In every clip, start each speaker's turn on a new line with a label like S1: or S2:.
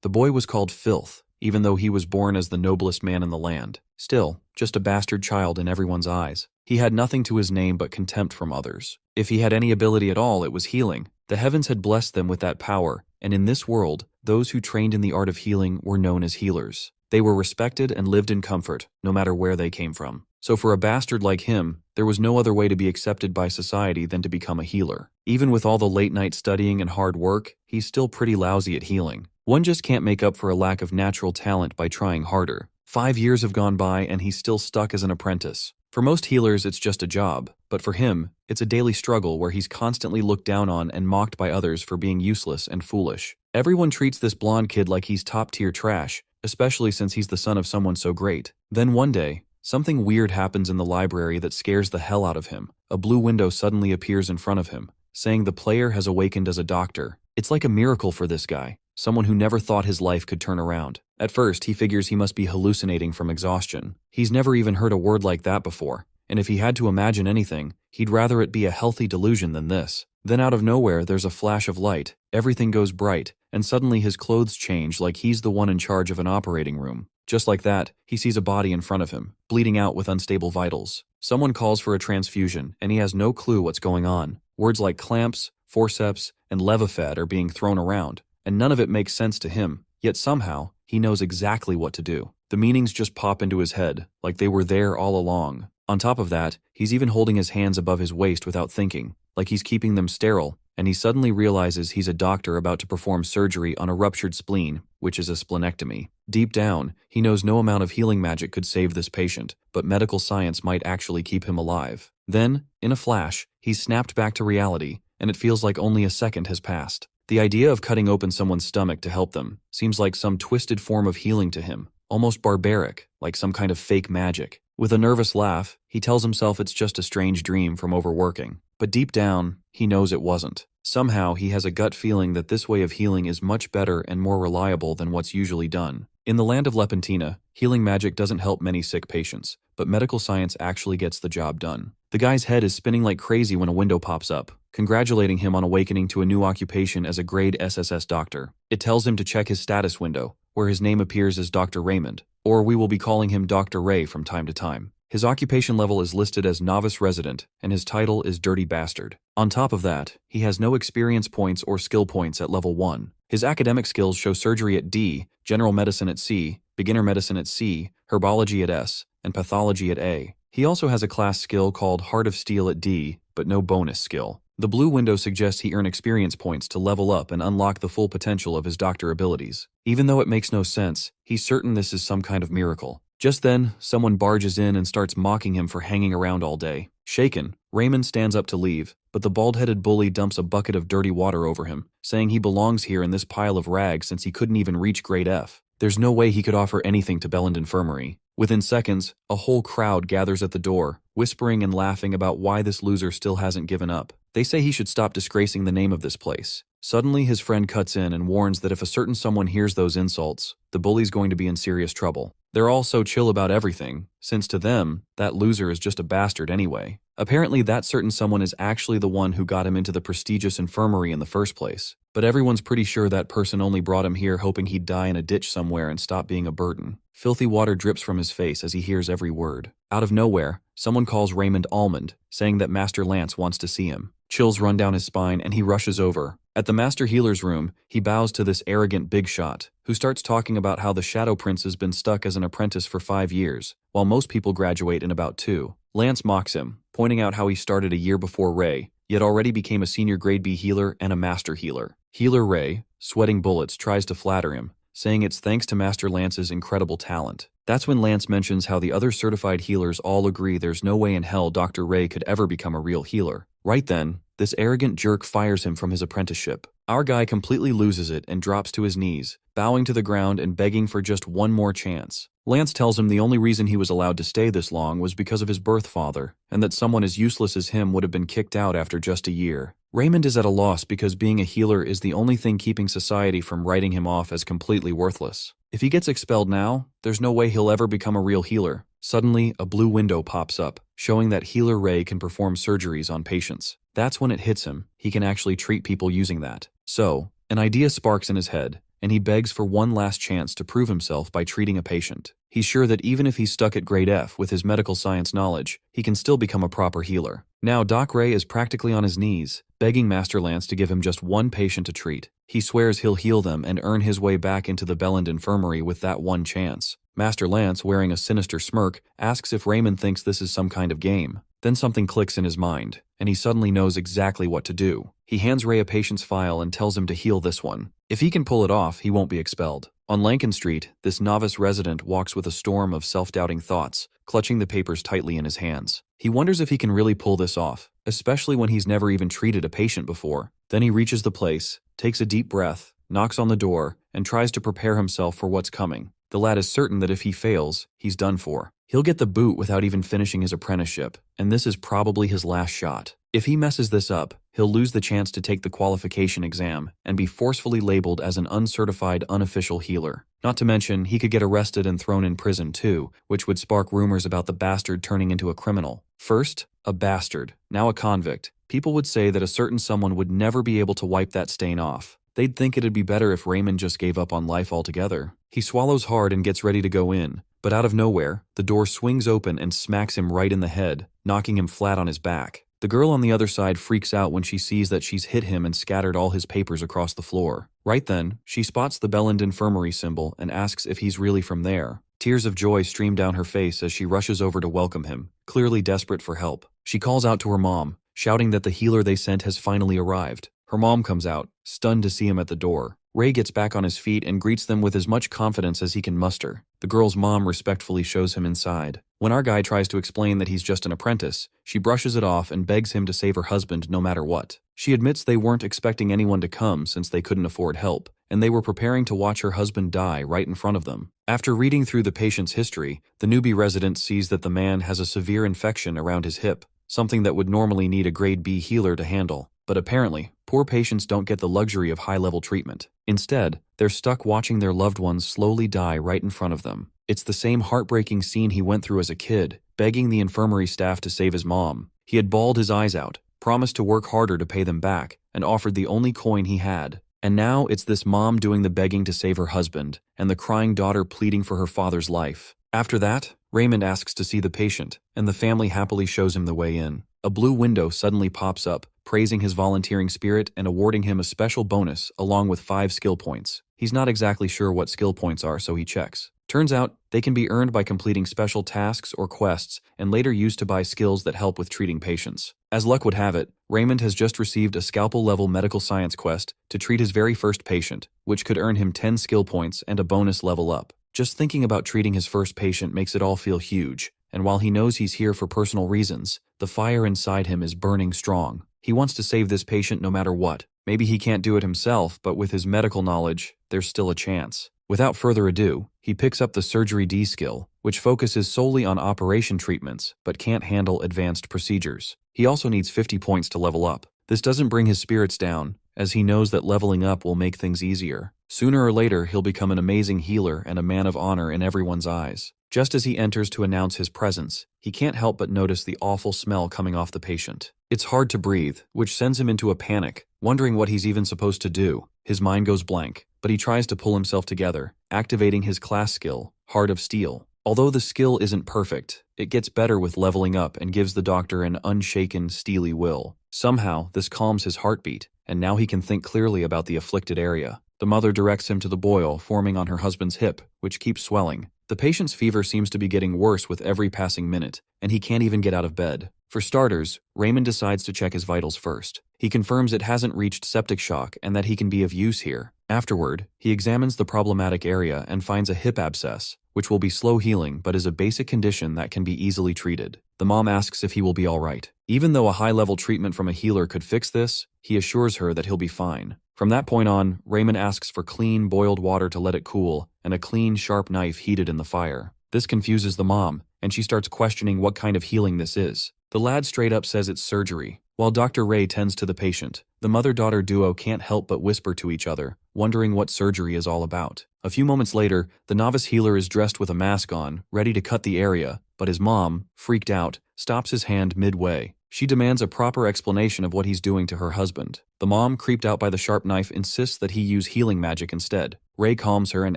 S1: The boy was called Filth, even though he was born as the noblest man in the land. Still, just a bastard child in everyone's eyes. He had nothing to his name but contempt from others. If he had any ability at all, it was healing. The heavens had blessed them with that power, and in this world, those who trained in the art of healing were known as healers. They were respected and lived in comfort, no matter where they came from. So for a bastard like him, there was no other way to be accepted by society than to become a healer. Even with all the late-night studying and hard work, he's still pretty lousy at healing. One just can't make up for a lack of natural talent by trying harder. 5 years have gone by and he's still stuck as an apprentice. For most healers, it's just a job, but for him, it's a daily struggle where he's constantly looked down on and mocked by others for being useless and foolish. Everyone treats this blonde kid like he's top-tier trash, especially since he's the son of someone so great. Then one day, something weird happens in the library that scares the hell out of him. A blue window suddenly appears in front of him, saying the player has awakened as a doctor. It's like a miracle for this guy, someone who never thought his life could turn around. At first, he figures he must be hallucinating from exhaustion. He's never even heard a word like that before, and if he had to imagine anything, he'd rather it be a healthy delusion than this. Then out of nowhere, there's a flash of light, everything goes bright, and suddenly his clothes change like he's the one in charge of an operating room. Just like that, he sees a body in front of him, bleeding out with unstable vitals. Someone calls for a transfusion, and he has no clue what's going on. Words like clamps, forceps, and levofed are being thrown around, and none of it makes sense to him, yet somehow, he knows exactly what to do. The meanings just pop into his head, like they were there all along. On top of that, he's even holding his hands above his waist without thinking, like he's keeping them sterile, and he suddenly realizes he's a doctor about to perform surgery on a ruptured spleen, which is a splenectomy. Deep down, he knows no amount of healing magic could save this patient, but medical science might actually keep him alive. Then, in a flash, he's snapped back to reality, and it feels like only a second has passed. The idea of cutting open someone's stomach to help them seems like some twisted form of healing to him, almost barbaric, like some kind of fake magic. With a nervous laugh, he tells himself it's just a strange dream from overworking. But deep down, he knows it wasn't. Somehow, he has a gut feeling that this way of healing is much better and more reliable than what's usually done. In the land of Lepentina, healing magic doesn't help many sick patients, but medical science actually gets the job done. The guy's head is spinning like crazy when a window pops up, congratulating him on awakening to a new occupation as a grade SSS doctor. It tells him to check his status window, where his name appears as Dr. Raymond, or we will be calling him Dr. Ray from time to time. His occupation level is listed as Novice Resident, and his title is Dirty Bastard. On top of that, he has no experience points or skill points at level 1. His academic skills show surgery at D, general medicine at C, beginner medicine at C, herbology at S, and pathology at A. He also has a class skill called Heart of Steel at D, but no bonus skill. The blue window suggests he earn experience points to level up and unlock the full potential of his doctor abilities. Even though it makes no sense, he's certain this is some kind of miracle. Just then, someone barges in and starts mocking him for hanging around all day. Shaken, Raymond stands up to leave, but the bald-headed bully dumps a bucket of dirty water over him, saying he belongs here in this pile of rags since he couldn't even reach grade F. There's no way he could offer anything to Belland Infirmary. Within seconds, a whole crowd gathers at the door, whispering and laughing about why this loser still hasn't given up. They say he should stop disgracing the name of this place. Suddenly, his friend cuts in and warns that if a certain someone hears those insults, the bully's going to be in serious trouble. They're all so chill about everything, since to them, that loser is just a bastard anyway. Apparently, that certain someone is actually the one who got him into the prestigious infirmary in the first place. But everyone's pretty sure that person only brought him here hoping he'd die in a ditch somewhere and stop being a burden. Filthy water drips from his face as he hears every word. Out of nowhere, someone calls Raymond Almond, saying that Master Lance wants to see him. Chills run down his spine and he rushes over. At the Master Healer's room, he bows to this arrogant big shot, who starts talking about how the Shadow Prince has been stuck as an apprentice for 5 years, while most people graduate in about 2. Lance mocks him, pointing out how he started a year before Ray, yet already became a senior grade B healer and a master healer. Healer Ray, sweating bullets, tries to flatter him, saying it's thanks to Master Lance's incredible talent. That's when Lance mentions how the other certified healers all agree there's no way in hell Dr. Ray could ever become a real healer. Right then, this arrogant jerk fires him from his apprenticeship. Our guy completely loses it and drops to his knees, bowing to the ground and begging for just one more chance. Lance tells him the only reason he was allowed to stay this long was because of his birth father, and that someone as useless as him would have been kicked out after just a year. Raymond is at a loss because being a healer is the only thing keeping society from writing him off as completely worthless. If he gets expelled now, there's no way he'll ever become a real healer. Suddenly, a blue window pops up, showing that Healer Ray can perform surgeries on patients. That's when it hits him. He can actually treat people using that. So, an idea sparks in his head, and he begs for one last chance to prove himself by treating a patient. He's sure that even if he's stuck at grade F with his medical science knowledge, he can still become a proper healer. Now Doc Ray is practically on his knees, begging Master Lance to give him just one patient to treat. He swears he'll heal them and earn his way back into the Belland Infirmary with that one chance. Master Lance, wearing a sinister smirk, asks if Raymond thinks this is some kind of game. Then something clicks in his mind, and he suddenly knows exactly what to do. He hands Ray a patient's file and tells him to heal this one. If he can pull it off, he won't be expelled. On Lankin Street, this novice resident walks with a storm of self-doubting thoughts, clutching the papers tightly in his hands. He wonders if he can really pull this off, especially when he's never even treated a patient before. Then he reaches the place, takes a deep breath, knocks on the door, and tries to prepare himself for what's coming. The lad is certain that if he fails, he's done for. He'll get the boot without even finishing his apprenticeship, and this is probably his last shot. If he messes this up, he'll lose the chance to take the qualification exam and be forcefully labeled as an uncertified, unofficial healer. Not to mention, he could get arrested and thrown in prison too, which would spark rumors about the bastard turning into a criminal. First, a bastard, now a convict. People would say that a certain someone would never be able to wipe that stain off. They'd think it'd be better if Raymond just gave up on life altogether. He swallows hard and gets ready to go in, but out of nowhere, the door swings open and smacks him right in the head, knocking him flat on his back. The girl on the other side freaks out when she sees that she's hit him and scattered all his papers across the floor. Right then, she spots the Belland Infirmary symbol and asks if he's really from there. Tears of joy stream down her face as she rushes over to welcome him, clearly desperate for help. She calls out to her mom, shouting that the healer they sent has finally arrived. Her mom comes out, stunned to see him at the door. Ray gets back on his feet and greets them with as much confidence as he can muster. The girl's mom respectfully shows him inside. When our guy tries to explain that he's just an apprentice, she brushes it off and begs him to save her husband no matter what. She admits they weren't expecting anyone to come since they couldn't afford help, and they were preparing to watch her husband die right in front of them. After reading through the patient's history, the newbie resident sees that the man has a severe infection around his hip, something that would normally need a grade B healer to handle. But apparently, poor patients don't get the luxury of high-level treatment. Instead, they're stuck watching their loved ones slowly die right in front of them. It's the same heartbreaking scene he went through as a kid, begging the infirmary staff to save his mom. He had bawled his eyes out, promised to work harder to pay them back, and offered the only coin he had. And now it's this mom doing the begging to save her husband, and the crying daughter pleading for her father's life. After that, Raymond asks to see the patient, and the family happily shows him the way in. A blue window suddenly pops up, praising his volunteering spirit and awarding him a special bonus along with 5 skill points. He's not exactly sure what skill points are, so he checks. Turns out, they can be earned by completing special tasks or quests and later used to buy skills that help with treating patients. As luck would have it, Raymond has just received a scalpel-level medical science quest to treat his very first patient, which could earn him 10 skill points and a bonus level up. Just thinking about treating his first patient makes it all feel huge, and while he knows he's here for personal reasons, the fire inside him is burning strong. He wants to save this patient no matter what. Maybe he can't do it himself, but with his medical knowledge, there's still a chance. Without further ado, he picks up the Surgery D skill, which focuses solely on operation treatments, but can't handle advanced procedures. He also needs 50 points to level up. This doesn't bring his spirits down, as he knows that leveling up will make things easier. Sooner or later, he'll become an amazing healer and a man of honor in everyone's eyes. Just as he enters to announce his presence, he can't help but notice the awful smell coming off the patient. It's hard to breathe, which sends him into a panic, wondering what he's even supposed to do. His mind goes blank, but he tries to pull himself together, activating his class skill, Heart of Steel. Although the skill isn't perfect, it gets better with leveling up and gives the doctor an unshaken, steely will. Somehow, this calms his heartbeat, and now he can think clearly about the afflicted area. The mother directs him to the boil forming on her husband's hip, which keeps swelling. The patient's fever seems to be getting worse with every passing minute, and he can't even get out of bed. For starters, Raymond decides to check his vitals first. He confirms it hasn't reached septic shock and that he can be of use here. Afterward, he examines the problematic area and finds a hip abscess, which will be slow healing but is a basic condition that can be easily treated. The mom asks if he will be alright. Even though a high-level treatment from a healer could fix this, he assures her that he'll be fine. From that point on, Raymond asks for clean, boiled water to let it cool, and a clean, sharp knife heated in the fire. This confuses the mom, and she starts questioning what kind of healing this is. The lad straight up says it's surgery. While Dr. Ray tends to the patient, the mother-daughter duo can't help but whisper to each other, wondering what surgery is all about. A few moments later, the novice healer is dressed with a mask on, ready to cut the area, but his mom, freaked out, stops his hand midway. She demands a proper explanation of what he's doing to her husband. The mom, creeped out by the sharp knife, insists that he use healing magic instead. Ray calms her and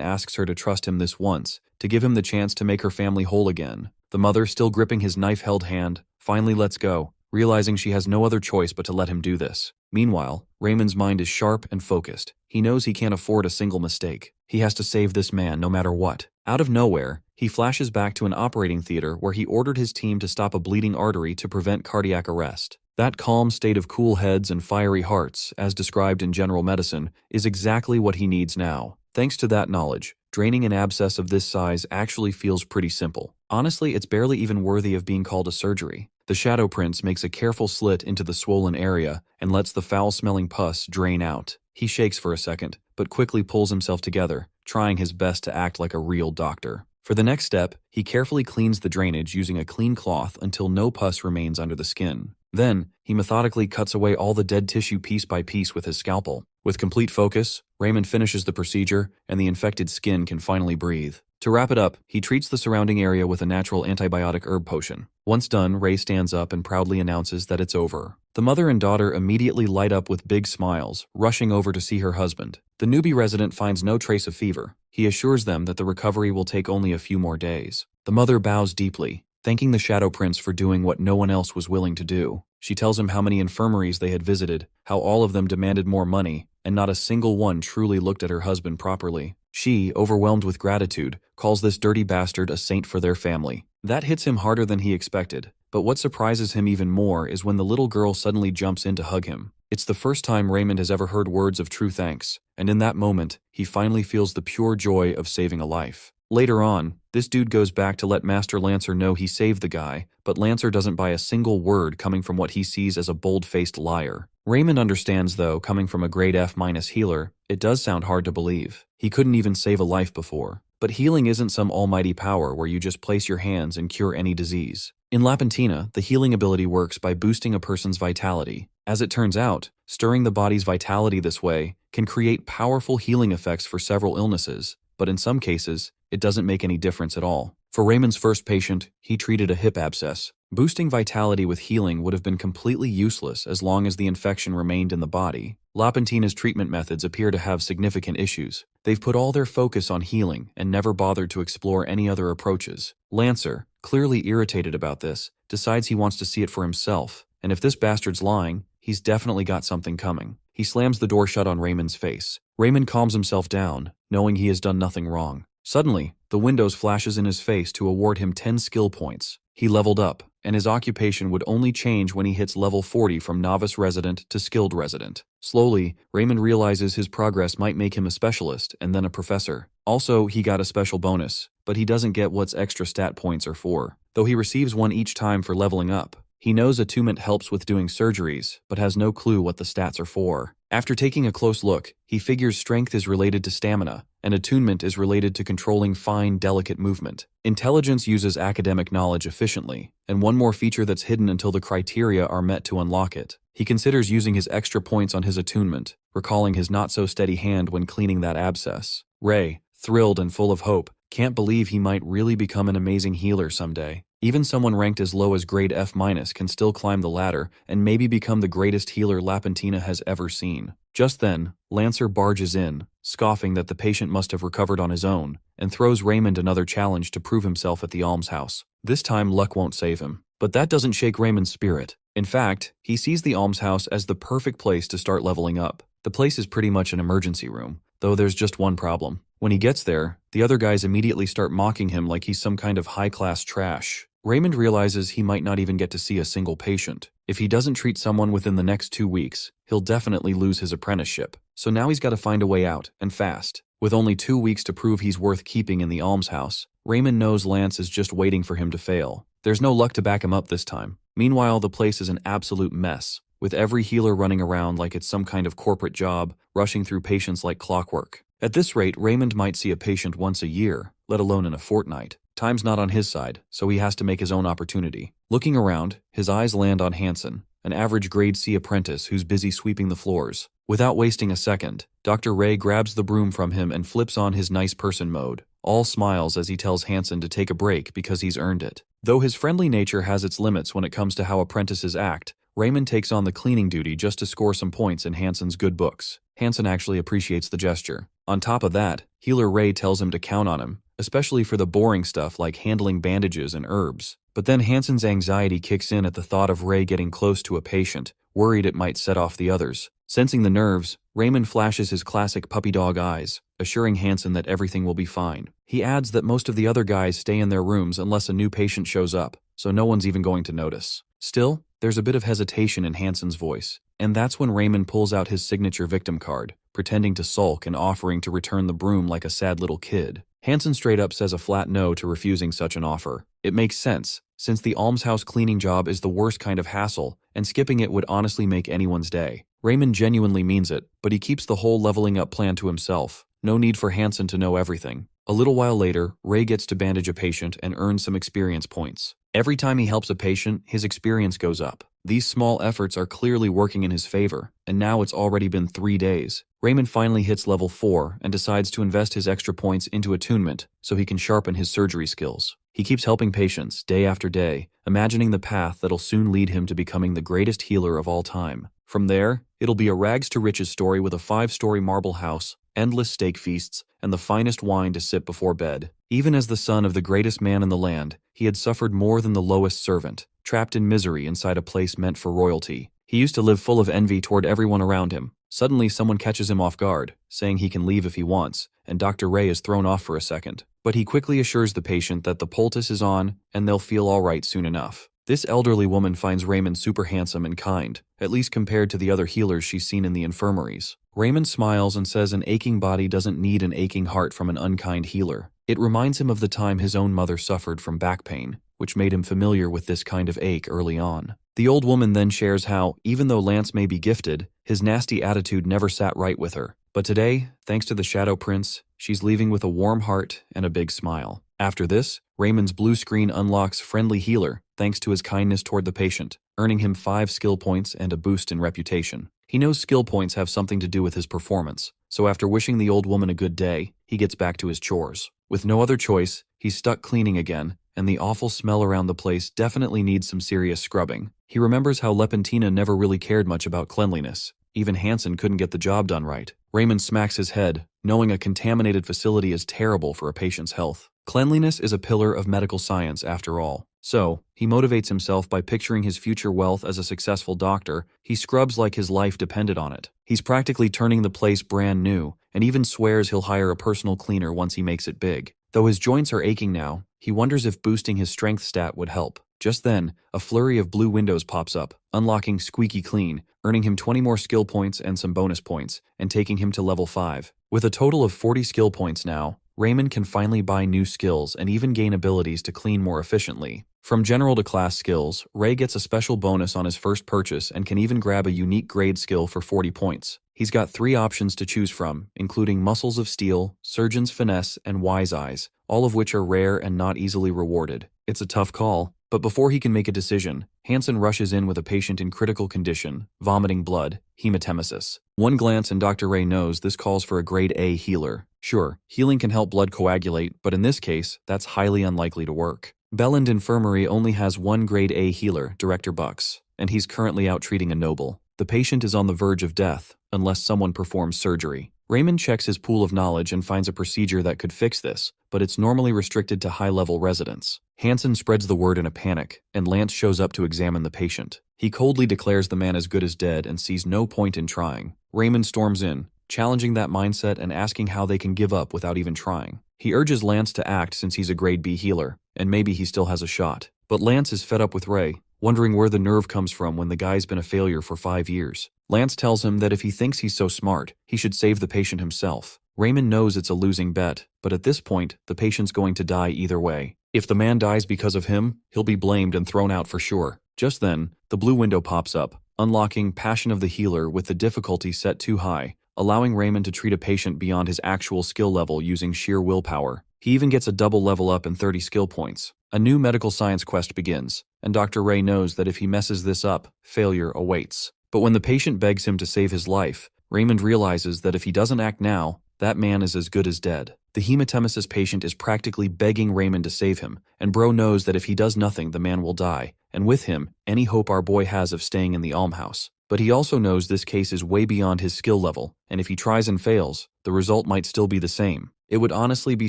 S1: asks her to trust him this once, to give him the chance to make her family whole again. The mother, still gripping his knife-held hand, finally lets go, realizing she has no other choice but to let him do this. Meanwhile, Raymond's mind is sharp and focused. He knows he can't afford a single mistake. He has to save this man no matter what. Out of nowhere, he flashes back to an operating theater where he ordered his team to stop a bleeding artery to prevent cardiac arrest. That calm state of cool heads and fiery hearts, as described in general medicine, is exactly what he needs now. Thanks to that knowledge, draining an abscess of this size actually feels pretty simple. Honestly, it's barely even worthy of being called a surgery. The Shadow Prince makes a careful slit into the swollen area and lets the foul-smelling pus drain out. He shakes for a second, but quickly pulls himself together, trying his best to act like a real doctor. For the next step, he carefully cleans the drainage using a clean cloth until no pus remains under the skin. Then, he methodically cuts away all the dead tissue piece by piece with his scalpel. With complete focus, Raymond finishes the procedure, and the infected skin can finally breathe. To wrap it up, he treats the surrounding area with a natural antibiotic herb potion. Once done, Ray stands up and proudly announces that it's over. The mother and daughter immediately light up with big smiles, rushing over to see her husband. The newbie resident finds no trace of fever. He assures them that the recovery will take only a few more days. The mother bows deeply, thanking the Shadow Prince for doing what no one else was willing to do. She tells him how many infirmaries they had visited, how all of them demanded more money, and not a single one truly looked at her husband properly. She, overwhelmed with gratitude, calls this dirty bastard a saint for their family. That hits him harder than he expected, but what surprises him even more is when the little girl suddenly jumps in to hug him. It's the first time Raymond has ever heard words of true thanks, and in that moment, he finally feels the pure joy of saving a life. Later on, this dude goes back to let Master Lancer know he saved the guy, but Lancer doesn't buy a single word coming from what he sees as a bold-faced liar. Raymond understands, though, coming from a grade F- healer, it does sound hard to believe. He couldn't even save a life before. But healing isn't some almighty power where you just place your hands and cure any disease. In Lapentina, the healing ability works by boosting a person's vitality. As it turns out, stirring the body's vitality this way can create powerful healing effects for several illnesses, but in some cases, it doesn't make any difference at all. For Raymond's first patient, he treated a hip abscess. Boosting vitality with healing would have been completely useless as long as the infection remained in the body. Lapentina's treatment methods appear to have significant issues. They've put all their focus on healing and never bothered to explore any other approaches. Lancer, clearly irritated about this, decides he wants to see it for himself, and if this bastard's lying, he's definitely got something coming. He slams the door shut on Raymond's face. Raymond calms himself down, knowing he has done nothing wrong. Suddenly, the Windows flashes in his face to award him 10 skill points. He leveled up, and his occupation would only change when he hits level 40 from novice resident to skilled resident. Slowly, Raymond realizes his progress might make him a specialist and then a professor. Also, he got a special bonus, but he doesn't get what's extra stat points are for, though he receives one each time for leveling up. He knows attunement helps with doing surgeries, but has no clue what the stats are for. After taking a close look, he figures strength is related to stamina, and attunement is related to controlling fine, delicate movement. Intelligence uses academic knowledge efficiently, and one more feature that's hidden until the criteria are met to unlock it. He considers using his extra points on his attunement, recalling his not-so-steady hand when cleaning that abscess. Ray, thrilled and full of hope, can't believe he might really become an amazing healer someday. Even someone ranked as low as grade F- can still climb the ladder and maybe become the greatest healer Lapentina has ever seen. Just then, Lancer barges in, scoffing that the patient must have recovered on his own, and throws Raymond another challenge to prove himself at the almshouse. This time luck won't save him. But that doesn't shake Raymond's spirit. In fact, he sees the almshouse as the perfect place to start leveling up. The place is pretty much an emergency room, though there's just one problem. When he gets there, the other guys immediately start mocking him like he's some kind of high-class trash. Raymond realizes he might not even get to see a single patient. If he doesn't treat someone within the next 2 weeks, he'll definitely lose his apprenticeship. So now he's got to find a way out, and fast. With only 2 weeks to prove he's worth keeping in the almshouse, Raymond knows Lance is just waiting for him to fail. There's no luck to back him up this time. Meanwhile, the place is an absolute mess, with every healer running around like it's some kind of corporate job, rushing through patients like clockwork. At this rate, Raymond might see a patient once a year, let alone in a fortnight. Time's not on his side, so he has to make his own opportunity. Looking around, his eyes land on Hansen, an average grade C apprentice who's busy sweeping the floors. Without wasting a second, Dr. Ray grabs the broom from him and flips on his nice person mode. All smiles as he tells Hansen to take a break because he's earned it. Though his friendly nature has its limits when it comes to how apprentices act, Raymond takes on the cleaning duty just to score some points in Hansen's good books. Hansen actually appreciates the gesture. On top of that, healer Ray tells him to count on him, especially for the boring stuff like handling bandages and herbs. But then Hanson's anxiety kicks in at the thought of Ray getting close to a patient, worried it might set off the others. Sensing the nerves, Raymond flashes his classic puppy dog eyes, assuring Hanson that everything will be fine. He adds that most of the other guys stay in their rooms unless a new patient shows up, so no one's even going to notice. Still, there's a bit of hesitation in Hanson's voice, and that's when Raymond pulls out his signature victim card, pretending to sulk and offering to return the broom like a sad little kid. Hanson straight up says a flat no to refusing such an offer. It makes sense, since the almshouse cleaning job is the worst kind of hassle, and skipping it would honestly make anyone's day. Raymond genuinely means it, but he keeps the whole leveling up plan to himself. No need for Hanson to know everything. A little while later, Ray gets to bandage a patient and earns some experience points. Every time he helps a patient, his experience goes up. These small efforts are clearly working in his favor, and now it's already been 3 days. Raymond finally hits level 4 and decides to invest his extra points into attunement so he can sharpen his surgery skills. He keeps helping patients day after day, imagining the path that'll soon lead him to becoming the greatest healer of all time. From there, it'll be a rags to riches story with a 5-story marble house, endless steak feasts, and the finest wine to sip before bed. Even as the son of the greatest man in the land, he had suffered more than the lowest servant, trapped in misery inside a place meant for royalty. He used to live full of envy toward everyone around him. Suddenly someone catches him off guard, saying he can leave if he wants, and Dr. Ray is thrown off for a second. But he quickly assures the patient that the poultice is on, and they'll feel alright soon enough. This elderly woman finds Raymond super handsome and kind, at least compared to the other healers she's seen in the infirmaries. Raymond smiles and says an aching body doesn't need an aching heart from an unkind healer. It reminds him of the time his own mother suffered from back pain, which made him familiar with this kind of ache early on. The old woman then shares how, even though Lance may be gifted, his nasty attitude never sat right with her. But today, thanks to the Shadow Prince, she's leaving with a warm heart and a big smile. After this, Raymond's blue screen unlocks Friendly Healer thanks to his kindness toward the patient, earning him 5 skill points and a boost in reputation. He knows skill points have something to do with his performance, so after wishing the old woman a good day, he gets back to his chores. With no other choice, he's stuck cleaning again, and the awful smell around the place definitely needs some serious scrubbing. He remembers how Lepentina never really cared much about cleanliness. Even Hanson couldn't get the job done right. Raymond smacks his head, knowing a contaminated facility is terrible for a patient's health. Cleanliness is a pillar of medical science after all. So, he motivates himself by picturing his future wealth as a successful doctor. He scrubs like his life depended on it. He's practically turning the place brand new, and even swears he'll hire a personal cleaner once he makes it big. Though his joints are aching now, he wonders if boosting his strength stat would help. Just then, a flurry of blue windows pops up, unlocking Squeaky Clean, earning him 20 more skill points and some bonus points, and taking him to level 5. With a total of 40 skill points now, Raymond can finally buy new skills and even gain abilities to clean more efficiently. From general to class skills, Ray gets a special bonus on his first purchase and can even grab a unique grade skill for 40 points. He's got 3 options to choose from, including Muscles of Steel, Surgeon's Finesse, and Wise Eyes, all of which are rare and not easily rewarded. It's a tough call, but before he can make a decision, Hanson rushes in with a patient in critical condition, vomiting blood, hematemesis. One glance and Dr. Ray knows this calls for a grade A healer. Sure, healing can help blood coagulate, but in this case, that's highly unlikely to work. Belland Infirmary only has one grade A healer, Director Bucks, and he's currently out treating a noble. The patient is on the verge of death, unless someone performs surgery. Raymond checks his pool of knowledge and finds a procedure that could fix this, but it's normally restricted to high-level residents. Hanson spreads the word in a panic, and Lance shows up to examine the patient. He coldly declares the man as good as dead and sees no point in trying. Raymond storms in, challenging that mindset and asking how they can give up without even trying. He urges Lance to act since he's a grade B healer, and maybe he still has a shot. But Lance is fed up with Ray, wondering where the nerve comes from when the guy's been a failure for 5 years. Lance tells him that if he thinks he's so smart, he should save the patient himself. Raymond knows it's a losing bet, but at this point, the patient's going to die either way. If the man dies because of him, he'll be blamed and thrown out for sure. Just then, the blue window pops up, unlocking Passion of the Healer with the difficulty set too high, allowing Raymond to treat a patient beyond his actual skill level using sheer willpower. He even gets a double level up and 30 skill points. A new medical science quest begins, and Dr. Ray knows that if he messes this up, failure awaits. But when the patient begs him to save his life, Raymond realizes that if he doesn't act now, that man is as good as dead. The hematemesis patient is practically begging Raymond to save him, and Bro knows that if he does nothing, the man will die, and with him, any hope our boy has of staying in the almhouse. But he also knows this case is way beyond his skill level, and if he tries and fails, the result might still be the same. It would honestly be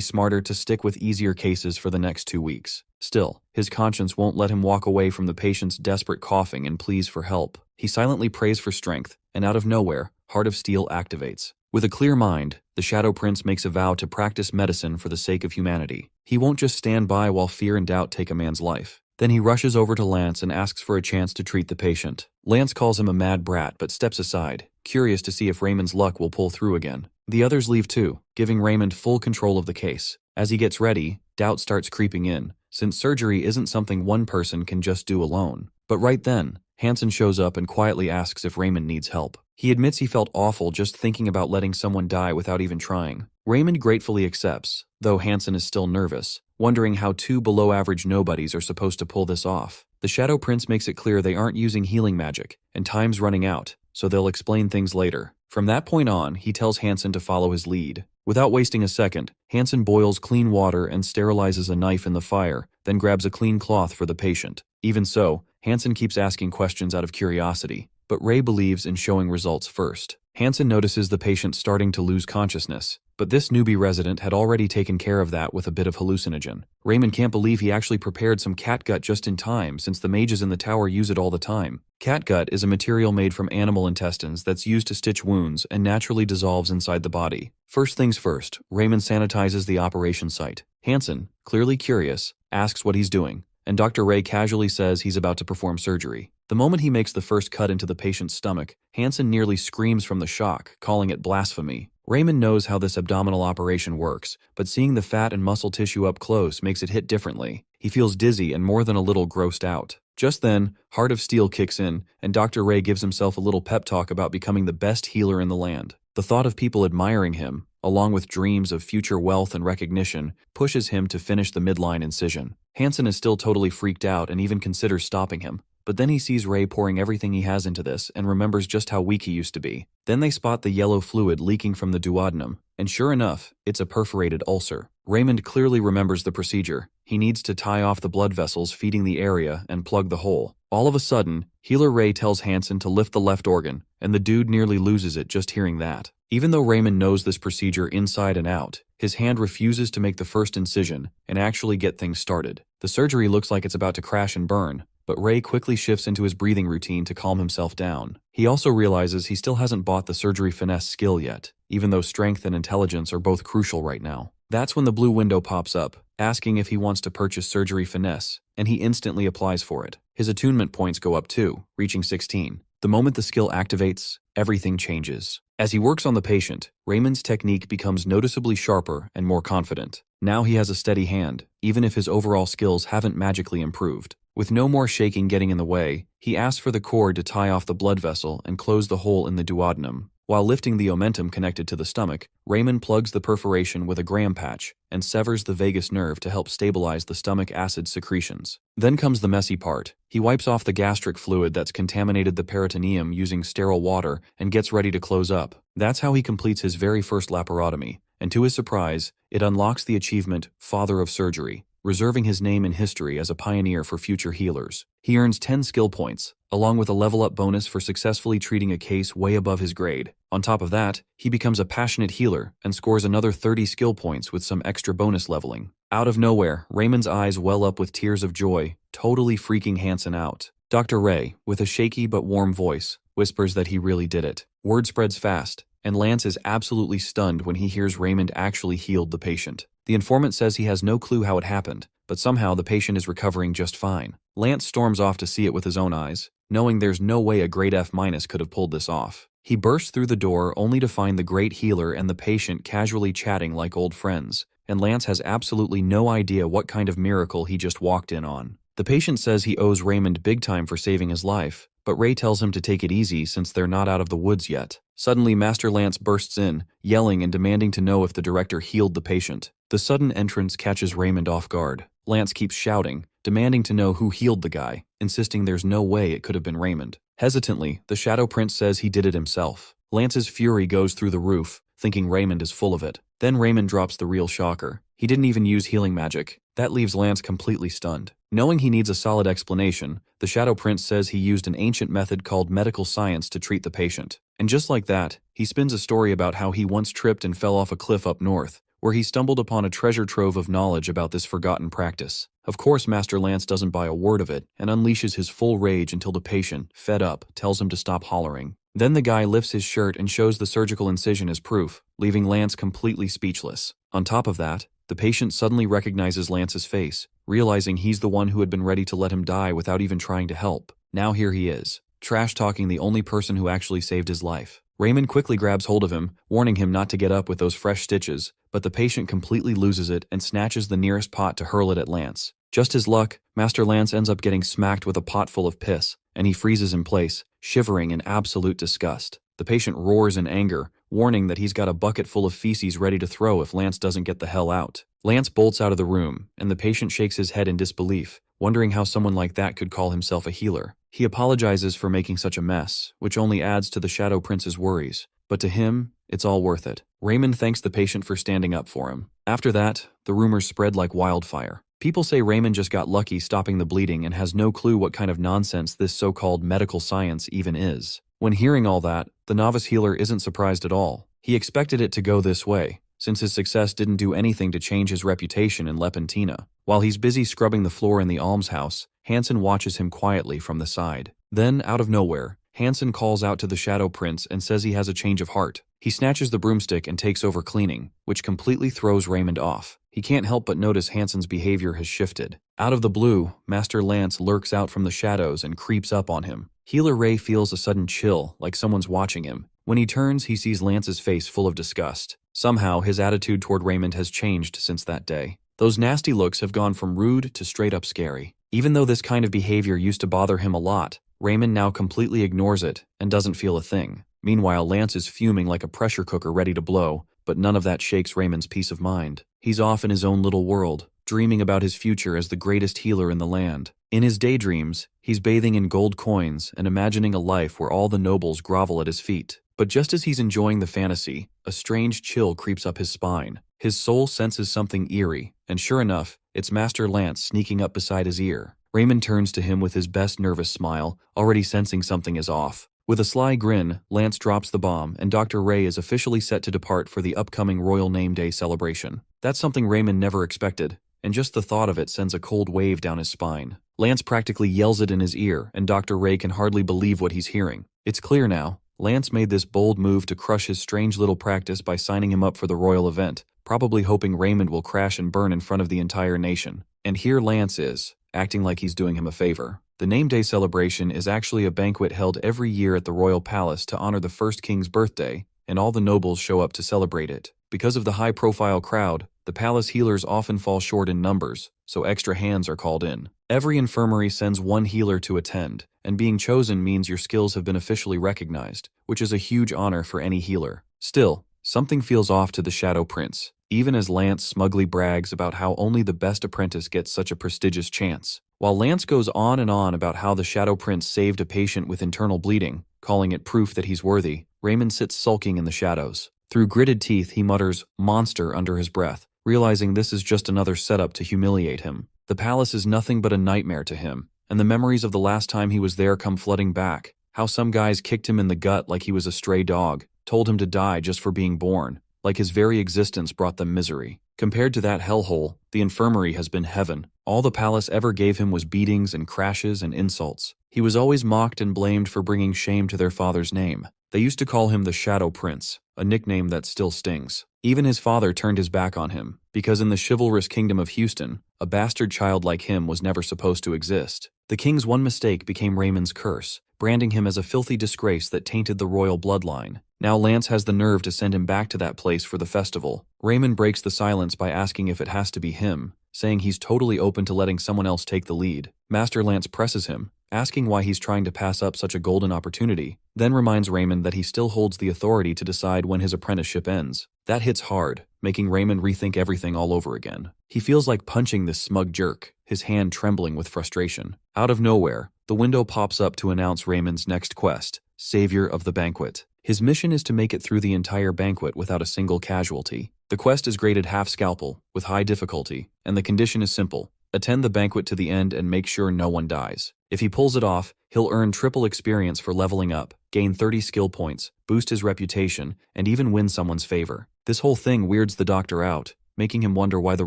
S1: smarter to stick with easier cases for the next 2 weeks. Still, his conscience won't let him walk away from the patient's desperate coughing and pleas for help. He silently prays for strength, and out of nowhere, Heart of Steel activates. With a clear mind, the Shadow Prince makes a vow to practice medicine for the sake of humanity. He won't just stand by while fear and doubt take a man's life. Then he rushes over to Lance and asks for a chance to treat the patient. Lance calls him a mad brat but steps aside, curious to see if Raymond's luck will pull through again. The others leave too, giving Raymond full control of the case. As he gets ready, doubt starts creeping in, since surgery isn't something one person can just do alone. But right then, Hansen shows up and quietly asks if Raymond needs help. He admits he felt awful just thinking about letting someone die without even trying. Raymond gratefully accepts, though Hansen is still nervous, wondering how 2 below-average nobodies are supposed to pull this off. The Shadow Prince makes it clear they aren't using healing magic, and time's running out, so they'll explain things later. From that point on, he tells Hansen to follow his lead. Without wasting a second, Hansen boils clean water and sterilizes a knife in the fire, then grabs a clean cloth for the patient. Even so, Hansen keeps asking questions out of curiosity, but Ray believes in showing results first. Hansen notices the patient starting to lose consciousness, but this newbie resident had already taken care of that with a bit of hallucinogen. Raymond can't believe he actually prepared some catgut just in time, since the mages in the tower use it all the time. Catgut is a material made from animal intestines that's used to stitch wounds and naturally dissolves inside the body. First things first, Raymond sanitizes the operation site. Hansen, clearly curious, asks what he's doing, and Dr. Ray casually says he's about to perform surgery. The moment he makes the first cut into the patient's stomach, Hansen nearly screams from the shock, calling it blasphemy. Raymond knows how this abdominal operation works, but seeing the fat and muscle tissue up close makes it hit differently. He feels dizzy and more than a little grossed out. Just then, Heart of Steel kicks in, and Dr. Ray gives himself a little pep talk about becoming the best healer in the land. The thought of people admiring him, along with dreams of future wealth and recognition, pushes him to finish the midline incision. Hansen is still totally freaked out and even considers stopping him. But then he sees Ray pouring everything he has into this and remembers just how weak he used to be. Then they spot the yellow fluid leaking from the duodenum, and sure enough, it's a perforated ulcer. Raymond clearly remembers the procedure. He needs to tie off the blood vessels feeding the area and plug the hole. All of a sudden, Healer Ray tells Hansen to lift the left organ, and the dude nearly loses it just hearing that. Even though Raymond knows this procedure inside and out, his hand refuses to make the first incision and actually get things started. The surgery looks like it's about to crash and burn, but Ray quickly shifts into his breathing routine to calm himself down. He also realizes he still hasn't bought the surgery finesse skill yet, even though strength and intelligence are both crucial right now. That's when the blue window pops up, asking if he wants to purchase surgery finesse, and he instantly applies for it. His attunement points go up too, reaching 16. The moment the skill activates, everything changes. As he works on the patient, Raymond's technique becomes noticeably sharper and more confident. Now he has a steady hand, even if his overall skills haven't magically improved. With no more shaking getting in the way, he asks for the cord to tie off the blood vessel and close the hole in the duodenum. While lifting the omentum connected to the stomach, Raymond plugs the perforation with a Graham patch and severs the vagus nerve to help stabilize the stomach acid secretions. Then comes the messy part. He wipes off the gastric fluid that's contaminated the peritoneum using sterile water and gets ready to close up. That's how he completes his very first laparotomy, and to his surprise, it unlocks the achievement Father of Surgery, reserving his name in history as a pioneer for future healers. He earns 10 skill points, along with a level-up bonus for successfully treating a case way above his grade. On top of that, he becomes a passionate healer and scores another 30 skill points with some extra bonus leveling. Out of nowhere, Raymond's eyes well up with tears of joy, totally freaking Hansen out. Dr. Ray, with a shaky but warm voice, whispers that he really did it. Word spreads fast, and Lance is absolutely stunned when he hears Raymond actually healed the patient. The informant says he has no clue how it happened, but somehow the patient is recovering just fine. Lance storms off to see it with his own eyes, knowing there's no way a grade F- could have pulled this off. He bursts through the door only to find the great healer and the patient casually chatting like old friends, and Lance has absolutely no idea what kind of miracle he just walked in on. The patient says he owes Raymond big time for saving his life, but Ray tells him to take it easy since they're not out of the woods yet. Suddenly, Master Lance bursts in, yelling and demanding to know if the director healed the patient. The sudden entrance catches Raymond off guard. Lance keeps shouting, demanding to know who healed the guy, insisting there's no way it could have been Raymond. Hesitantly, the Shadow Prince says he did it himself. Lance's fury goes through the roof, thinking Raymond is full of it. Then Raymond drops the real shocker. He didn't even use healing magic. That leaves Lance completely stunned. Knowing he needs a solid explanation, the Shadow Prince says he used an ancient method called medical science to treat the patient. And just like that, he spins a story about how he once tripped and fell off a cliff up north, where he stumbled upon a treasure trove of knowledge about this forgotten practice. Of course, Master Lance doesn't buy a word of it and unleashes his full rage until the patient, fed up, tells him to stop hollering. Then the guy lifts his shirt and shows the surgical incision as proof, leaving Lance completely speechless. On top of that, the patient suddenly recognizes Lance's face, realizing he's the one who had been ready to let him die without even trying to help. Now here he is, trash-talking the only person who actually saved his life. Raymond quickly grabs hold of him, warning him not to get up with those fresh stitches, but the patient completely loses it and snatches the nearest pot to hurl it at Lance. Just his luck, Master Lance ends up getting smacked with a pot full of piss, and he freezes in place, shivering in absolute disgust. The patient roars in anger, warning that he's got a bucket full of feces ready to throw if Lance doesn't get the hell out. Lance bolts out of the room, and the patient shakes his head in disbelief, wondering how someone like that could call himself a healer. He apologizes for making such a mess, which only adds to the Shadow Prince's worries. But to him, it's all worth it. Raymond thanks the patient for standing up for him. After that, the rumors spread like wildfire. People say Raymond just got lucky stopping the bleeding and has no clue what kind of nonsense this so-called medical science even is. When hearing all that, the novice healer isn't surprised at all. He expected it to go this way, since his success didn't do anything to change his reputation in Lepentina. While he's busy scrubbing the floor in the almshouse, Hansen watches him quietly from the side. Then, out of nowhere, Hansen calls out to the Shadow Prince and says he has a change of heart. He snatches the broomstick and takes over cleaning, which completely throws Raymond off. He can't help but notice Hansen's behavior has shifted. Out of the blue, Master Lance lurks out from the shadows and creeps up on him. Healer Ray feels a sudden chill, like someone's watching him. When he turns, he sees Lance's face full of disgust. Somehow, his attitude toward Raymond has changed since that day. Those nasty looks have gone from rude to straight-up scary. Even though this kind of behavior used to bother him a lot, Raymond now completely ignores it and doesn't feel a thing. Meanwhile, Lance is fuming like a pressure cooker ready to blow, but none of that shakes Raymond's peace of mind. He's off in his own little world, dreaming about his future as the greatest healer in the land. In his daydreams, he's bathing in gold coins and imagining a life where all the nobles grovel at his feet. But just as he's enjoying the fantasy, a strange chill creeps up his spine. His soul senses something eerie, and sure enough, it's Master Lance sneaking up beside his ear. Raymond turns to him with his best nervous smile, already sensing something is off. With a sly grin, Lance drops the bomb, and Dr. Ray is officially set to depart for the upcoming Royal Name Day celebration. That's something Raymond never expected, and just the thought of it sends a cold wave down his spine. Lance practically yells it in his ear, and Dr. Ray can hardly believe what he's hearing. It's clear now. Lance made this bold move to crush his strange little practice by signing him up for the royal event, probably hoping Raymond will crash and burn in front of the entire nation. And here Lance is, acting like he's doing him a favor. The Name Day celebration is actually a banquet held every year at the royal palace to honor the first king's birthday, and all the nobles show up to celebrate it. Because of the high-profile crowd, the palace healers often fall short in numbers, so extra hands are called in. Every infirmary sends one healer to attend, and being chosen means your skills have been officially recognized, which is a huge honor for any healer. Still, something feels off to the Shadow Prince, even as Lance smugly brags about how only the best apprentice gets such a prestigious chance. While Lance goes on and on about how the Shadow Prince saved a patient with internal bleeding, calling it proof that he's worthy, Raymond sits sulking in the shadows. Through gritted teeth, he mutters, "Monster," under his breath, realizing this is just another setup to humiliate him. The palace is nothing but a nightmare to him, and the memories of the last time he was there come flooding back. How some guys kicked him in the gut like he was a stray dog, told him to die just for being born, like his very existence brought them misery. Compared to that hellhole, the infirmary has been heaven. All the palace ever gave him was beatings and crashes and insults. He was always mocked and blamed for bringing shame to their father's name. They used to call him the Shadow Prince, a nickname that still stings. Even his father turned his back on him, because in the chivalrous kingdom of Houston, a bastard child like him was never supposed to exist. The king's one mistake became Raymond's curse, branding him as a filthy disgrace that tainted the royal bloodline. Now Lance has the nerve to send him back to that place for the festival. Raymond breaks the silence by asking if it has to be him, saying he's totally open to letting someone else take the lead. Master Lance presses him, asking why he's trying to pass up such a golden opportunity, then reminds Raymond that he still holds the authority to decide when his apprenticeship ends. That hits hard, making Raymond rethink everything all over again. He feels like punching this smug jerk, his hand trembling with frustration. Out of nowhere, the window pops up to announce Raymond's next quest, Savior of the Banquet. His mission is to make it through the entire banquet without a single casualty. The quest is graded half scalpel, with high difficulty, and the condition is simple. Attend the banquet to the end and make sure no one dies. If he pulls it off, he'll earn triple experience for leveling up, gain 30 skill points, boost his reputation, and even win someone's favor. This whole thing weirds the doctor out, making him wonder why the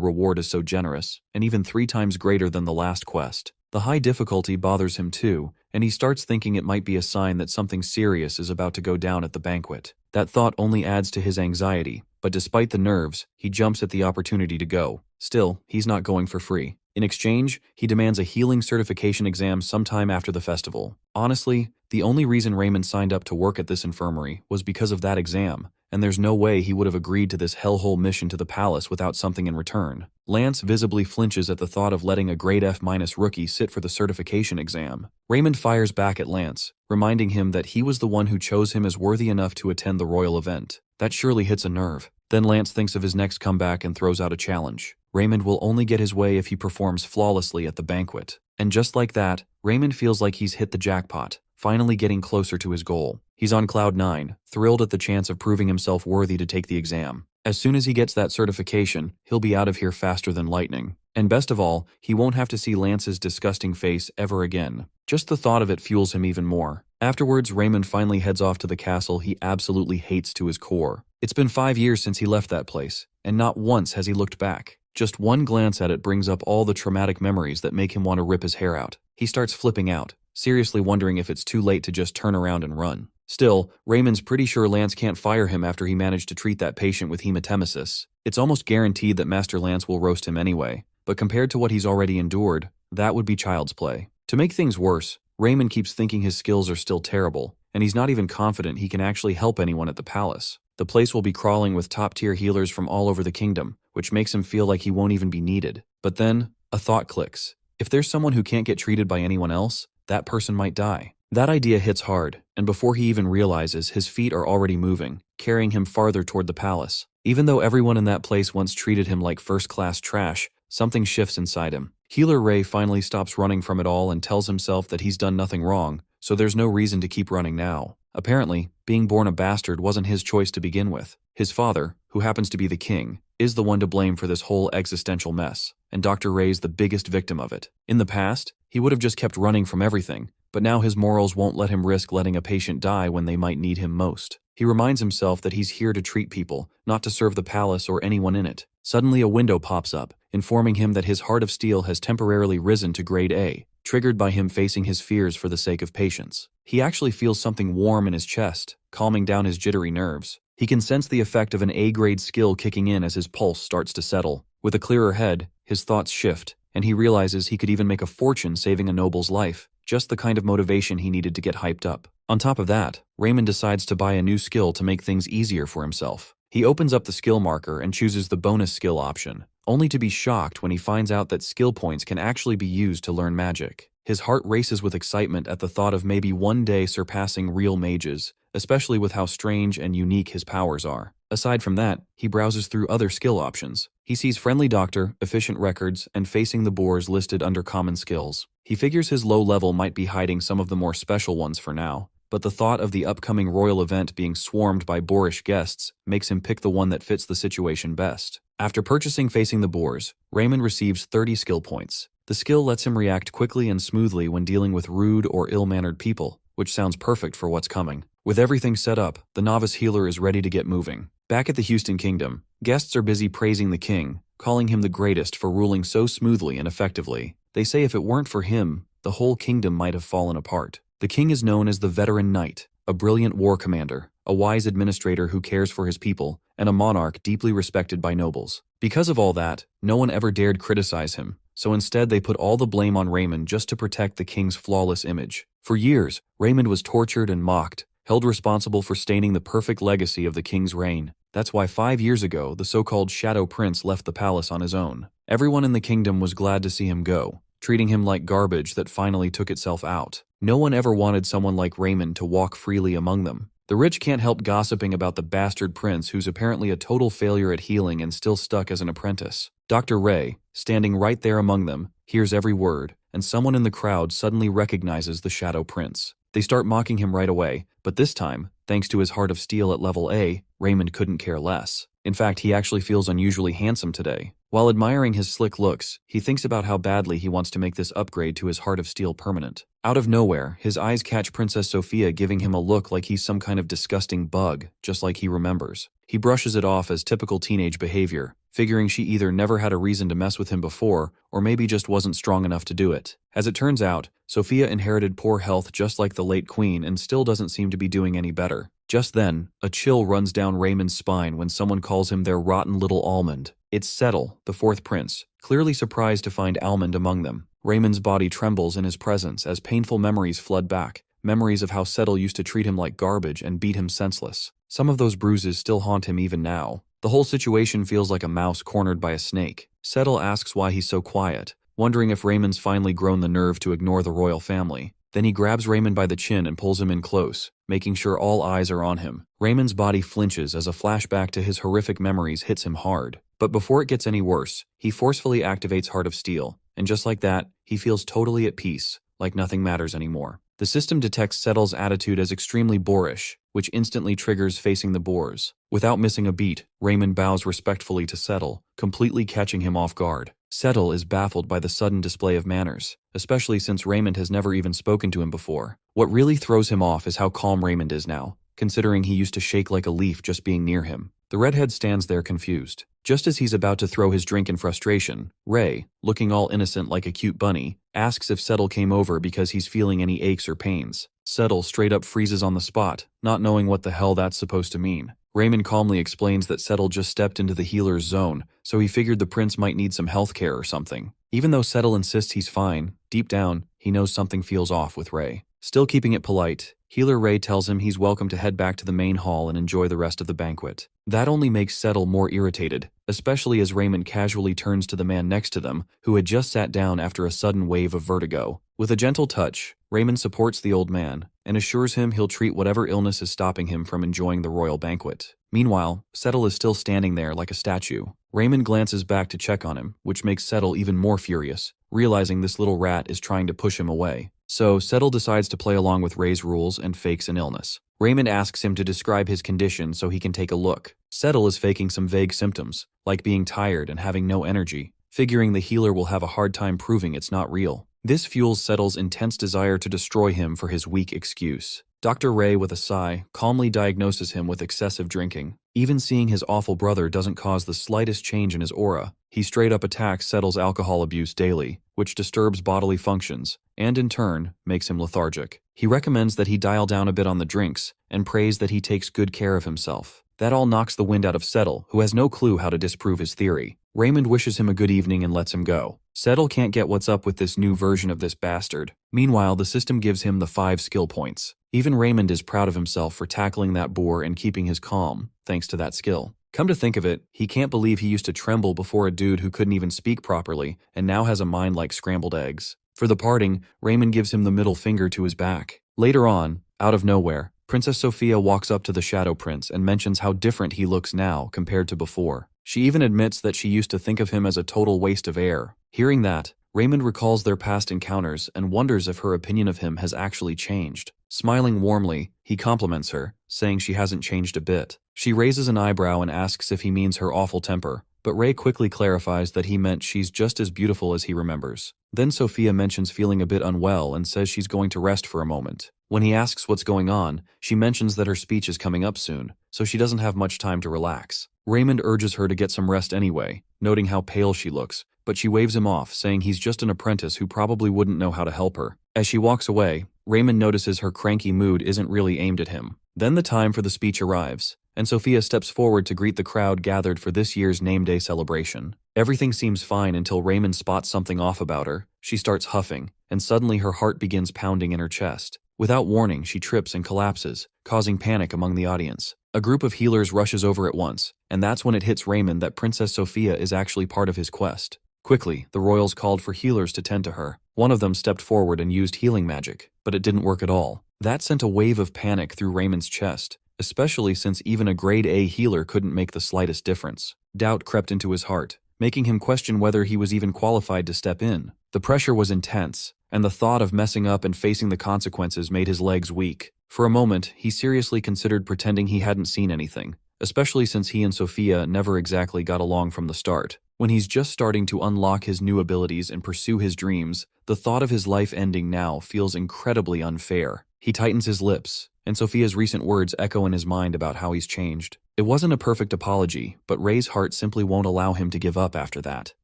S1: reward is so generous, and even 3 times greater than the last quest. The high difficulty bothers him too, and he starts thinking it might be a sign that something serious is about to go down at the banquet. That thought only adds to his anxiety, but despite the nerves, he jumps at the opportunity to go. Still, he's not going for free. In exchange, he demands a healing certification exam sometime after the festival. Honestly, the only reason Raymond signed up to work at this infirmary was because of that exam, and there's no way he would have agreed to this hellhole mission to the palace without something in return. Lance visibly flinches at the thought of letting a grade F- rookie sit for the certification exam. Raymond fires back at Lance, reminding him that he was the one who chose him as worthy enough to attend the royal event. That surely hits a nerve. Then Lance thinks of his next comeback and throws out a challenge. Raymond will only get his way if he performs flawlessly at the banquet. And just like that, Raymond feels like he's hit the jackpot, finally getting closer to his goal. He's on cloud 9, thrilled at the chance of proving himself worthy to take the exam. As soon as he gets that certification, he'll be out of here faster than lightning. And best of all, he won't have to see Lance's disgusting face ever again. Just the thought of it fuels him even more. Afterwards, Raymond finally heads off to the castle he absolutely hates to his core. It's been 5 years since he left that place, and not once has he looked back. Just one glance at it brings up all the traumatic memories that make him want to rip his hair out. He starts flipping out, seriously wondering if it's too late to just turn around and run. Still, Raymond's pretty sure Lance can't fire him after he managed to treat that patient with hematemesis. It's almost guaranteed that Master Lance will roast him anyway, but compared to what he's already endured, that would be child's play. To make things worse, Raymond keeps thinking his skills are still terrible, and he's not even confident he can actually help anyone at the palace. The place will be crawling with top-tier healers from all over the kingdom, which makes him feel like he won't even be needed. But then, a thought clicks. If there's someone who can't get treated by anyone else, that person might die. That idea hits hard, and before he even realizes, his feet are already moving, carrying him farther toward the palace. Even though everyone in that place once treated him like first-class trash, something shifts inside him. Healer Ray finally stops running from it all and tells himself that he's done nothing wrong, so there's no reason to keep running now. Apparently, being born a bastard wasn't his choice to begin with. His father, who happens to be the king, is the one to blame for this whole existential mess, and Dr. Ray's the biggest victim of it. In the past, he would have just kept running from everything, but now his morals won't let him risk letting a patient die when they might need him most. He reminds himself that he's here to treat people, not to serve the palace or anyone in it. Suddenly a window pops up, informing him that his heart of steel has temporarily risen to grade A, triggered by him facing his fears for the sake of patients. He actually feels something warm in his chest, calming down his jittery nerves. He can sense the effect of an A-grade skill kicking in as his pulse starts to settle. With a clearer head, his thoughts shift, and he realizes he could even make a fortune saving a noble's life, just the kind of motivation he needed to get hyped up. On top of that, Raymond decides to buy a new skill to make things easier for himself. He opens up the skill marker and chooses the bonus skill option, only to be shocked when he finds out that skill points can actually be used to learn magic. His heart races with excitement at the thought of maybe one day surpassing real mages, especially with how strange and unique his powers are. Aside from that, he browses through other skill options. He sees Friendly Doctor, Efficient Records, and Facing the Boars listed under common skills. He figures his low level might be hiding some of the more special ones for now, but the thought of the upcoming royal event being swarmed by boorish guests makes him pick the one that fits the situation best. After purchasing Facing the Boars, Raymond receives 30 skill points. The skill lets him react quickly and smoothly when dealing with rude or ill-mannered people, which sounds perfect for what's coming. With everything set up, the novice healer is ready to get moving. Back at the Houston Kingdom, guests are busy praising the king, calling him the greatest for ruling so smoothly and effectively. They say if it weren't for him, the whole kingdom might have fallen apart. The king is known as the Veteran Knight, a brilliant war commander, a wise administrator who cares for his people, and a monarch deeply respected by nobles. Because of all that, no one ever dared criticize him, so instead they put all the blame on Raymond just to protect the king's flawless image. For years, Raymond was tortured and mocked, held responsible for staining the perfect legacy of the king's reign. That's why 5 years ago, the so-called Shadow Prince left the palace on his own. Everyone in the kingdom was glad to see him go, treating him like garbage that finally took itself out. No one ever wanted someone like Raymond to walk freely among them. The rich can't help gossiping about the bastard prince who's apparently a total failure at healing and still stuck as an apprentice. Dr. Ray, standing right there among them, hears every word, and someone in the crowd suddenly recognizes the Shadow Prince. They start mocking him right away, but this time, thanks to his heart of steel at level A, Raymond couldn't care less. In fact, he actually feels unusually handsome today. While admiring his slick looks, he thinks about how badly he wants to make this upgrade to his heart of steel permanent. Out of nowhere, his eyes catch Princess Sophia giving him a look like he's some kind of disgusting bug, just like he remembers. He brushes it off as typical teenage behavior, figuring she either never had a reason to mess with him before, or maybe just wasn't strong enough to do it. As it turns out, Sophia inherited poor health just like the late queen and still doesn't seem to be doing any better. Just then, a chill runs down Raymond's spine when someone calls him their rotten little almond. It's Settle, the fourth prince, clearly surprised to find Almond among them. Raymond's body trembles in his presence as painful memories flood back, memories of how Settle used to treat him like garbage and beat him senseless. Some of those bruises still haunt him even now. The whole situation feels like a mouse cornered by a snake. Settle asks why he's so quiet, wondering if Raymond's finally grown the nerve to ignore the royal family. Then he grabs Raymond by the chin and pulls him in close, making sure all eyes are on him. Raymond's body flinches as a flashback to his horrific memories hits him hard. But before it gets any worse, he forcefully activates Heart of Steel, and just like that, he feels totally at peace, like nothing matters anymore. The system detects Settle's attitude as extremely boorish, which instantly triggers facing the boars. Without missing a beat, Raymond bows respectfully to Settle, completely catching him off guard. Settle is baffled by the sudden display of manners, especially since Raymond has never even spoken to him before. What really throws him off is how calm Raymond is now, considering he used to shake like a leaf just being near him. The redhead stands there confused. Just as he's about to throw his drink in frustration, Ray, looking all innocent like a cute bunny, asks if Settle came over because he's feeling any aches or pains. Settle straight up freezes on the spot, not knowing what the hell that's supposed to mean. Raymond calmly explains that Settle just stepped into the healer's zone, so he figured the prince might need some health care or something. Even though Settle insists he's fine, deep down, he knows something feels off with Ray. Still keeping it polite, Healer Ray tells him he's welcome to head back to the main hall and enjoy the rest of the banquet. That only makes Settle more irritated, especially as Raymond casually turns to the man next to them, who had just sat down after a sudden wave of vertigo. With a gentle touch, Raymond supports the old man and assures him he'll treat whatever illness is stopping him from enjoying the royal banquet. Meanwhile, Settle is still standing there like a statue. Raymond glances back to check on him, which makes Settle even more furious, realizing this little rat is trying to push him away. So, Settle decides to play along with Ray's rules and fakes an illness. Raymond asks him to describe his condition so he can take a look. Settle is faking some vague symptoms, like being tired and having no energy, figuring the healer will have a hard time proving it's not real. This fuels Settle's intense desire to destroy him for his weak excuse. Dr. Ray, with a sigh, calmly diagnoses him with excessive drinking. Even seeing his awful brother doesn't cause the slightest change in his aura. He straight up attacks Settle's alcohol abuse daily, which disturbs bodily functions, and in turn, makes him lethargic. He recommends that he dial down a bit on the drinks, and prays that he takes good care of himself. That all knocks the wind out of Settle, who has no clue how to disprove his theory. Raymond wishes him a good evening and lets him go. Settle can't get what's up with this new version of this bastard. Meanwhile, the system gives him the 5 skill points. Even Raymond is proud of himself for tackling that boar and keeping his calm, thanks to that skill. Come to think of it, he can't believe he used to tremble before a dude who couldn't even speak properly and now has a mind like scrambled eggs. For the parting, Raymond gives him the middle finger to his back. Later on, out of nowhere, Princess Sophia walks up to the Shadow Prince and mentions how different he looks now compared to before. She even admits that she used to think of him as a total waste of air. Hearing that, Raymond recalls their past encounters and wonders if her opinion of him has actually changed. Smiling warmly, he compliments her, saying she hasn't changed a bit. She raises an eyebrow and asks if he means her awful temper, but Ray quickly clarifies that he meant she's just as beautiful as he remembers. Then Sophia mentions feeling a bit unwell and says she's going to rest for a moment. When he asks what's going on, she mentions that her speech is coming up soon, so she doesn't have much time to relax. Raymond urges her to get some rest anyway, noting how pale she looks, but she waves him off, saying he's just an apprentice who probably wouldn't know how to help her. As she walks away, Raymond notices her cranky mood isn't really aimed at him. Then the time for the speech arrives, and Sophia steps forward to greet the crowd gathered for this year's name day celebration. Everything seems fine until Raymond spots something off about her. She starts huffing, and suddenly her heart begins pounding in her chest. Without warning, she trips and collapses, causing panic among the audience. A group of healers rushes over at once, and that's when it hits Raymond that Princess Sophia is actually part of his quest. Quickly, the royals called for healers to tend to her. One of them stepped forward and used healing magic, but it didn't work at all. That sent a wave of panic through Raymond's chest, especially since even a grade A healer couldn't make the slightest difference. Doubt crept into his heart, making him question whether he was even qualified to step in. The pressure was intense, and the thought of messing up and facing the consequences made his legs weak. For a moment, he seriously considered pretending he hadn't seen anything, especially since he and Sophia never exactly got along from the start. When he's just starting to unlock his new abilities and pursue his dreams, the thought of his life ending now feels incredibly unfair. He tightens his lips, and Sophia's recent words echo in his mind about how he's changed. It wasn't a perfect apology, but Ray's heart simply won't allow him to give up after that.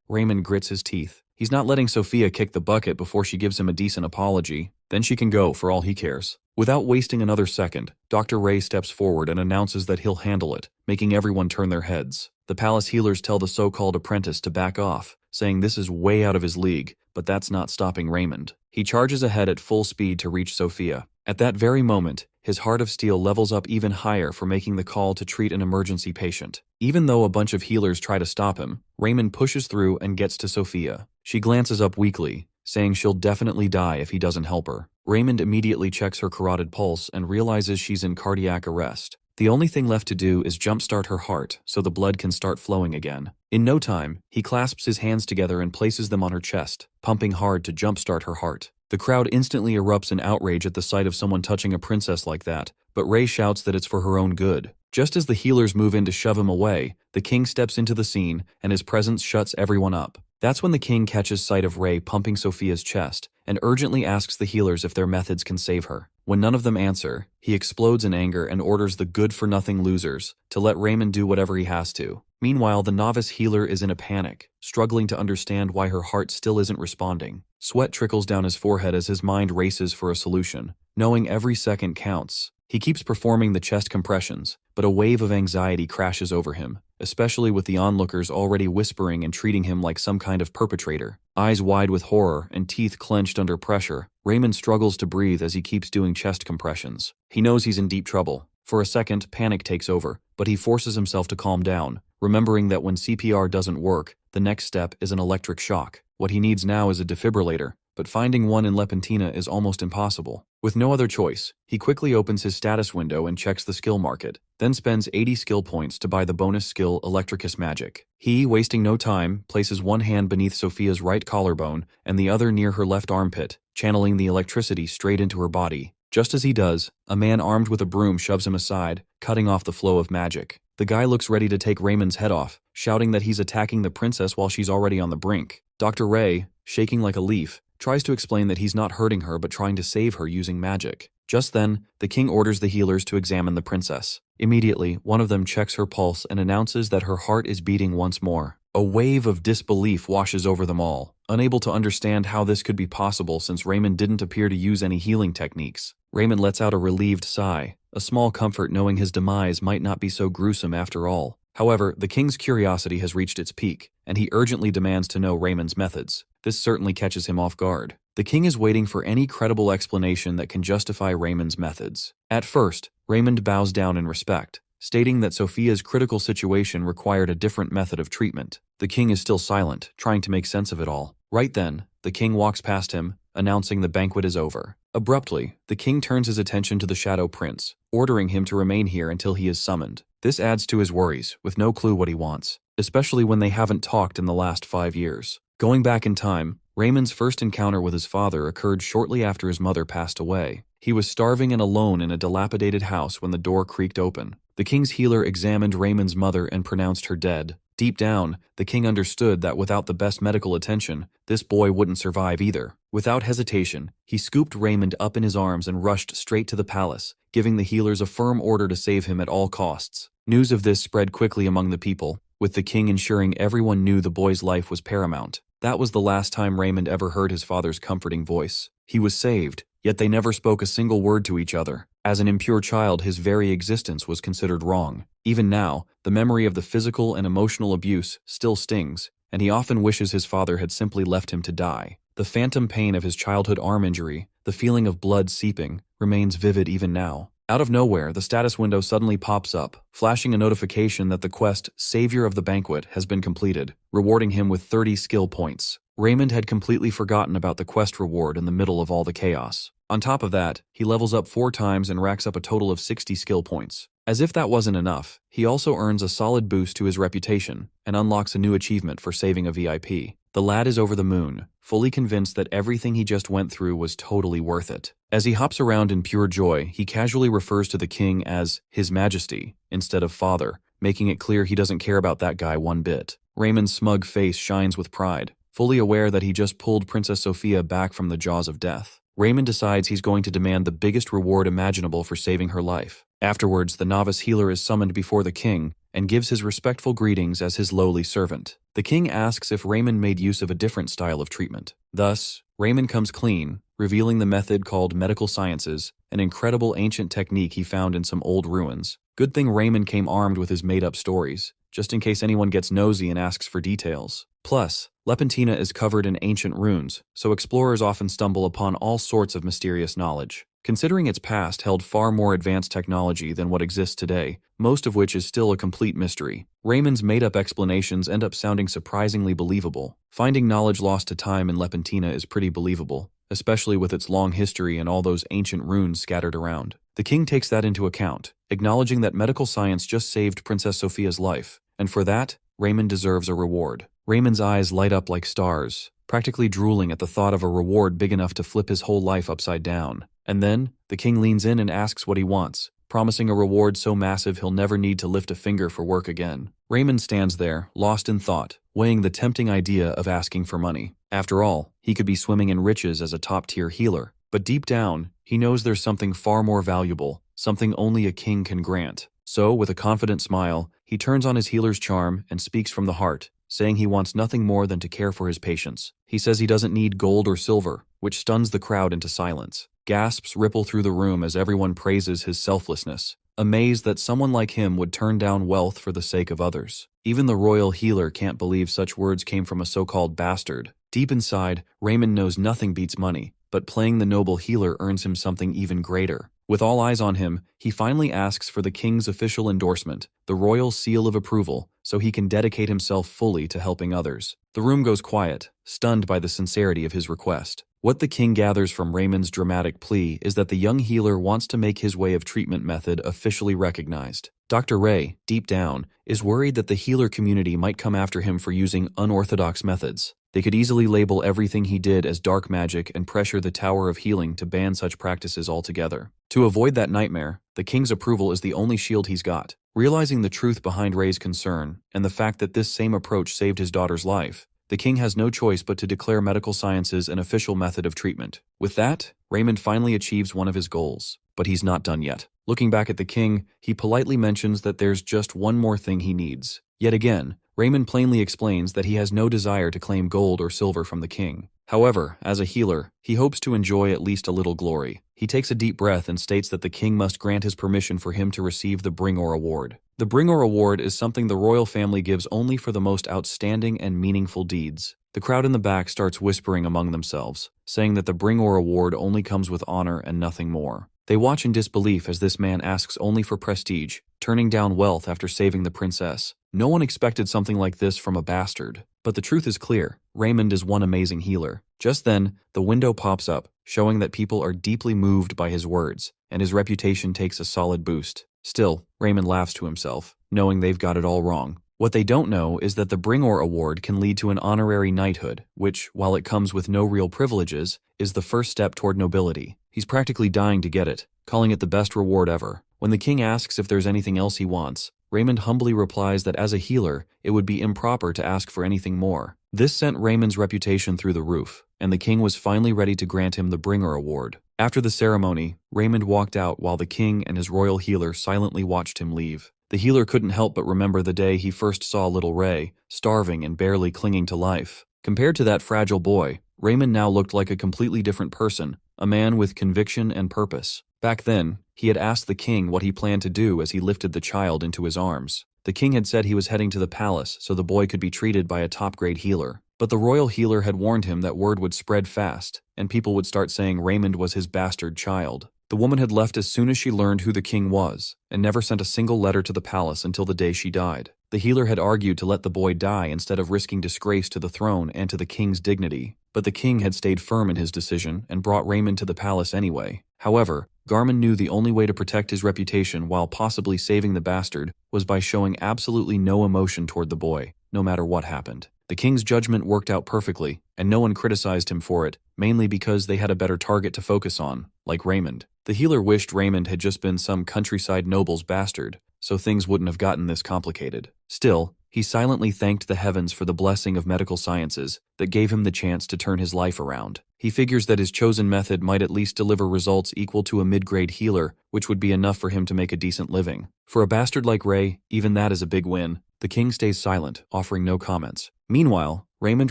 S1: Raymond grits his teeth. He's not letting Sophia kick the bucket before she gives him a decent apology. Then she can go for all he cares. Without wasting another second, Dr. Ray steps forward and announces that he'll handle it, making everyone turn their heads. The palace healers tell the so-called apprentice to back off, saying this is way out of his league, but that's not stopping Raymond. He charges ahead at full speed to reach Sophia. At that very moment, his heart of steel levels up even higher for making the call to treat an emergency patient. Even though a bunch of healers try to stop him, Raymond pushes through and gets to Sophia. She glances up weakly, saying she'll definitely die if he doesn't help her. Raymond immediately checks her carotid pulse and realizes she's in cardiac arrest. The only thing left to do is jumpstart her heart so the blood can start flowing again. In no time, he clasps his hands together and places them on her chest, pumping hard to jumpstart her heart. The crowd instantly erupts in outrage at the sight of someone touching a princess like that, but Ray shouts that it's for her own good. Just as the healers move in to shove him away, the king steps into the scene, and his presence shuts everyone up. That's when the king catches sight of Ray pumping Sophia's chest, and urgently asks the healers if their methods can save her. When none of them answer, he explodes in anger and orders the good-for-nothing losers to let Raymond do whatever he has to. Meanwhile, the novice healer is in a panic, struggling to understand why her heart still isn't responding. Sweat trickles down his forehead as his mind races for a solution. Knowing every second counts, he keeps performing the chest compressions, but a wave of anxiety crashes over him, especially with the onlookers already whispering and treating him like some kind of perpetrator. Eyes wide with horror and teeth clenched under pressure, Raymond struggles to breathe as he keeps doing chest compressions. He knows he's in deep trouble. For a second, panic takes over, but he forces himself to calm down, remembering that when CPR doesn't work, the next step is an electric shock. What he needs now is a defibrillator, but finding one in Lepentina is almost impossible. With no other choice, he quickly opens his status window and checks the skill market, then spends 80 skill points to buy the bonus skill Electricus Magic. He, wasting no time, places one hand beneath Sophia's right collarbone and the other near her left armpit, channeling the electricity straight into her body. Just as he does, a man armed with a broom shoves him aside, cutting off the flow of magic. The guy looks ready to take Raymond's head off, shouting that he's attacking the princess while she's already on the brink. Dr. Ray, shaking like a leaf, tries to explain that he's not hurting her but trying to save her using magic. Just then, the king orders the healers to examine the princess. Immediately, one of them checks her pulse and announces that her heart is beating once more. A wave of disbelief washes over them all, unable to understand how this could be possible since Raymond didn't appear to use any healing techniques. Raymond lets out a relieved sigh, a small comfort knowing his demise might not be so gruesome after all. However, the king's curiosity has reached its peak, and he urgently demands to know Raymond's methods. This certainly catches him off guard. The king is waiting for any credible explanation that can justify Raymond's methods. At first, Raymond bows down in respect, stating that Sophia's critical situation required a different method of treatment. The king is still silent, trying to make sense of it all. Right then, the king walks past him, announcing the banquet is over. Abruptly, the king turns his attention to the Shadow Prince, ordering him to remain here until he is summoned. This adds to his worries, with no clue what he wants, especially when they haven't talked in the last 5 years. Going back in time, Raymond's first encounter with his father occurred shortly after his mother passed away. He was starving and alone in a dilapidated house when the door creaked open. The king's healer examined Raymond's mother and pronounced her dead. Deep down, the king understood that without the best medical attention, this boy wouldn't survive either. Without hesitation, he scooped Raymond up in his arms and rushed straight to the palace, giving the healers a firm order to save him at all costs. News of this spread quickly among the people, with the king ensuring everyone knew the boy's life was paramount. That was the last time Raymond ever heard his father's comforting voice. He was saved, yet they never spoke a single word to each other. As an impure child, his very existence was considered wrong. Even now, the memory of the physical and emotional abuse still stings, and he often wishes his father had simply left him to die. The phantom pain of his childhood arm injury, the feeling of blood seeping, remains vivid even now. Out of nowhere, the status window suddenly pops up, flashing a notification that the quest Savior of the Banquet has been completed, rewarding him with 30 skill points. Raymond had completely forgotten about the quest reward in the middle of all the chaos. On top of that, he levels up 4 times and racks up a total of 60 skill points. As if that wasn't enough, he also earns a solid boost to his reputation and unlocks a new achievement for saving a VIP. The lad is over the moon, fully convinced that everything he just went through was totally worth it. As he hops around in pure joy, he casually refers to the king as His Majesty instead of father, making it clear he doesn't care about that guy one bit. Raymond's smug face shines with pride, fully aware that he just pulled Princess Sophia back from the jaws of death. Raymond decides he's going to demand the biggest reward imaginable for saving her life. Afterwards, the novice healer is summoned before the king and gives his respectful greetings as his lowly servant. The king asks if Raymond made use of a different style of treatment. Thus, Raymond comes clean, revealing the method called medical sciences, an incredible ancient technique he found in some old ruins. Good thing Raymond came armed with his made-up stories, just in case anyone gets nosy and asks for details. Plus, Lepentina is covered in ancient runes, so explorers often stumble upon all sorts of mysterious knowledge. Considering its past held far more advanced technology than what exists today, most of which is still a complete mystery, Raymond's made-up explanations end up sounding surprisingly believable. Finding knowledge lost to time in Lepentina is pretty believable, especially with its long history and all those ancient runes scattered around. The king takes that into account, acknowledging that medical science just saved Princess Sophia's life, and for that, Raymond deserves a reward. Raymond's eyes light up like stars, practically drooling at the thought of a reward big enough to flip his whole life upside down. And then, the king leans in and asks what he wants, promising a reward so massive he'll never need to lift a finger for work again. Raymond stands there, lost in thought, weighing the tempting idea of asking for money. After all, he could be swimming in riches as a top-tier healer. But deep down, he knows there's something far more valuable, something only a king can grant. So, with a confident smile, he turns on his healer's charm and speaks from the heart, saying he wants nothing more than to care for his patients. He says he doesn't need gold or silver, which stuns the crowd into silence. Gasps ripple through the room as everyone praises his selflessness, amazed that someone like him would turn down wealth for the sake of others. Even the royal healer can't believe such words came from a so-called bastard. Deep inside, Raymond knows nothing beats money, but playing the noble healer earns him something even greater. With all eyes on him, he finally asks for the king's official endorsement, the royal seal of approval, so he can dedicate himself fully to helping others. The room goes quiet, stunned by the sincerity of his request. What the king gathers from Raymond's dramatic plea is that the young healer wants to make his way of treatment method officially recognized. Dr. Ray, deep down, is worried that the healer community might come after him for using unorthodox methods. They could easily label everything he did as dark magic and pressure the Tower of Healing to ban such practices altogether. To avoid that nightmare, the king's approval is the only shield he's got. Realizing the truth behind Ray's concern, and the fact that this same approach saved his daughter's life, the king has no choice but to declare medical sciences an official method of treatment. With that, Raymond finally achieves one of his goals. But he's not done yet. Looking back at the king, he politely mentions that there's just one more thing he needs. Yet again, Raymond plainly explains that he has no desire to claim gold or silver from the king. However, as a healer, he hopes to enjoy at least a little glory. He takes a deep breath and states that the king must grant his permission for him to receive the Bringor Award. The Bringor Award is something the royal family gives only for the most outstanding and meaningful deeds. The crowd in the back starts whispering among themselves, saying that the Bringor Award only comes with honor and nothing more. They watch in disbelief as this man asks only for prestige, turning down wealth after saving the princess. No one expected something like this from a bastard. But the truth is clear, Raymond is one amazing healer. Just then, the window pops up, showing that people are deeply moved by his words, and his reputation takes a solid boost. Still, Raymond laughs to himself, knowing they've got it all wrong. What they don't know is that the Bringor Award can lead to an honorary knighthood, which, while it comes with no real privileges, is the first step toward nobility. He's practically dying to get it, calling it the best reward ever. When the king asks if there's anything else he wants, Raymond humbly replies that as a healer, it would be improper to ask for anything more. This sent Raymond's reputation through the roof, and the king was finally ready to grant him the Bringor Award. After the ceremony, Raymond walked out while the king and his royal healer silently watched him leave. The healer couldn't help but remember the day he first saw little Ray, starving and barely clinging to life. Compared to that fragile boy, Raymond now looked like a completely different person, a man with conviction and purpose. Back then, he had asked the king what he planned to do as he lifted the child into his arms. The king had said he was heading to the palace so the boy could be treated by a top-grade healer. But the royal healer had warned him that word would spread fast, and people would start saying Raymond was his bastard child. The woman had left as soon as she learned who the king was, and never sent a single letter to the palace until the day she died. The healer had argued to let the boy die instead of risking disgrace to the throne and to the king's dignity, but the king had stayed firm in his decision and brought Raymond to the palace anyway. However, Garmin knew the only way to protect his reputation while possibly saving the bastard was by showing absolutely no emotion toward the boy, no matter what happened. The king's judgment worked out perfectly, and no one criticized him for it, mainly because they had a better target to focus on, like Raymond. The healer wished Raymond had just been some countryside noble's bastard, so things wouldn't have gotten this complicated. Still, he silently thanked the heavens for the blessing of medical sciences that gave him the chance to turn his life around. He figures that his chosen method might at least deliver results equal to a mid-grade healer, which would be enough for him to make a decent living. For a bastard like Ray, even that is a big win. The king stays silent, offering no comments. Meanwhile, Raymond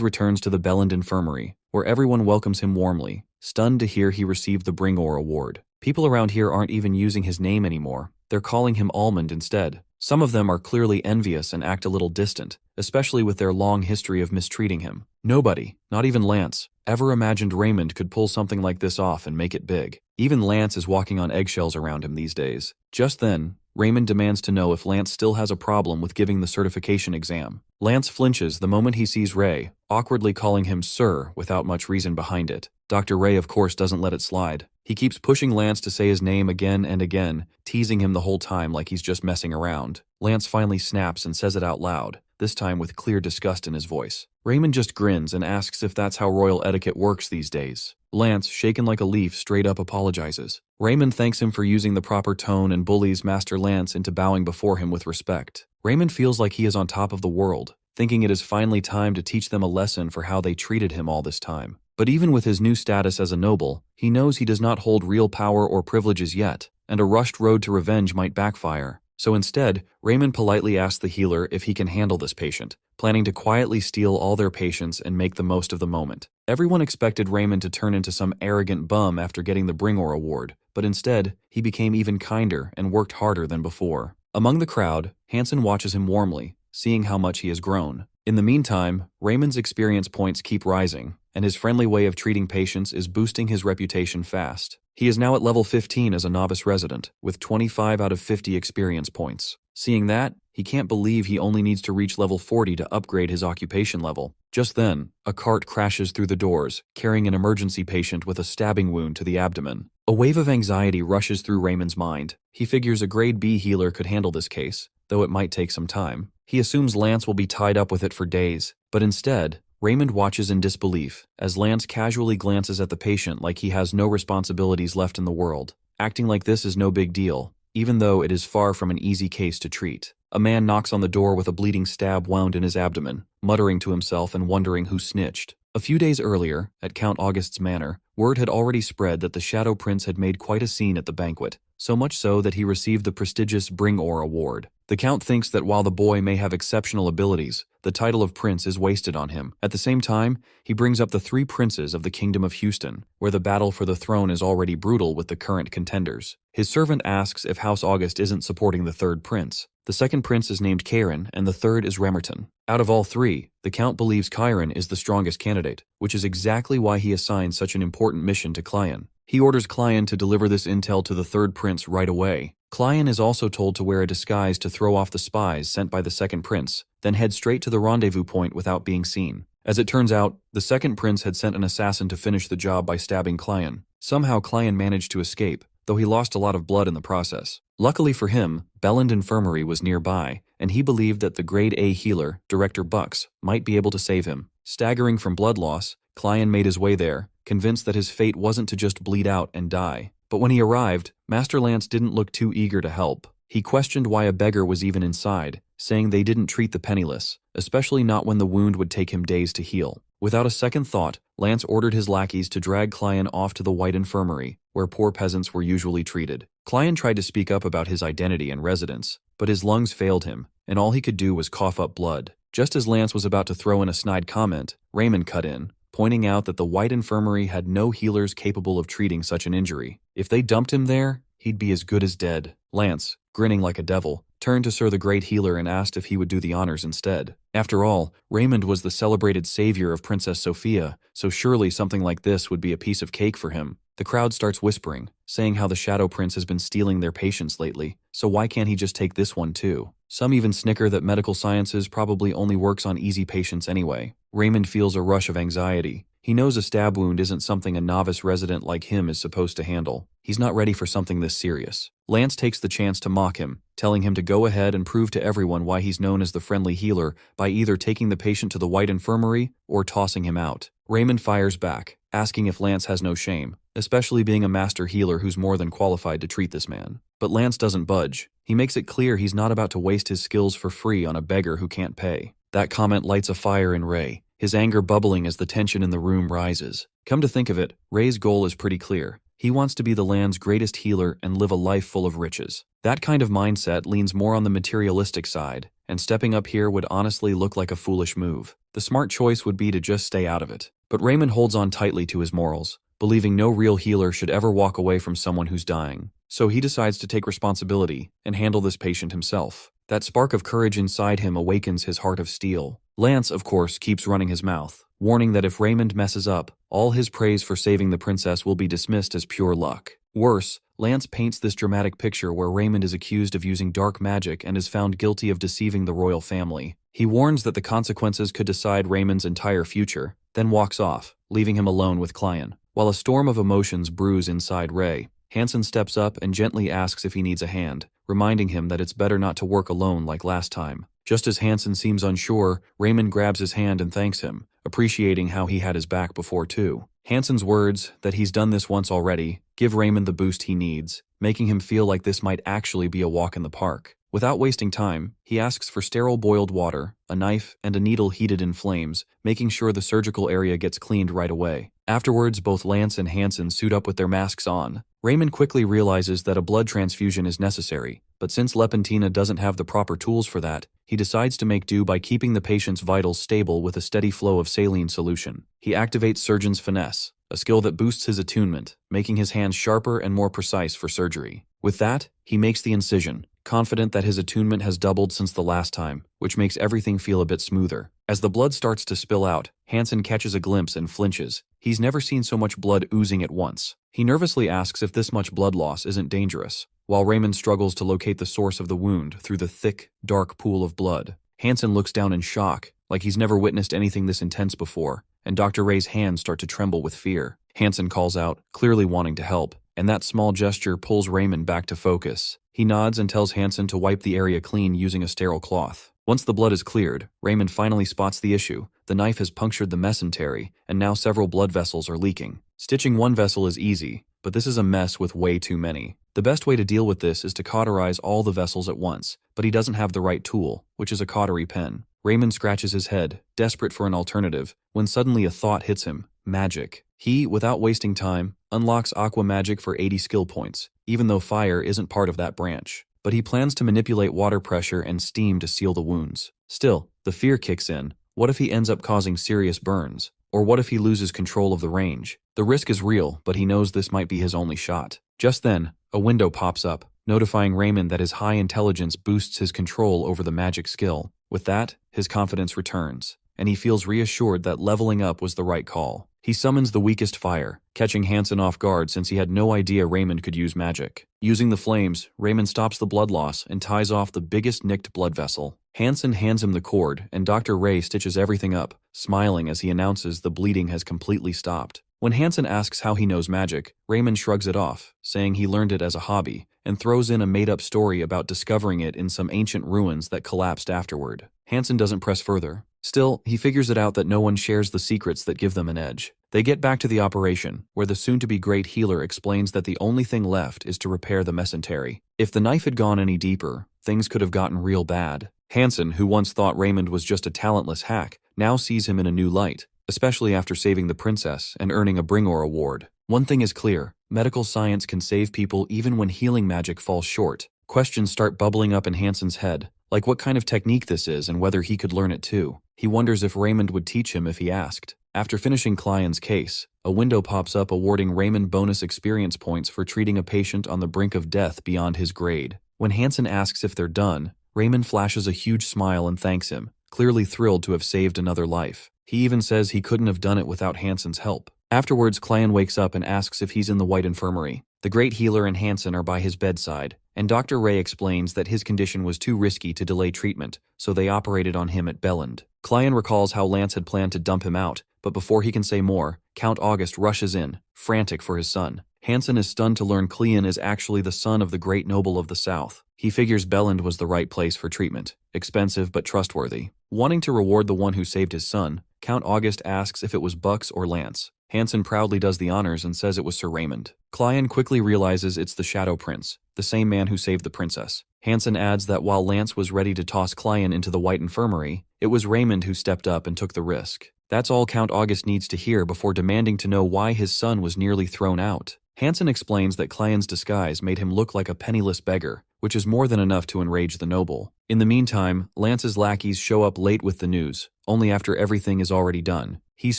S1: returns to the Belland Infirmary, where everyone welcomes him warmly, stunned to hear he received the Bringor Award. People around here aren't even using his name anymore. They're calling him Almond instead. Some of them are clearly envious and act a little distant, especially with their long history of mistreating him. Nobody, not even Lance, ever imagined Raymond could pull something like this off and make it big. Even Lance is walking on eggshells around him these days. Just then, Raymond demands to know if Lance still has a problem with giving the certification exam. Lance flinches the moment he sees Ray, awkwardly calling him Sir without much reason behind it. Dr. Ray, of course, doesn't let it slide. He keeps pushing Lance to say his name again and again, teasing him the whole time like he's just messing around. Lance finally snaps and says it out loud, this time with clear disgust in his voice. Raymond just grins and asks if that's how royal etiquette works these days. Lance, shaken like a leaf, straight up apologizes. Raymond thanks him for using the proper tone and bullies Master Lance into bowing before him with respect. Raymond feels like he is on top of the world, thinking it is finally time to teach them a lesson for how they treated him all this time. But even with his new status as a noble, he knows he does not hold real power or privileges yet, and a rushed road to revenge might backfire. So instead, Raymond politely asks the healer if he can handle this patient, planning to quietly steal all their patients and make the most of the moment. Everyone expected Raymond to turn into some arrogant bum after getting the Bringor Award, but instead, he became even kinder and worked harder than before. Among the crowd, Hansen watches him warmly, seeing how much he has grown. In the meantime, Raymond's experience points keep rising, and his friendly way of treating patients is boosting his reputation fast. He is now at level 15 as a novice resident, with 25 out of 50 experience points. Seeing that, he can't believe he only needs to reach level 40 to upgrade his occupation level. Just then, a cart crashes through the doors, carrying an emergency patient with a stabbing wound to the abdomen. A wave of anxiety rushes through Raymond's mind. He figures a grade B healer could handle this case, though it might take some time. He assumes Lance will be tied up with it for days, but instead, Raymond watches in disbelief as Lance casually glances at the patient like he has no responsibilities left in the world, acting like this is no big deal, even though it is far from an easy case to treat. A man knocks on the door with a bleeding stab wound in his abdomen, muttering to himself and wondering who snitched. A few days earlier, at Count August's manor, word had already spread that the Shadow Prince had made quite a scene at the banquet, so much so that he received the prestigious Bringor Award. The Count thinks that while the boy may have exceptional abilities, the title of prince is wasted on him. At the same time, he brings up the three princes of the Kingdom of Houston, where the battle for the throne is already brutal with the current contenders. His servant asks if House August isn't supporting the third prince. The second prince is named Karen, and the third is Remerton. Out of all three, the Count believes Chiron is the strongest candidate, which is exactly why he assigns such an important mission to Clyan. He orders Clyan to deliver this intel to the third prince right away. Clyan is also told to wear a disguise to throw off the spies sent by the second prince, then head straight to the rendezvous point without being seen. As it turns out, the second prince had sent an assassin to finish the job by stabbing Clyan. Somehow Clyan managed to escape, though he lost a lot of blood in the process. Luckily for him, Belland Infirmary was nearby, and he believed that the grade A healer, Director Bucks, might be able to save him. Staggering from blood loss, Clyan made his way there, convinced that his fate wasn't to just bleed out and die. But when he arrived, Master Lance didn't look too eager to help. He questioned why a beggar was even inside, saying they didn't treat the penniless, especially not when the wound would take him days to heal. Without a second thought, Lance ordered his lackeys to drag Clyan off to the White Infirmary, where poor peasants were usually treated. Clyan tried to speak up about his identity and residence, but his lungs failed him, and all he could do was cough up blood. Just as Lance was about to throw in a snide comment, Raymond cut in, pointing out that the White Infirmary had no healers capable of treating such an injury. If they dumped him there, he'd be as good as dead. Lance, grinning like a devil, turned to Sir the Great Healer and asked if he would do the honors instead. After all, Raymond was the celebrated savior of Princess Sophia, so surely something like this would be a piece of cake for him. The crowd starts whispering, saying how the Shadow Prince has been stealing their patients lately, so why can't he just take this one too? Some even snicker that medical sciences probably only works on easy patients anyway. Raymond feels a rush of anxiety. He knows a stab wound isn't something a novice resident like him is supposed to handle. He's not ready for something this serious. Lance takes the chance to mock him, telling him to go ahead and prove to everyone why he's known as the friendly healer by either taking the patient to the White Infirmary or tossing him out. Raymond fires back, asking if Lance has no shame, especially being a master healer who's more than qualified to treat this man. But Lance doesn't budge. He makes it clear he's not about to waste his skills for free on a beggar who can't pay. That comment lights a fire in Ray, his anger bubbling as the tension in the room rises. Come to think of it, Ray's goal is pretty clear. He wants to be the land's greatest healer and live a life full of riches. That kind of mindset leans more on the materialistic side, and stepping up here would honestly look like a foolish move. The smart choice would be to just stay out of it. But Raymond holds on tightly to his morals, believing no real healer should ever walk away from someone who's dying. So he decides to take responsibility and handle this patient himself. That spark of courage inside him awakens his heart of steel. Lance, of course, keeps running his mouth, warning that if Raymond messes up, all his praise for saving the princess will be dismissed as pure luck. Worse, Lance paints this dramatic picture where Raymond is accused of using dark magic and is found guilty of deceiving the royal family. He warns that the consequences could decide Raymond's entire future, then walks off, leaving him alone with Clion. While a storm of emotions brews inside Ray, Hansen steps up and gently asks if he needs a hand, reminding him that it's better not to work alone like last time. Just as Hansen seems unsure, Raymond grabs his hand and thanks him, appreciating how he had his back before too. Hansen's words, that he's done this once already, give Raymond the boost he needs, making him feel like this might actually be a walk in the park. Without wasting time, he asks for sterile boiled water, a knife, and a needle heated in flames, making sure the surgical area gets cleaned right away. Afterwards, both Lance and Hansen suit up with their masks on. Raymond quickly realizes that a blood transfusion is necessary, but since Lepentina doesn't have the proper tools for that, he decides to make do by keeping the patient's vitals stable with a steady flow of saline solution. He activates Surgeon's Finesse, a skill that boosts his attunement, making his hands sharper and more precise for surgery. With that, he makes the incision, confident that his attunement has doubled since the last time, which makes everything feel a bit smoother. As the blood starts to spill out, Hansen catches a glimpse and flinches. He's never seen so much blood oozing at once. He nervously asks if this much blood loss isn't dangerous, while Raymond struggles to locate the source of the wound through the thick, dark pool of blood. Hansen looks down in shock, like he's never witnessed anything this intense before, and Dr. Ray's hands start to tremble with fear. Hansen calls out, clearly wanting to help, and that small gesture pulls Raymond back to focus. He nods and tells Hansen to wipe the area clean using a sterile cloth. Once the blood is cleared, Raymond finally spots the issue. The knife has punctured the mesentery, and now several blood vessels are leaking. Stitching one vessel is easy, but this is a mess with way too many. The best way to deal with this is to cauterize all the vessels at once, but he doesn't have the right tool, which is a cautery pen. Raymond scratches his head, desperate for an alternative, when suddenly a thought hits him. Magic. He, without wasting time, unlocks Aqua Magic for 80 skill points, even though fire isn't part of that branch. But he plans to manipulate water pressure and steam to seal the wounds. Still, the fear kicks in. What if he ends up causing serious burns? Or what if he loses control of the range? The risk is real, but he knows this might be his only shot. Just then, a window pops up, notifying Raymond that his high intelligence boosts his control over the magic skill. With that, his confidence returns, and he feels reassured that leveling up was the right call. He summons the weakest fire, catching Hansen off guard since he had no idea Raymond could use magic. Using the flames, Raymond stops the blood loss and ties off the biggest nicked blood vessel. Hansen hands him the cord, and Dr. Ray stitches everything up, smiling as he announces the bleeding has completely stopped. When Hansen asks how he knows magic, Raymond shrugs it off, saying he learned it as a hobby, and throws in a made-up story about discovering it in some ancient ruins that collapsed afterward. Hansen doesn't press further. Still, he figures it out that no one shares the secrets that give them an edge. They get back to the operation, where the soon-to-be great healer explains that the only thing left is to repair the mesentery. If the knife had gone any deeper, things could have gotten real bad. Hansen, who once thought Raymond was just a talentless hack, now sees him in a new light, especially after saving the princess and earning a Bringor award. One thing is clear, medical science can save people even when healing magic falls short. Questions start bubbling up in Hansen's head, like what kind of technique this is and whether he could learn it too. He wonders if Raymond would teach him if he asked. After finishing Clion's case, a window pops up awarding Raymond bonus experience points for treating a patient on the brink of death beyond his grade. When Hansen asks if they're done, Raymond flashes a huge smile and thanks him, clearly thrilled to have saved another life. He even says he couldn't have done it without Hansen's help. Afterwards, Clion wakes up and asks if he's in the White Infirmary. The great healer and Hansen are by his bedside, and Dr. Ray explains that his condition was too risky to delay treatment, so they operated on him at Belland. Clion recalls how Lance had planned to dump him out, but before he can say more, Count August rushes in, frantic for his son. Hansen is stunned to learn Cleon is actually the son of the great noble of the South. He figures Belland was the right place for treatment, expensive but trustworthy. Wanting to reward the one who saved his son, Count August asks if it was Bucks or Lance. Hansen proudly does the honors and says it was Sir Raymond. Cleon quickly realizes it's the Shadow Prince, the same man who saved the princess. Hansen adds that while Lance was ready to toss Cleon into the White Infirmary, it was Raymond who stepped up and took the risk. That's all Count August needs to hear before demanding to know why his son was nearly thrown out. Hansen explains that Cleon's disguise made him look like a penniless beggar, which is more than enough to enrage the noble. In the meantime, Lance's lackeys show up late with the news, only after everything is already done. He's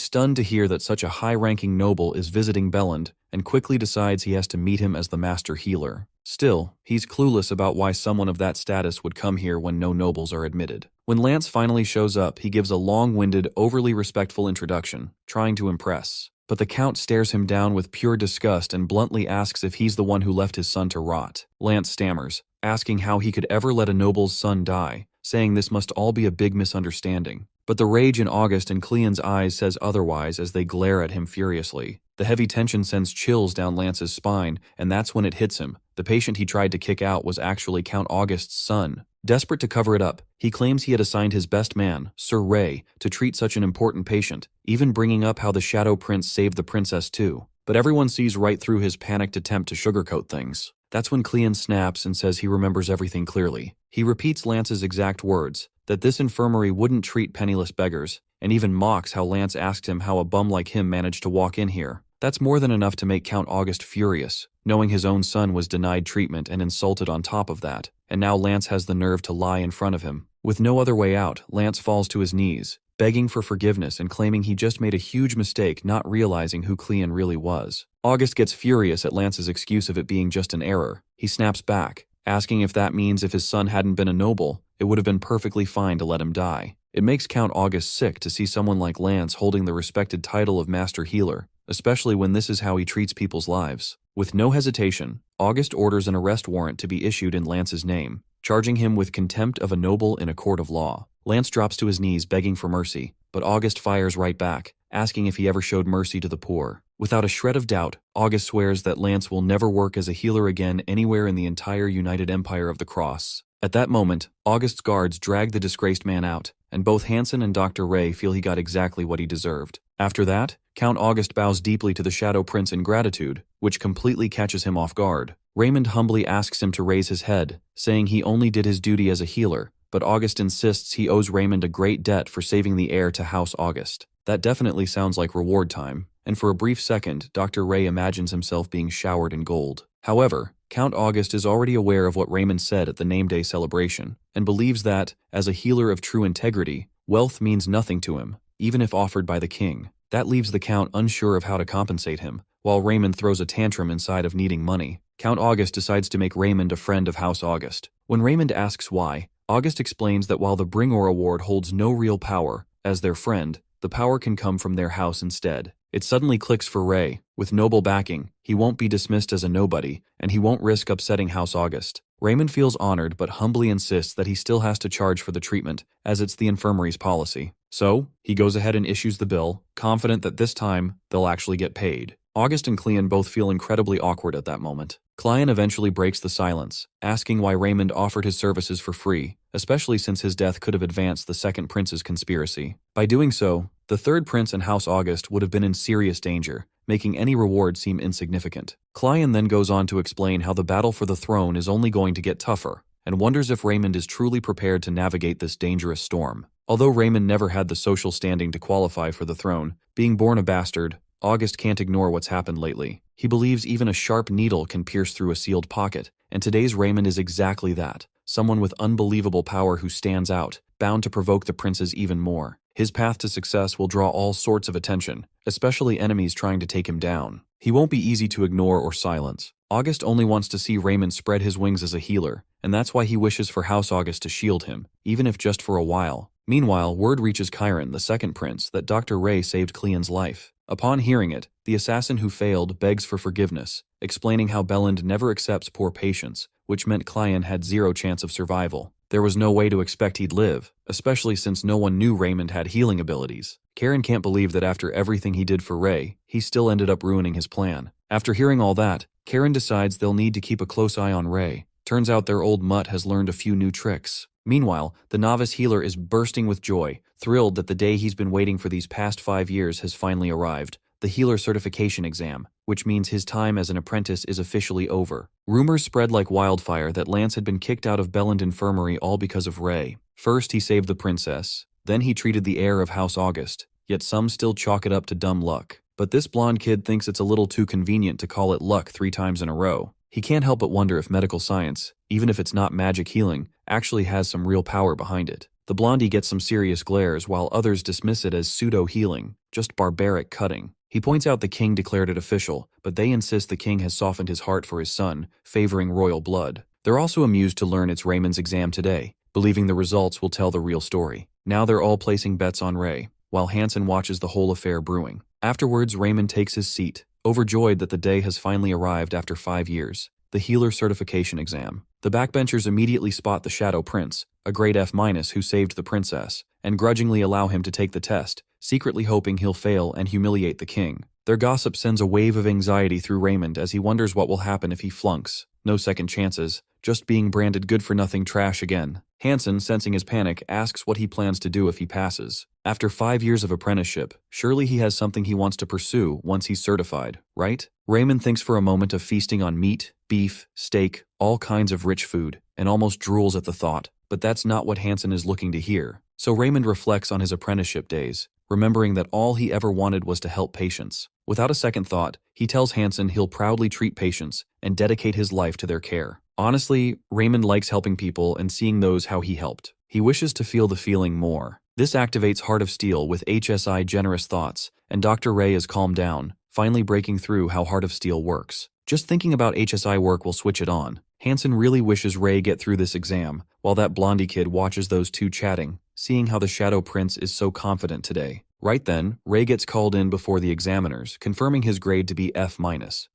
S1: stunned to hear that such a high-ranking noble is visiting Belland and quickly decides he has to meet him as the master healer. Still, he's clueless about why someone of that status would come here when no nobles are admitted. When Lance finally shows up, he gives a long-winded, overly respectful introduction, trying to impress. But the Count stares him down with pure disgust and bluntly asks if he's the one who left his son to rot. Lance stammers, asking how he could ever let a noble's son die, saying this must all be a big misunderstanding. But the rage in August and Cleon's eyes says otherwise as they glare at him furiously. The heavy tension sends chills down Lance's spine, and that's when it hits him. The patient he tried to kick out was actually Count August's son. Desperate to cover it up, he claims he had assigned his best man, Sir Ray, to treat such an important patient, even bringing up how the Shadow Prince saved the princess too. But everyone sees right through his panicked attempt to sugarcoat things. That's when Cleon snaps and says he remembers everything clearly. He repeats Lance's exact words, that this infirmary wouldn't treat penniless beggars, and even mocks how Lance asked him how a bum like him managed to walk in here. That's more than enough to make Count August furious, knowing his own son was denied treatment and insulted on top of that, and now Lance has the nerve to lie in front of him. With no other way out, Lance falls to his knees, begging for forgiveness and claiming he just made a huge mistake not realizing who Cleon really was. August gets furious at Lance's excuse of it being just an error. He snaps back, asking if that means if his son hadn't been a noble, it would have been perfectly fine to let him die. It makes Count August sick to see someone like Lance holding the respected title of Master Healer, especially when this is how he treats people's lives. With no hesitation, August orders an arrest warrant to be issued in Lance's name, charging him with contempt of a noble in a court of law. Lance drops to his knees begging for mercy, but August fires right back, asking if he ever showed mercy to the poor. Without a shred of doubt, August swears that Lance will never work as a healer again anywhere in the entire United Empire of the Cross. At that moment, August's guards drag the disgraced man out, and both Hansen and Dr. Ray feel he got exactly what he deserved. After that, Count August bows deeply to the Shadow Prince in gratitude, which completely catches him off guard. Raymond humbly asks him to raise his head, saying he only did his duty as a healer, but August insists he owes Raymond a great debt for saving the heir to House August. That definitely sounds like reward time, and for a brief second, Dr. Ray imagines himself being showered in gold. However, Count August is already aware of what Raymond said at the name day celebration, and believes that, as a healer of true integrity, wealth means nothing to him, even if offered by the king. That leaves the Count unsure of how to compensate him, while Raymond throws a tantrum inside of needing money. Count August decides to make Raymond a friend of House August. When Raymond asks why, August explains that while the Bringor Award holds no real power, as their friend, the power can come from their house instead. It suddenly clicks for Ray. With noble backing, he won't be dismissed as a nobody, and he won't risk upsetting House August. Raymond feels honored but humbly insists that he still has to charge for the treatment, as it's the infirmary's policy. So, he goes ahead and issues the bill, confident that this time, they'll actually get paid. August and Cleon both feel incredibly awkward at that moment. Cleon eventually breaks the silence, asking why Raymond offered his services for free, especially since his death could have advanced the second prince's conspiracy. By doing so, the third prince and House August would have been in serious danger, making any reward seem insignificant. Cleon then goes on to explain how the battle for the throne is only going to get tougher, and wonders if Raymond is truly prepared to navigate this dangerous storm. Although Raymond never had the social standing to qualify for the throne, being born a bastard, August can't ignore what's happened lately. He believes even a sharp needle can pierce through a sealed pocket, and today's Raymond is exactly that, someone with unbelievable power who stands out, bound to provoke the princes even more. His path to success will draw all sorts of attention, especially enemies trying to take him down. He won't be easy to ignore or silence. August only wants to see Raymond spread his wings as a healer, and that's why he wishes for House August to shield him, even if just for a while. Meanwhile, word reaches Chiron, the second prince, that Dr. Ray saved Cleon's life. Upon hearing it, the assassin who failed begs for forgiveness, explaining how Belland never accepts poor patients, which meant Cleon had zero chance of survival. There was no way to expect he'd live, especially since no one knew Raymond had healing abilities. Karen can't believe that after everything he did for Ray, he still ended up ruining his plan. After hearing all that, Karen decides they'll need to keep a close eye on Ray. Turns out their old mutt has learned a few new tricks. Meanwhile, the novice healer is bursting with joy, thrilled that the day he's been waiting for these past 5 years has finally arrived. The healer certification exam, which means his time as an apprentice is officially over. Rumors spread like wildfire that Lance had been kicked out of Belland Infirmary all because of Ray. First he saved the princess, then he treated the heir of House August, yet some still chalk it up to dumb luck. But this blonde kid thinks it's a little too convenient to call it luck 3 times in a row. He can't help but wonder if medical science, even if it's not magic healing, actually has some real power behind it. The blondie gets some serious glares while others dismiss it as pseudo-healing, just barbaric cutting. He points out the king declared it official, but they insist the king has softened his heart for his son, favoring royal blood. They're also amused to learn it's Raymond's exam today, believing the results will tell the real story. Now they're all placing bets on Ray, while Hansen watches the whole affair brewing. Afterwards, Raymond takes his seat, overjoyed that the day has finally arrived after 5 years. The healer certification exam. The backbenchers immediately spot the Shadow Prince, a grade F- who saved the princess, and grudgingly allow him to take the test, secretly hoping he'll fail and humiliate the king. Their gossip sends a wave of anxiety through Raymond as he wonders what will happen if he flunks. No second chances, just being branded good-for-nothing trash again. Hansen, sensing his panic, asks what he plans to do if he passes. After 5 years of apprenticeship, surely he has something he wants to pursue once he's certified, right? Raymond thinks for a moment of feasting on meat, beef, steak, all kinds of rich food, and almost drools at the thought. But that's not what Hansen is looking to hear. So Raymond reflects on his apprenticeship days, remembering that all he ever wanted was to help patients. Without a second thought, he tells Hansen he'll proudly treat patients and dedicate his life to their care. Honestly, Raymond likes helping people and seeing those how he helped. He wishes to feel the feeling more. This activates Heart of Steel with HSI generous thoughts, and Dr. Ray is calmed down, finally breaking through how Heart of Steel works. Just thinking about HSI work will switch it on. Hansen really wishes Ray get through this exam, while that blondie kid watches those two chatting, seeing how the Shadow Prince is so confident today. Right then, Ray gets called in before the examiners, confirming his grade to be F-.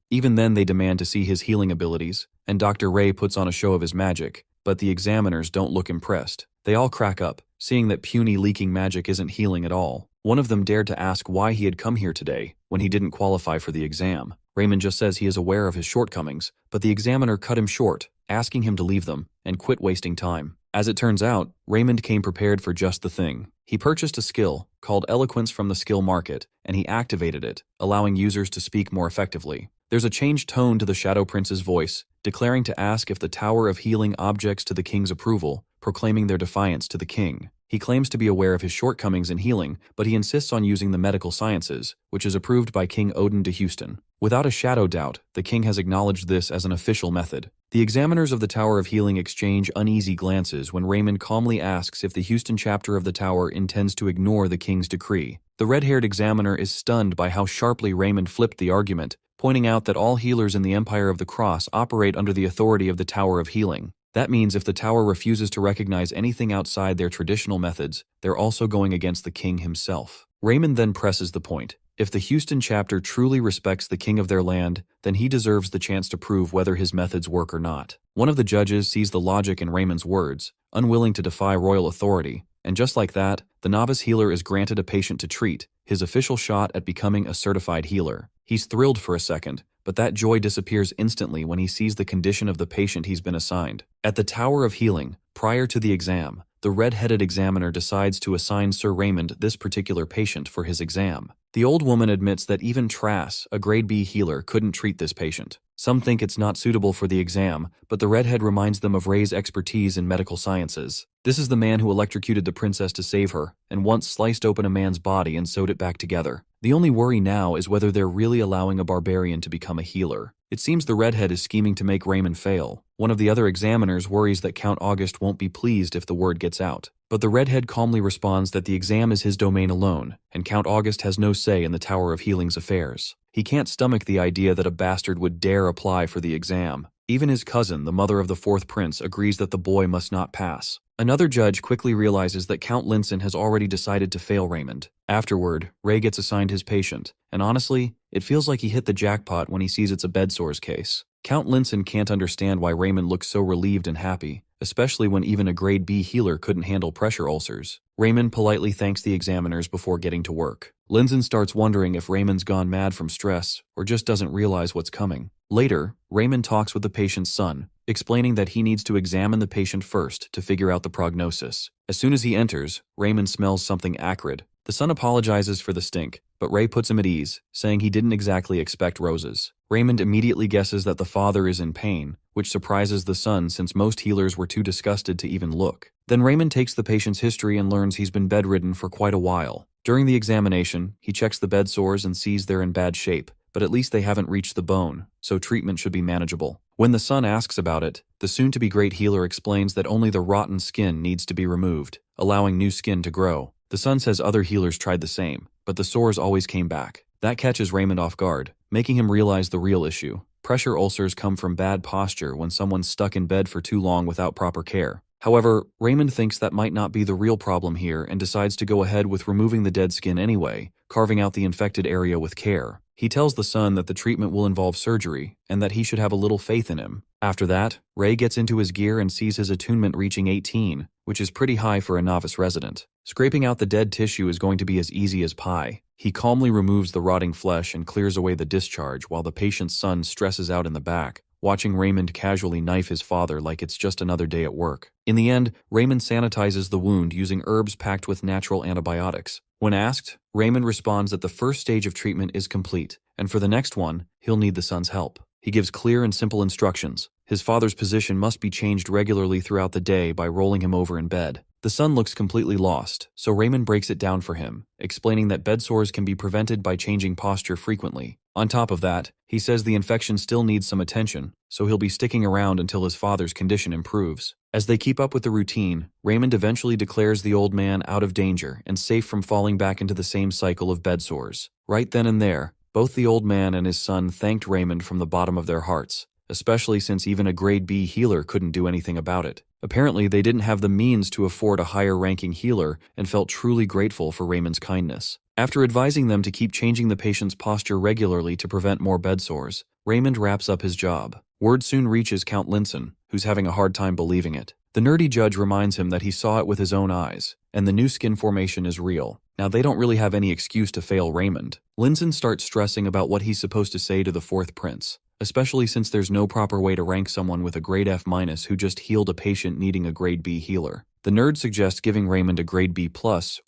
S1: Even then they demand to see his healing abilities, and Dr. Ray puts on a show of his magic, but the examiners don't look impressed. They all crack up, seeing that puny leaking magic isn't healing at all. One of them dared to ask why he had come here today, when he didn't qualify for the exam. Raymond just says he is aware of his shortcomings, but the examiner cut him short, asking him to leave them and quit wasting time. As it turns out, Raymond came prepared for just the thing. He purchased a skill, called Eloquence from the skill market, and he activated it, allowing users to speak more effectively. There's a changed tone to the Shadow Prince's voice, declaring to ask if the Tower of Healing objects to the king's approval, proclaiming their defiance to the king. He claims to be aware of his shortcomings in healing, but he insists on using the medical sciences, which is approved by King Odin de Houston. Without a shadow doubt, the king has acknowledged this as an official method. The examiners of the Tower of Healing exchange uneasy glances when Raymond calmly asks if the Houston chapter of the tower intends to ignore the king's decree. The red-haired examiner is stunned by how sharply Raymond flipped the argument, pointing out that all healers in the Empire of the Cross operate under the authority of the Tower of Healing. That means if the tower refuses to recognize anything outside their traditional methods, they're also going against the king himself. Raymond then presses the point. If the Houston chapter truly respects the king of their land, then he deserves the chance to prove whether his methods work or not. One of the judges sees the logic in Raymond's words, unwilling to defy royal authority, and just like that, the novice healer is granted a patient to treat, his official shot at becoming a certified healer. He's thrilled for a second, but that joy disappears instantly when he sees the condition of the patient he's been assigned. At the Tower of Healing, prior to the exam, the red-headed examiner decides to assign Sir Raymond this particular patient for his exam. The old woman admits that even Trass, a grade B healer, couldn't treat this patient. Some think it's not suitable for the exam, but the redhead reminds them of Ray's expertise in medical sciences. This is the man who electrocuted the princess to save her, and once sliced open a man's body and sewed it back together. The only worry now is whether they're really allowing a barbarian to become a healer. It seems the redhead is scheming to make Raymond fail. One of the other examiners worries that Count August won't be pleased if the word gets out. But the redhead calmly responds that the exam is his domain alone, and Count August has no say in the Tower of Healing's affairs. He can't stomach the idea that a bastard would dare apply for the exam. Even his cousin, the mother of the fourth prince, agrees that the boy must not pass. Another judge quickly realizes that Count Linson has already decided to fail Raymond. Afterward, Ray gets assigned his patient, and honestly, it feels like he hit the jackpot when he sees it's a bedsores case. Count Linson can't understand why Raymond looks so relieved and happy, especially when even a grade B healer couldn't handle pressure ulcers. Raymond politely thanks the examiners before getting to work. Linson starts wondering if Raymond's gone mad from stress or just doesn't realize what's coming. Later, Raymond talks with the patient's son, explaining that he needs to examine the patient first to figure out the prognosis. As soon as he enters, Raymond smells something acrid. The son apologizes for the stink, but Ray puts him at ease, saying he didn't exactly expect roses. Raymond immediately guesses that the father is in pain, which surprises the son since most healers were too disgusted to even look. Then Raymond takes the patient's history and learns he's been bedridden for quite a while. During the examination, he checks the bed sores and sees they're in bad shape, but at least they haven't reached the bone, so treatment should be manageable. When the son asks about it, the soon-to-be great healer explains that only the rotten skin needs to be removed, allowing new skin to grow. The son says other healers tried the same, but the sores always came back. That catches Raymond off guard, making him realize the real issue. Pressure ulcers come from bad posture when someone's stuck in bed for too long without proper care. However, Raymond thinks that might not be the real problem here and decides to go ahead with removing the dead skin anyway, carving out the infected area with care. He tells the son that the treatment will involve surgery and that he should have a little faith in him. After that, Ray gets into his gear and sees his attunement reaching 18, which is pretty high for a novice resident. Scraping out the dead tissue is going to be as easy as pie. He calmly removes the rotting flesh and clears away the discharge while the patient's son stresses out in the back, watching Raymond casually knife his father like it's just another day at work. In the end, Raymond sanitizes the wound using herbs packed with natural antibiotics. When asked, Raymond responds that the first stage of treatment is complete, and for the next one, he'll need the son's help. He gives clear and simple instructions. His father's position must be changed regularly throughout the day by rolling him over in bed. The son looks completely lost, so Raymond breaks it down for him, explaining that bed sores can be prevented by changing posture frequently. On top of that, he says the infection still needs some attention, so he'll be sticking around until his father's condition improves. As they keep up with the routine, Raymond eventually declares the old man out of danger and safe from falling back into the same cycle of bed sores. Right then and there, both the old man and his son thanked Raymond from the bottom of their hearts, especially since even a grade B healer couldn't do anything about it. Apparently, they didn't have the means to afford a higher-ranking healer and felt truly grateful for Raymond's kindness. After advising them to keep changing the patient's posture regularly to prevent more bed sores, Raymond wraps up his job. Word soon reaches Count Linson, who's having a hard time believing it. The nerdy judge reminds him that he saw it with his own eyes, and the new skin formation is real. Now, they don't really have any excuse to fail Raymond. Linson starts stressing about what he's supposed to say to the fourth prince, especially since there's no proper way to rank someone with a grade F- who just healed a patient needing a grade B healer. The nerd suggests giving Raymond a grade B+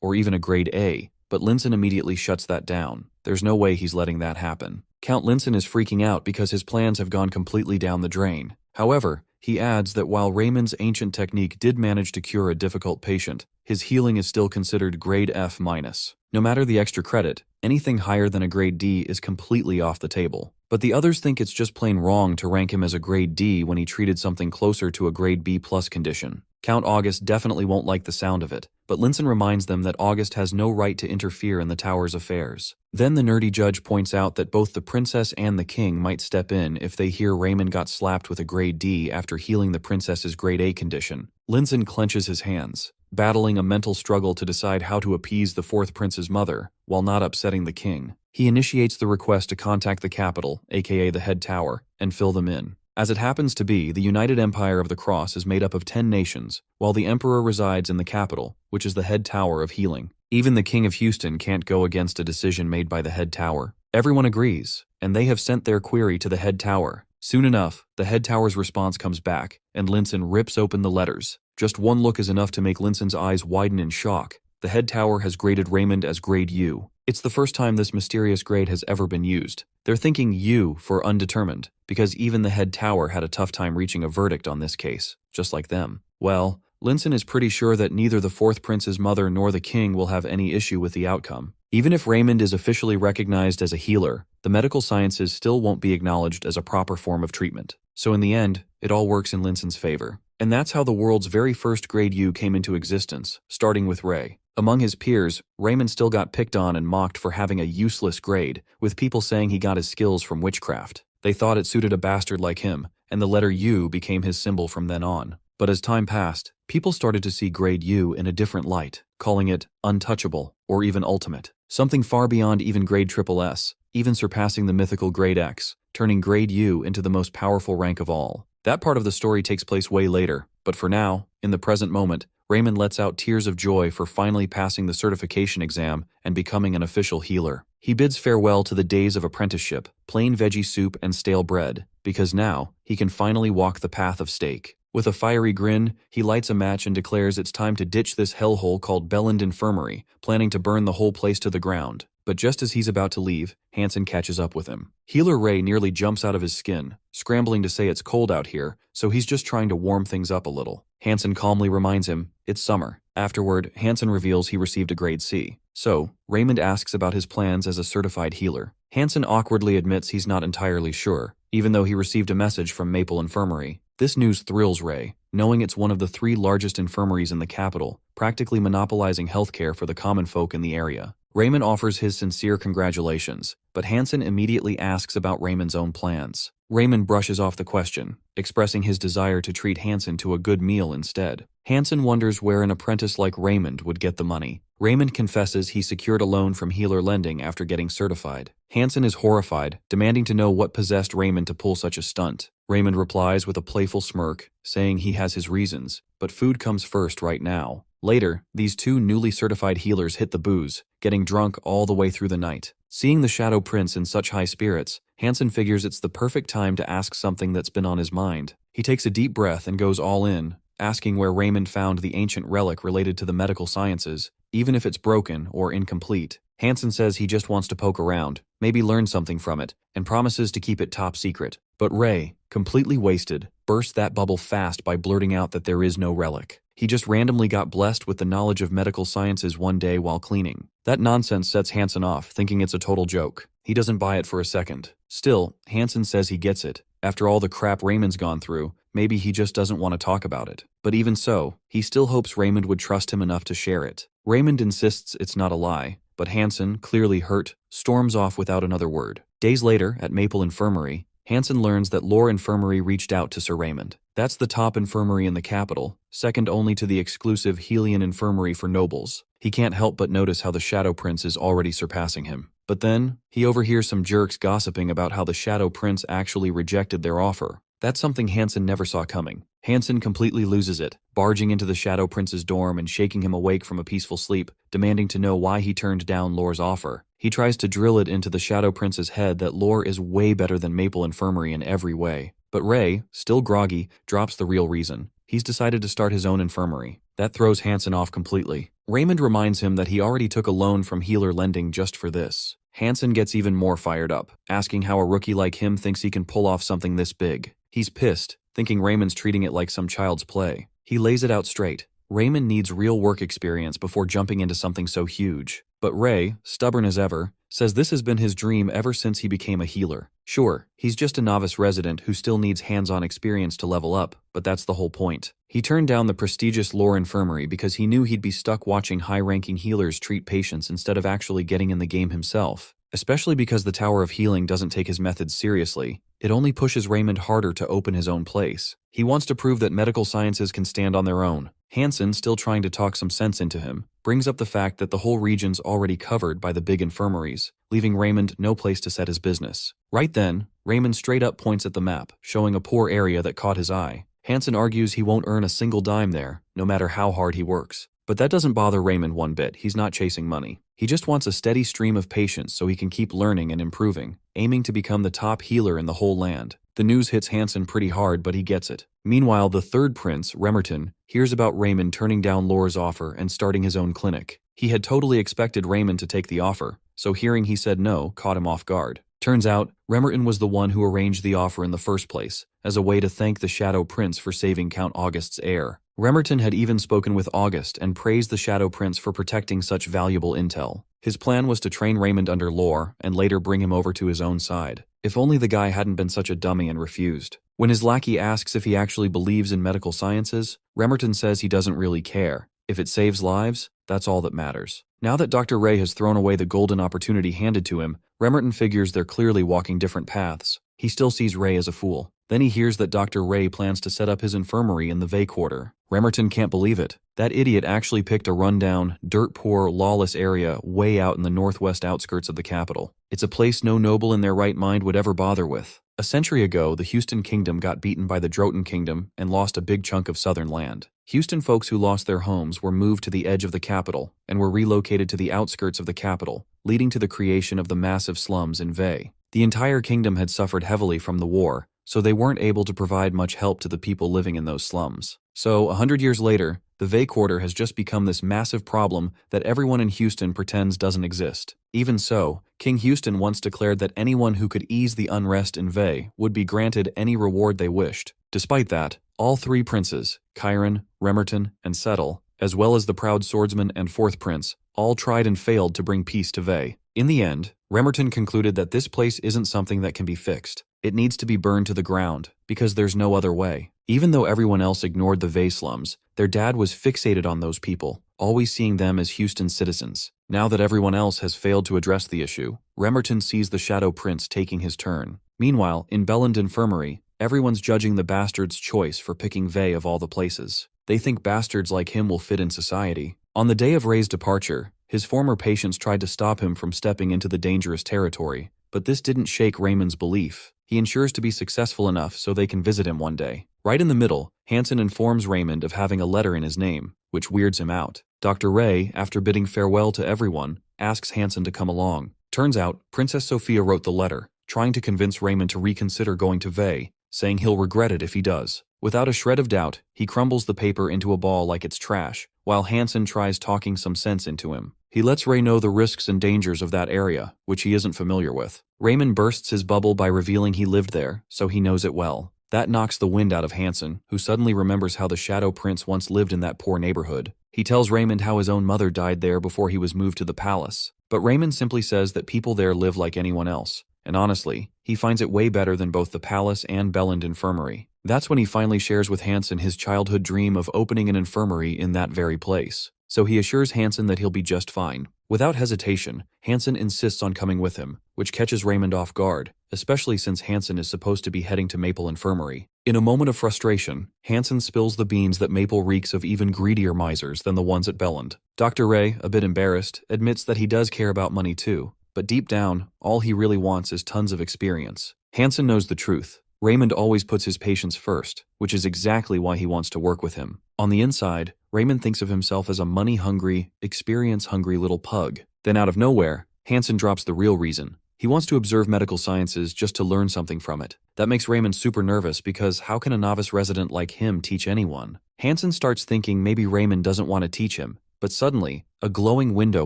S1: or even a grade A, but Linson immediately shuts that down. There's no way he's letting that happen. Count Linson is freaking out because his plans have gone completely down the drain. However, he adds that while Raymond's ancient technique did manage to cure a difficult patient, his healing is still considered grade F-. No matter the extra credit, anything higher than a grade D is completely off the table. But the others think it's just plain wrong to rank him as a grade D when he treated something closer to a grade B+ condition. Count August definitely won't like the sound of it, but Linson reminds them that August has no right to interfere in the tower's affairs. Then the nerdy judge points out that both the princess and the king might step in if they hear Raymond got slapped with a grade D after healing the princess's grade A condition. Linson clenches his hands, battling a mental struggle to decide how to appease the fourth prince's mother while not upsetting the king. He initiates the request to contact the capital, aka the head tower, and fill them in. As it happens to be, the United Empire of the Cross is made up of 10 nations, while the emperor resides in the capital, which is the head tower of healing. Even the king of Houston can't go against a decision made by the head tower. Everyone agrees, and they have sent their query to the head tower. Soon enough, the head tower's response comes back, and Linson rips open the letters. Just one look is enough to make Linson's eyes widen in shock. The head tower has graded Raymond as grade U. It's the first time this mysterious grade has ever been used. They're thinking U for undetermined, because even the head tower had a tough time reaching a verdict on this case, just like them. Well, Linson is pretty sure that neither the fourth prince's mother nor the king will have any issue with the outcome. Even if Raymond is officially recognized as a healer, the medical sciences still won't be acknowledged as a proper form of treatment. So in the end, it all works in Linson's favor. And that's how the world's very first grade U came into existence, starting with Ray. Among his peers, Raymond still got picked on and mocked for having a useless grade, with people saying he got his skills from witchcraft. They thought it suited a bastard like him, and the letter U became his symbol from then on. But as time passed, people started to see grade U in a different light, calling it untouchable or even ultimate, something far beyond even grade SSS. even surpassing the mythical Grade X, turning Grade U into the most powerful rank of all. That part of the story takes place way later, but for now, in the present moment, Raymond lets out tears of joy for finally passing the certification exam and becoming an official healer. He bids farewell to the days of apprenticeship, plain veggie soup and stale bread, because now he can finally walk the path of steak. With a fiery grin, he lights a match and declares it's time to ditch this hellhole called Belland Infirmary, planning to burn the whole place to the ground. But just as he's about to leave, Hansen catches up with him. Healer Ray nearly jumps out of his skin, scrambling to say it's cold out here, so he's just trying to warm things up a little. Hansen calmly reminds him, it's summer. Afterward, Hansen reveals he received a grade C. So, Raymond asks about his plans as a certified healer. Hansen awkwardly admits he's not entirely sure, even though he received a message from Maple Infirmary. This news thrills Ray, knowing it's one of the 3 largest infirmaries in the capital, practically monopolizing healthcare for the common folk in the area. Raymond offers his sincere congratulations, but Hansen immediately asks about Raymond's own plans. Raymond brushes off the question, expressing his desire to treat Hansen to a good meal instead. Hansen wonders where an apprentice like Raymond would get the money. Raymond confesses he secured a loan from Healer Lending after getting certified. Hansen is horrified, demanding to know what possessed Raymond to pull such a stunt. Raymond replies with a playful smirk, saying he has his reasons, but food comes first right now. Later, these 2 newly certified healers hit the booze, getting drunk all the way through the night. Seeing the Shadow Prince in such high spirits, Hansen figures it's the perfect time to ask something that's been on his mind. He takes a deep breath and goes all in, asking where Raymond found the ancient relic related to the medical sciences, even if it's broken or incomplete. Hansen says he just wants to poke around, maybe learn something from it, and promises to keep it top secret. But Ray, completely wasted, bursts that bubble fast by blurting out that there is no relic. He just randomly got blessed with the knowledge of medical sciences one day while cleaning. That nonsense sets Hansen off, thinking it's a total joke. He doesn't buy it for a second. Still, Hansen says he gets it. After all the crap Raymond's gone through, maybe he just doesn't want to talk about it. But even so, he still hopes Raymond would trust him enough to share it. Raymond insists it's not a lie, but Hansen, clearly hurt, storms off without another word. Days later, at Maple Infirmary, Hansen learns that Lore Infirmary reached out to Sir Raymond. That's the top infirmary in the capital, second only to the exclusive Helian Infirmary for nobles. He can't help but notice how the Shadow Prince is already surpassing him. But then, he overhears some jerks gossiping about how the Shadow Prince actually rejected their offer. That's something Hansen never saw coming. Hansen completely loses it, barging into the Shadow Prince's dorm and shaking him awake from a peaceful sleep, demanding to know why he turned down Lore's offer. He tries to drill it into the Shadow Prince's head that Lore is way better than Maple Infirmary in every way. But Ray, still groggy, drops the real reason. He's decided to start his own infirmary. That throws Hansen off completely. Raymond reminds him that he already took a loan from Healer Lending just for this. Hansen gets even more fired up, asking how a rookie like him thinks he can pull off something this big. He's pissed, thinking Raymond's treating it like some child's play. He lays it out straight. Raymond needs real work experience before jumping into something so huge. But Ray, stubborn as ever, says this has been his dream ever since he became a healer. Sure, he's just a novice resident who still needs hands-on experience to level up, but that's the whole point. He turned down the prestigious Lore Infirmary because he knew he'd be stuck watching high-ranking healers treat patients instead of actually getting in the game himself. Especially because the Tower of Healing doesn't take his methods seriously, it only pushes Raymond harder to open his own place. He wants to prove that medical sciences can stand on their own. Hansen, still trying to talk some sense into him, brings up the fact that the whole region's already covered by the big infirmaries, leaving Raymond no place to set his business. Right then, Raymond straight up points at the map, showing a poor area that caught his eye. Hansen argues he won't earn a single dime there, no matter how hard he works. But that doesn't bother Raymond one bit. He's not chasing money. He just wants a steady stream of patients so he can keep learning and improving, aiming to become the top healer in the whole land. The news hits Hansen pretty hard, but he gets it. Meanwhile, the third prince, Raymond, hears about Raymond turning down Lore's offer and starting his own clinic. He had totally expected Raymond to take the offer, so hearing he said no caught him off guard. Turns out, Raymond was the one who arranged the offer in the first place, as a way to thank the Shadow Prince for saving Count August's heir. Raymond had even spoken with August and praised the Shadow Prince for protecting such valuable intel. His plan was to train Raymond under Lore and later bring him over to his own side. If only the guy hadn't been such a dummy and refused. When his lackey asks if he actually believes in medical sciences, Raymond says he doesn't really care. If it saves lives, that's all that matters. Now that Dr. Ray has thrown away the golden opportunity handed to him, Raymond figures they're clearly walking different paths. He still sees Ray as a fool. Then he hears that Dr. Ray plans to set up his infirmary in the Vey Quarter. Remerton can't believe it. That idiot actually picked a rundown, dirt-poor, lawless area way out in the northwest outskirts of the capital. It's a place no noble in their right mind would ever bother with. A century ago, the Houston Kingdom got beaten by the Droton Kingdom and lost a big chunk of southern land. Houston folks who lost their homes were moved to the edge of the capital and were relocated to the outskirts of the capital, leading to the creation of the massive slums in Vey. The entire kingdom had suffered heavily from the war, so they weren't able to provide much help to the people living in those slums. So, 100 years later, the Vey Quarter has just become this massive problem that everyone in Houston pretends doesn't exist. Even so, King Houston once declared that anyone who could ease the unrest in Vey would be granted any reward they wished. Despite that, all three princes, Chiron, Remerton, and Settle, as well as the proud swordsman and fourth prince, all tried and failed to bring peace to Vey. In the end, Remerton concluded that this place isn't something that can be fixed. It needs to be burned to the ground, because there's no other way. Even though everyone else ignored the Vey slums, their dad was fixated on those people, always seeing them as Houston citizens. Now that everyone else has failed to address the issue, Remerton sees the Shadow Prince taking his turn. Meanwhile, in Belland Infirmary, everyone's judging the bastard's choice for picking Vey of all the places. They think bastards like him will fit in society. On the day of Ray's departure, his former patients tried to stop him from stepping into the dangerous territory, but this didn't shake Raymond's belief. He ensures to be successful enough so they can visit him one day. Right in the middle, Hansen informs Raymond of having a letter in his name, which weirds him out. Dr. Ray, after bidding farewell to everyone, asks Hansen to come along. Turns out, Princess Sophia wrote the letter, trying to convince Raymond to reconsider going to Vey, saying he'll regret it if he does. Without a shred of doubt, he crumbles the paper into a ball like it's trash, while Hansen tries talking some sense into him. He lets Ray know the risks and dangers of that area, which he isn't familiar with. Raymond bursts his bubble by revealing he lived there, so he knows it well. That knocks the wind out of Hansen, who suddenly remembers how the Shadow Prince once lived in that poor neighborhood. He tells Raymond how his own mother died there before he was moved to the palace. But Raymond simply says that people there live like anyone else. And honestly, he finds it way better than both the palace and Belland Infirmary. That's when he finally shares with Hansen his childhood dream of opening an infirmary in that very place. So he assures Hansen that he'll be just fine. Without hesitation, Hansen insists on coming with him, which catches Raymond off guard, especially since Hansen is supposed to be heading to Maple Infirmary. In a moment of frustration, Hansen spills the beans that Maple reeks of even greedier misers than the ones at Belland. Dr. Ray, a bit embarrassed, admits that he does care about money too, but deep down, all he really wants is tons of experience. Hansen knows the truth. Raymond always puts his patients first, which is exactly why he wants to work with him. On the inside, Raymond thinks of himself as a money-hungry, experience-hungry little pug. Then out of nowhere, Hansen drops the real reason. He wants to observe medical sciences just to learn something from it. That makes Raymond super nervous because how can a novice resident like him teach anyone? Hansen starts thinking maybe Raymond doesn't want to teach him, but suddenly, a glowing window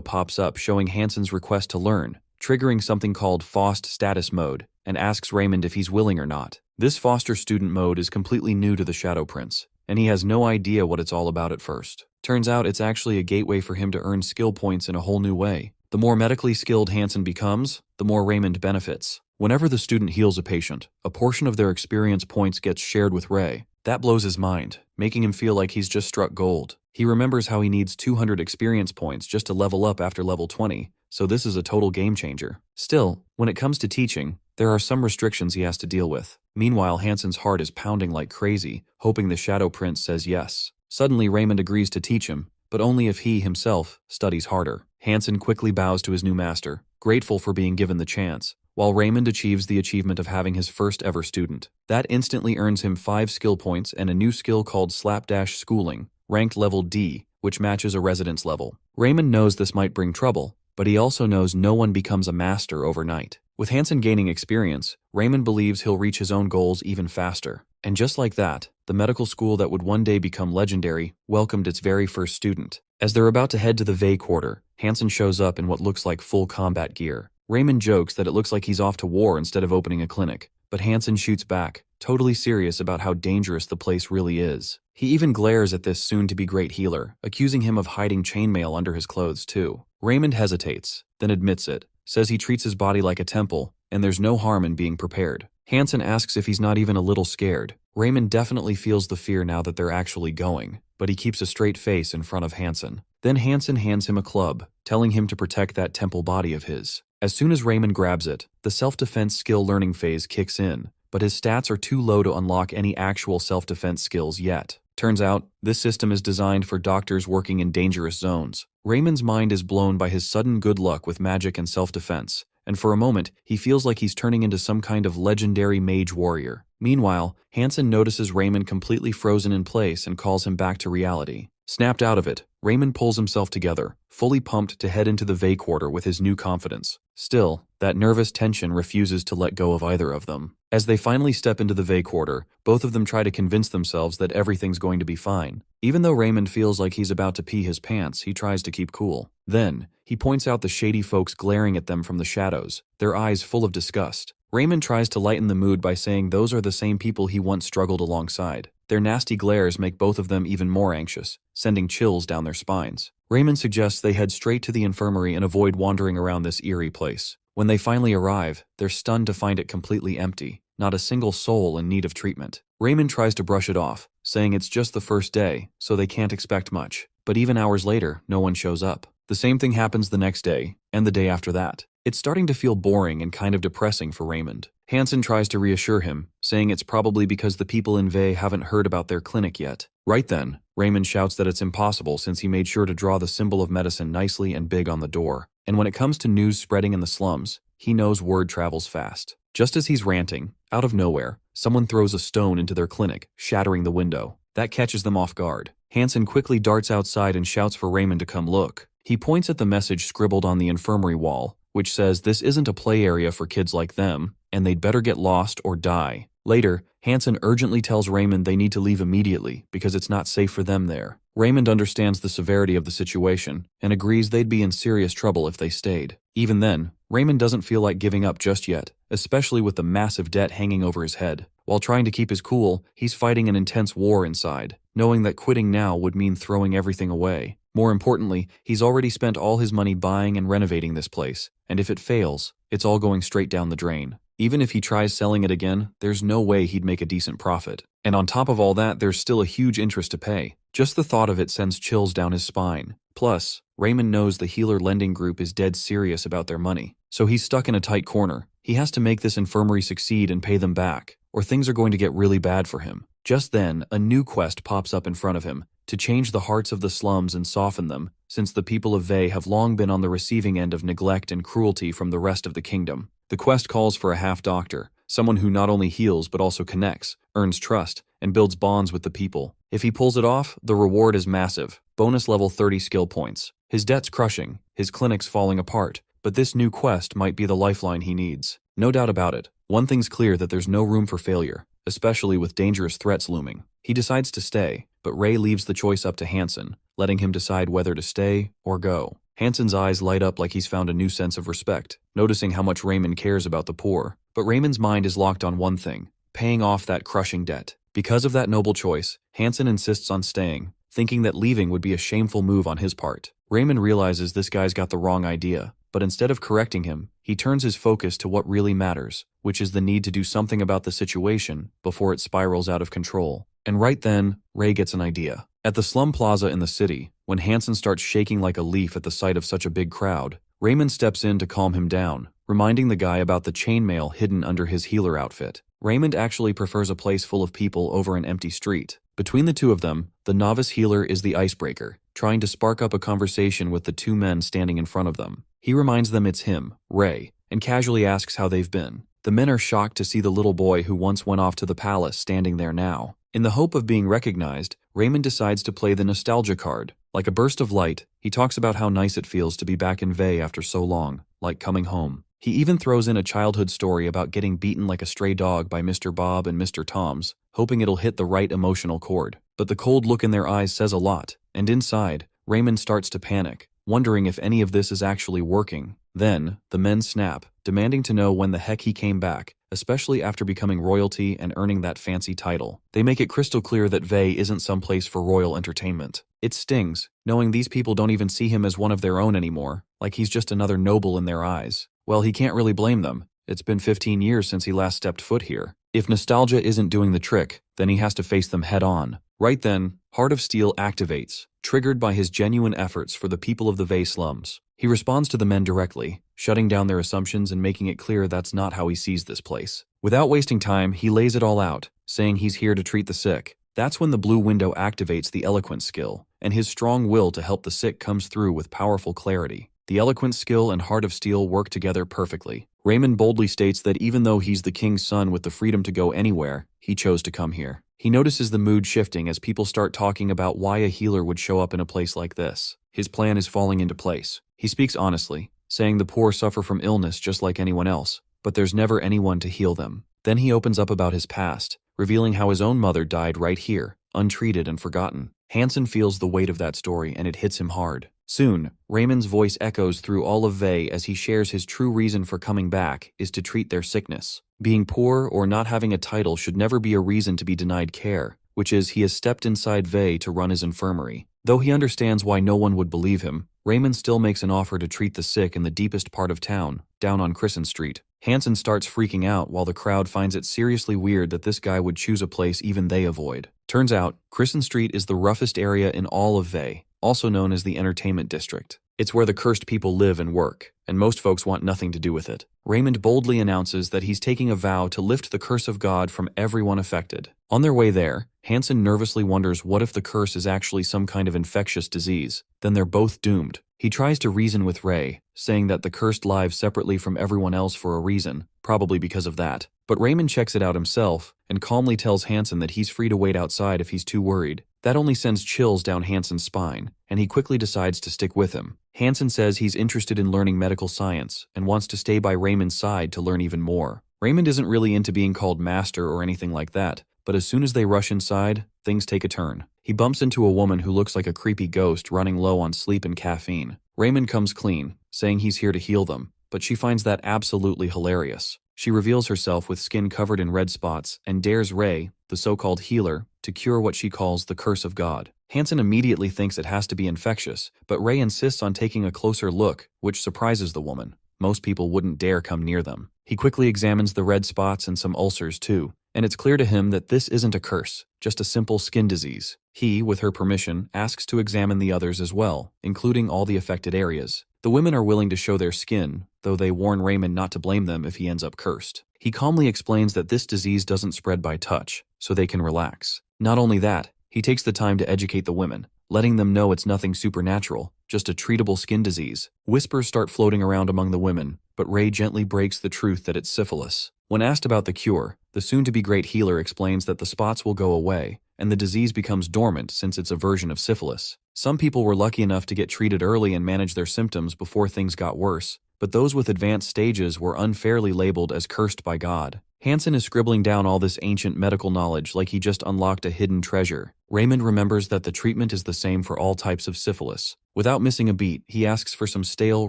S1: pops up showing Hansen's request to learn, triggering something called Faust Status Mode, and asks Raymond if he's willing or not. This foster student mode is completely new to the Shadow Prince, and he has no idea what it's all about at first. Turns out it's actually a gateway for him to earn skill points in a whole new way. The more medically skilled Hansen becomes, the more Raymond benefits. Whenever the student heals a patient, a portion of their experience points gets shared with Ray. That blows his mind, making him feel like he's just struck gold. He remembers how he needs 200 experience points just to level up after level 20, so this is a total game changer. Still, when it comes to teaching, there are some restrictions he has to deal with. Meanwhile, Hansen's heart is pounding like crazy, hoping the Shadow Prince says yes. Suddenly, Raymond agrees to teach him, but only if he, himself, studies harder. Hansen quickly bows to his new master, grateful for being given the chance, while Raymond achieves the achievement of having his first ever student. That instantly earns him 5 skill points and a new skill called Slapdash Schooling, ranked level D, which matches a residence level. Raymond knows this might bring trouble, but he also knows no one becomes a master overnight. With Hansen gaining experience, Raymond believes he'll reach his own goals even faster. And just like that, the medical school that would one day become legendary welcomed its very first student. As they're about to head to the Vey Quarter, Hansen shows up in what looks like full combat gear. Raymond jokes that it looks like he's off to war instead of opening a clinic, but Hansen shoots back, totally serious about how dangerous the place really is. He even glares at this soon-to-be great healer, accusing him of hiding chainmail under his clothes too. Raymond hesitates, then admits it, says he treats his body like a temple, and there's no harm in being prepared. Hansen asks if he's not even a little scared. Raymond definitely feels the fear now that they're actually going, but he keeps a straight face in front of Hansen. Then Hansen hands him a club, telling him to protect that temple body of his. As soon as Raymond grabs it, the self-defense skill learning phase kicks in, but his stats are too low to unlock any actual self-defense skills yet. Turns out, this system is designed for doctors working in dangerous zones. Raymond's mind is blown by his sudden good luck with magic and self-defense, and for a moment, he feels like he's turning into some kind of legendary mage warrior. Meanwhile, Hansen notices Raymond completely frozen in place and calls him back to reality. Snapped out of it, Raymond pulls himself together, fully pumped to head into the Vey Quarter with his new confidence. Still, that nervous tension refuses to let go of either of them. As they finally step into the Vey Quarter, both of them try to convince themselves that everything's going to be fine. Even though Raymond feels like he's about to pee his pants, he tries to keep cool. Then, he points out the shady folks glaring at them from the shadows, their eyes full of disgust. Raymond tries to lighten the mood by saying those are the same people he once struggled alongside. Their nasty glares make both of them even more anxious, sending chills down their spines. Raymond suggests they head straight to the infirmary and avoid wandering around this eerie place. When they finally arrive, they're stunned to find it completely empty, not a single soul in need of treatment. Raymond tries to brush it off, saying it's just the first day, so they can't expect much. But even hours later, no one shows up. The same thing happens the next day, and the day after that. It's starting to feel boring and kind of depressing for Raymond. Hansen tries to reassure him, saying it's probably because the people in Vey haven't heard about their clinic yet. Right then, Raymond shouts that it's impossible since he made sure to draw the symbol of medicine nicely and big on the door. And when it comes to news spreading in the slums, he knows word travels fast. Just as he's ranting, out of nowhere, someone throws a stone into their clinic, shattering the window. That catches them off guard. Hansen quickly darts outside and shouts for Raymond to come look. He points at the message scribbled on the infirmary wall, which says this isn't a play area for kids like them, and they'd better get lost or die. Later, Hansen urgently tells Raymond they need to leave immediately because it's not safe for them there. Raymond understands the severity of the situation and agrees they'd be in serious trouble if they stayed. Even then, Raymond doesn't feel like giving up just yet, especially with the massive debt hanging over his head. While trying to keep his cool, he's fighting an intense war inside, knowing that quitting now would mean throwing everything away. More importantly, he's already spent all his money buying and renovating this place, and if it fails, it's all going straight down the drain. Even if he tries selling it again, there's no way he'd make a decent profit. And on top of all that, there's still a huge interest to pay. Just the thought of it sends chills down his spine. Plus, Raymond knows the healer lending group is dead serious about their money. So he's stuck in a tight corner. He has to make this infirmary succeed and pay them back, or things are going to get really bad for him. Just then, a new quest pops up in front of him, to change the hearts of the slums and soften them, since the people of Vey have long been on the receiving end of neglect and cruelty from the rest of the kingdom. The quest calls for a half-doctor, someone who not only heals but also connects, earns trust, and builds bonds with the people. If he pulls it off, the reward is massive, bonus level 30 skill points. His debt's crushing, his clinic's falling apart, but this new quest might be the lifeline he needs. No doubt about it, one thing's clear that there's no room for failure, especially with dangerous threats looming. He decides to stay, but Ray leaves the choice up to Hansen, letting him decide whether to stay or go. Hansen's eyes light up like he's found a new sense of respect, noticing how much Raymond cares about the poor. But Raymond's mind is locked on one thing, paying off that crushing debt. Because of that noble choice, Hansen insists on staying, thinking that leaving would be a shameful move on his part. Raymond realizes this guy's got the wrong idea, but instead of correcting him, he turns his focus to what really matters, which is the need to do something about the situation before it spirals out of control. And right then, Ray gets an idea. At the slum plaza in the city, when Hansen starts shaking like a leaf at the sight of such a big crowd, Raymond steps in to calm him down, reminding the guy about the chainmail hidden under his healer outfit. Raymond actually prefers a place full of people over an empty street. Between the two of them, the novice healer is the icebreaker, trying to spark up a conversation with the two men standing in front of them. He reminds them it's him, Ray, and casually asks how they've been. The men are shocked to see the little boy who once went off to the palace standing there now. In the hope of being recognized, Raymond decides to play the nostalgia card. Like a burst of light, he talks about how nice it feels to be back in Vey after so long, like coming home. He even throws in a childhood story about getting beaten like a stray dog by Mr. Bob and Mr. Tom's, hoping it'll hit the right emotional chord. But the cold look in their eyes says a lot, and inside, Raymond starts to panic, wondering if any of this is actually working. Then, the men snap, demanding to know when the heck he came back, especially after becoming royalty and earning that fancy title. They make it crystal clear that Vey isn't some place for royal entertainment. It stings, knowing these people don't even see him as one of their own anymore, like he's just another noble in their eyes. Well, he can't really blame them. It's been 15 years since he last stepped foot here. If nostalgia isn't doing the trick, then he has to face them head on. Right then, Heart of Steel activates, triggered by his genuine efforts for the people of the Vey slums. He responds to the men directly, shutting down their assumptions and making it clear that's not how he sees this place. Without wasting time, he lays it all out, saying he's here to treat the sick. That's when the blue window activates the eloquence skill, and his strong will to help the sick comes through with powerful clarity. The eloquence skill and heart of steel work together perfectly. Raymond boldly states that even though he's the king's son with the freedom to go anywhere, he chose to come here. He notices the mood shifting as people start talking about why a healer would show up in a place like this. His plan is falling into place. He speaks honestly, saying the poor suffer from illness just like anyone else, but there's never anyone to heal them. Then he opens up about his past, revealing how his own mother died right here, untreated and forgotten. Hansen feels the weight of that story and it hits him hard. Soon, Raymond's voice echoes through all of Vey as he shares his true reason for coming back is to treat their sickness. Being poor or not having a title should never be a reason to be denied care, which is he has stepped inside Vey to run his infirmary. Though he understands why no one would believe him, Raymond still makes an offer to treat the sick in the deepest part of town, down on Crescent Street. Hansen starts freaking out while the crowd finds it seriously weird that this guy would choose a place even they avoid. Turns out, Crescent Street is the roughest area in all of Vey, also known as the Entertainment District. It's where the cursed people live and work, and most folks want nothing to do with it. Raymond boldly announces that he's taking a vow to lift the curse of God from everyone affected. On their way there, Hansen nervously wonders what if the curse is actually some kind of infectious disease. Then they're both doomed. He tries to reason with Ray, saying that the cursed lives separately from everyone else for a reason, probably because of that. But Raymond checks it out himself and calmly tells Hansen that he's free to wait outside if he's too worried. That only sends chills down Hansen's spine, and he quickly decides to stick with him. Hansen says he's interested in learning medical science and wants to stay by Raymond's side to learn even more. Raymond isn't really into being called master or anything like that, but as soon as they rush inside, things take a turn. He bumps into a woman who looks like a creepy ghost running low on sleep and caffeine. Raymond comes clean, saying he's here to heal them, but she finds that absolutely hilarious. She reveals herself with skin covered in red spots and dares Ray, the so-called healer, to cure what she calls the curse of God. Hansen immediately thinks it has to be infectious, but Ray insists on taking a closer look, which surprises the woman. Most people wouldn't dare come near them. He quickly examines the red spots and some ulcers too, and it's clear to him that this isn't a curse, just a simple skin disease. He, with her permission, asks to examine the others as well, including all the affected areas. The women are willing to show their skin, though they warn Raymond not to blame them if he ends up cursed. He calmly explains that this disease doesn't spread by touch, so they can relax. Not only that, he takes the time to educate the women, letting them know it's nothing supernatural, just a treatable skin disease. Whispers start floating around among the women, but Ray gently breaks the truth that it's syphilis. When asked about the cure, the soon-to-be great healer explains that the spots will go away, and the disease becomes dormant since it's a version of syphilis. Some people were lucky enough to get treated early and manage their symptoms before things got worse, but those with advanced stages were unfairly labeled as cursed by God. Hansen is scribbling down all this ancient medical knowledge like he just unlocked a hidden treasure. Raymond remembers that the treatment is the same for all types of syphilis. Without missing a beat, he asks for some stale,